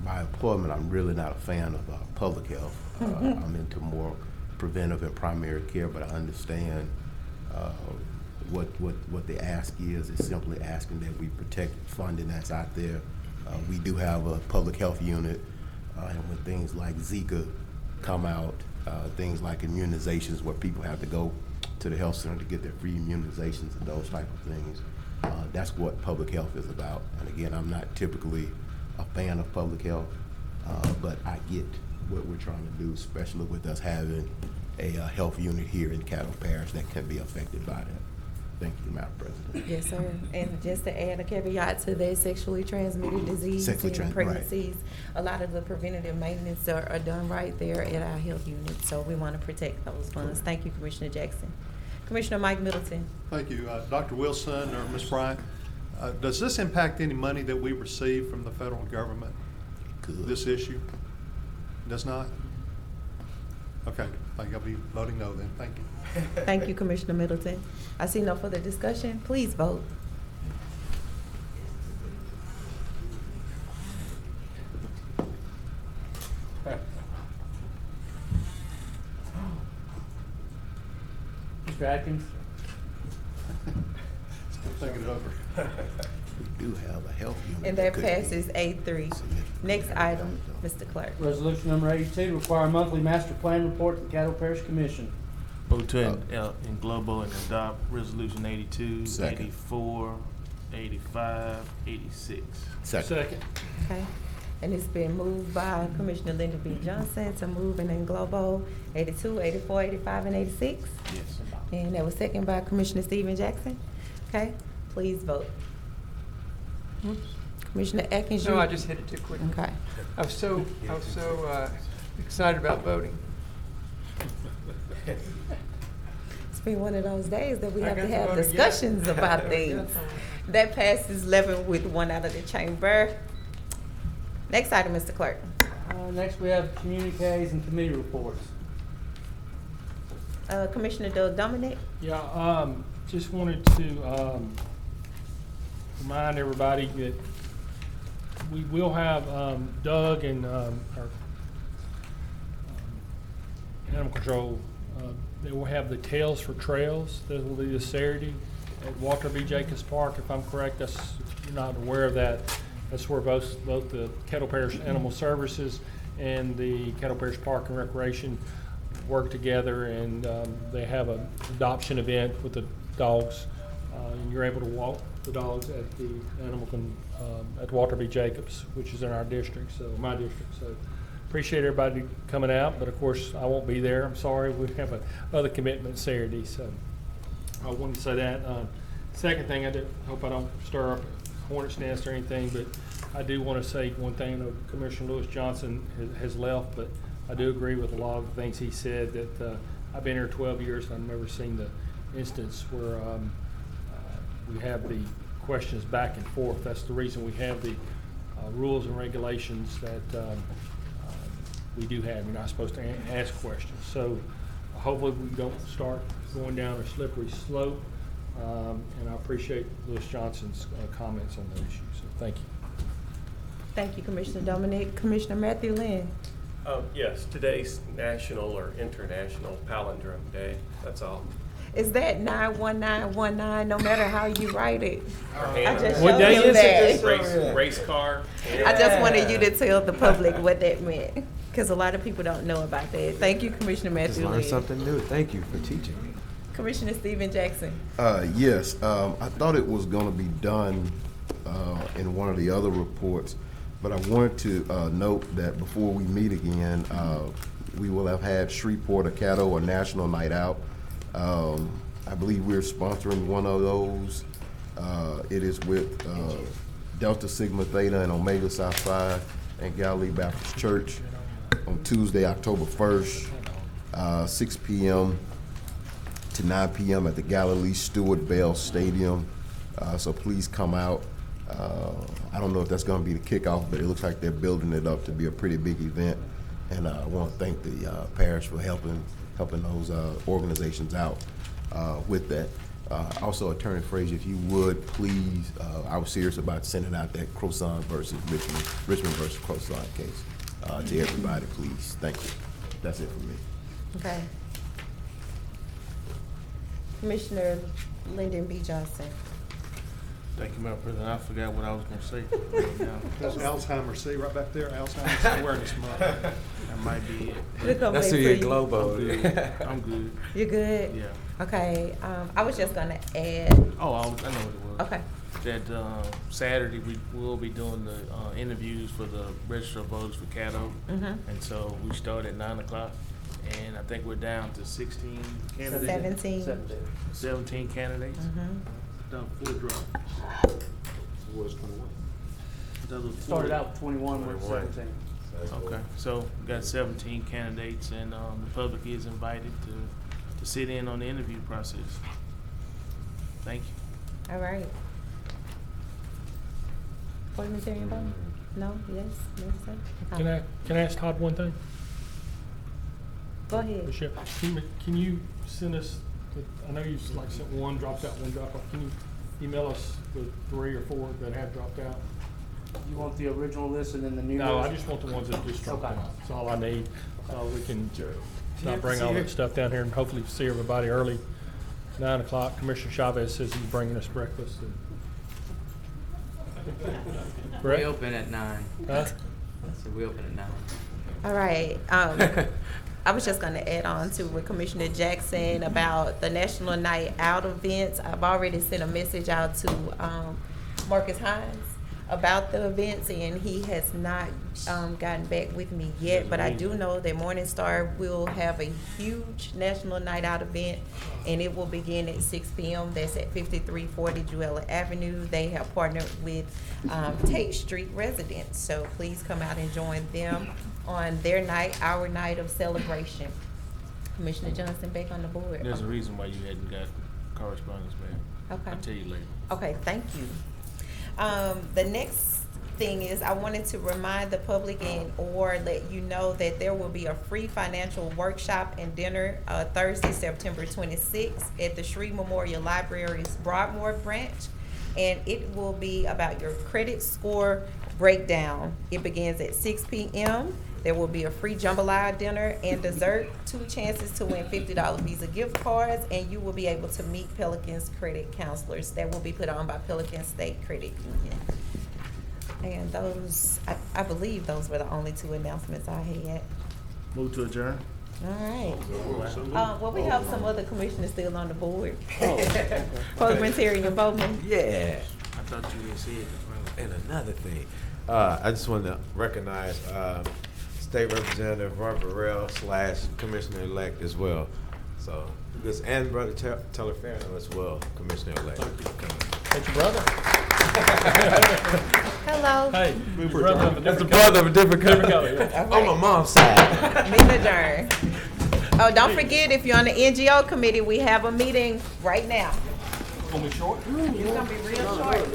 Speaker 11: employment, I'm really not a fan of public health. I'm into more preventive and primary care, but I understand what the ask is. It's simply asking that we protect funding that's out there. We do have a public health unit, and when things like Zika come out, things like immunizations where people have to go to the health center to get their free immunizations and those type of things. That's what public health is about. And again, I'm not typically a fan of public health, but I get what we're trying to do, especially with us having a health unit here in Caddo Parish that can be affected by that. Thank you, Madam President.
Speaker 1: Yes, sir. And just to add a caveat to that, sexually transmitted disease and pregnancies, a lot of the preventative maintenance are done right there at our health unit. So we want to protect those funds. Thank you, Commissioner Jackson. Commissioner Mike Middleton.
Speaker 12: Thank you. Dr. Wilson or Ms. Bryant, does this impact any money that we receive from the federal government? This issue? Does not? Okay, I think I'll be voting no then. Thank you.
Speaker 1: Thank you, Commissioner Middleton. I see no further discussion. Please vote.
Speaker 3: Mr. Atkins?
Speaker 12: Think it over.
Speaker 11: We do have a health unit.
Speaker 1: And that
Speaker 11: could be
Speaker 1: passes 8-3. Next item, Mr. Clerk.
Speaker 3: Resolution number 82, require monthly master plan report to the Caddo Parish Commission.
Speaker 20: Vote to in global and adopt resolution 82,
Speaker 11: Second.
Speaker 20: 84, 85, 86.
Speaker 11: Second.
Speaker 1: Okay. And it's been moved by Commissioner Lyndon B. Johnson to move in global 82, 84, 85, and 86.
Speaker 20: Yes.
Speaker 1: And that was seconded by Commissioner Stephen Jackson. Okay, please vote. Commissioner Atkins,
Speaker 9: No, I just hit it too quick.
Speaker 1: Okay.
Speaker 9: I was so excited about voting.
Speaker 1: It's been one of those days that we
Speaker 9: I
Speaker 1: have
Speaker 9: got
Speaker 1: to
Speaker 9: to
Speaker 1: have
Speaker 9: vote again.
Speaker 1: discussions about
Speaker 9: I
Speaker 1: things.
Speaker 9: got to.
Speaker 1: That passes 11 with one out of the chamber. Next item, Mr. Clerk.
Speaker 3: Next, we have communiques and committee reports.
Speaker 1: Commissioner Doug Dominic.
Speaker 2: Yeah, just wanted to remind everybody that we will have Doug and our animal control. They will have the Tales for Trails. That will be this Saturday at Walter B. Jacobs Park. If I'm correct, if you're not aware of that. That's where both the Caddo Parish Animal Services and the Caddo Parish Park and Recreation work together, and they have an adoption event with the dogs, and you're able to walk the dogs at the at Walter B. Jacobs, which is in our district, so my district. So appreciate everybody coming out, but of course I won't be there. I'm sorry, we have another commitment Saturday, so I wanted to say that. Second thing, I hope I don't stir up a hornet's nest or anything, but I do want to say one thing. I know Commissioner Lewis Johnson has left, but I do agree with a lot of the things he said. That I've been here 12 years and I've never seen the instance where we have the questions back and forth. That's the reason we have the rules and regulations that we do have. You're not supposed to ask questions. So hopefully we don't start going down a slippery slope. And I appreciate Lewis Johnson's comments on those issues. So thank you.
Speaker 1: Thank you, Commissioner Dominic. Commissioner Matthew Lynn.
Speaker 23: Yes, today's National or International Palindrome Day. That's all.
Speaker 1: Is that 91919? No matter how you write it. I just
Speaker 2: What
Speaker 1: showed
Speaker 2: day
Speaker 1: him
Speaker 2: is it?
Speaker 1: that.
Speaker 23: Race car.
Speaker 1: I just wanted you to tell the public what that meant, because a lot of people don't know about that. Thank you, Commissioner
Speaker 14: Just
Speaker 1: Matthew
Speaker 14: learned
Speaker 1: Lynn.
Speaker 14: something new. Thank you for teaching me.
Speaker 1: Commissioner Stephen Jackson.
Speaker 11: Yes, I thought it was gonna be done in one of the other reports, but I wanted to note that before we meet again, we will have had Shreveport or Caddo, a national night out. I believe we're sponsoring one of those. It is with Delta Sigma Theta and Omega Psi Phi and Galilee Baptist Church on Tuesday, October 1st, 6 p.m. to 9 p.m. at the Galilee Stewart Bell Stadium. So please come out. I don't know if that's going to be the kickoff, but it looks like they're building it up to be a pretty big event. And I want to thank the parish for helping those organizations out with that. Also, Attorney Frazier, if you would, please, I was serious about sending out that Croissant versus Richmond versus Croissant case to everybody, please. Thank you. That's it for me.
Speaker 1: Okay. Commissioner Lyndon B. Johnson.
Speaker 20: Thank you, Madam President. I forgot what I was going to say right now.
Speaker 12: That's Alzheimer's, see, right back there, Alzheimer's Awareness Month.
Speaker 20: That might be it.
Speaker 1: We'll come
Speaker 14: That's
Speaker 1: back
Speaker 14: who
Speaker 1: to
Speaker 14: your
Speaker 1: you.
Speaker 14: global.
Speaker 20: I'm good. I'm good.
Speaker 1: You're good?
Speaker 20: Yeah.
Speaker 1: Okay, I was just gonna add.
Speaker 20: Oh, I know what it was.
Speaker 1: Okay.
Speaker 20: That Saturday we will be doing the interviews for the register of voters for Caddo. And so we start at 9 o'clock. And I think we're down to 16 candidates. 17 candidates.
Speaker 7: Done 4 drops.
Speaker 12: Was 21.
Speaker 3: Started out with 21, we're 17.
Speaker 20: Okay, so we got 17 candidates, and the public is invited to sit in on the interview process. Thank you.
Speaker 1: All right. Parliamentarian vote? No? Yes? Maybe so? Okay.
Speaker 2: Can I ask Todd one thing?
Speaker 1: Go ahead.
Speaker 2: Michelle, can you send us, I know you like sent one, dropped out, one dropped off. Can you email us the 3 or 4 that have dropped out?
Speaker 3: You want the original list and then the new list?
Speaker 2: No, I just want the ones that just dropped
Speaker 3: Okay.
Speaker 2: out. That's all I need. So we can not bring all that stuff down here and hopefully see everybody early 9 o'clock. Commissioner Chavez says he's bringing us breakfast. Correct?
Speaker 15: We open at 9.
Speaker 2: Huh?
Speaker 15: So we open at 9.
Speaker 1: All right. I was just going to add on to what Commissioner Jackson about the National Night Out events. I've already sent a message out to Marcus Hines about the events, and he has not gotten back with me yet. But I do know that Morningstar will have a huge National Night Out event, and it will begin at 6 p.m. That's at 5340 Jewella Avenue. They have partnered with Tate Street residents, so please come out and join them on their night, our night of celebration. Commissioner Johnson back on the board.
Speaker 20: There's a reason why you hadn't got correspondence, ma'am.
Speaker 1: Okay.
Speaker 20: I'll tell you later.
Speaker 1: Okay, thank you. The next thing is I wanted to remind the public or let you know that there will be a free financial workshop and dinner Thursday, September 26th at the Shreve Memorial Library's Broadmoor branch. And it will be about your credit score breakdown. It begins at 6 p.m. There will be a free jambalaya dinner and dessert, 2 chances to win $50 Visa gift cards, and you will be able to meet Pelican's credit counselors. That will be put on by Pelican State Credit Union. And those, I believe those were the only 2 announcements I had.
Speaker 20: Move to adjourn.
Speaker 1: All right. Well, we have some other commissioners still on the board.
Speaker 14: Oh.
Speaker 1: Parliamentarian Bowman.
Speaker 14: Yeah.
Speaker 20: I thought you had said.
Speaker 14: And another thing, I just want to recognize State Representative Robert Burrell / Commissioner-elect as well. So, this and Brother Tellerferno as well, Commissioner-elect.
Speaker 2: That's your brother?
Speaker 1: Hello.
Speaker 2: Hey,
Speaker 14: That's the brother of a different color.
Speaker 2: Yeah.
Speaker 14: On my mom's side.
Speaker 1: Meeting adjourned. Oh, don't forget, if you're on the NGO committee, we have a meeting right now.
Speaker 2: It's gonna be short?
Speaker 1: It's gonna be real short.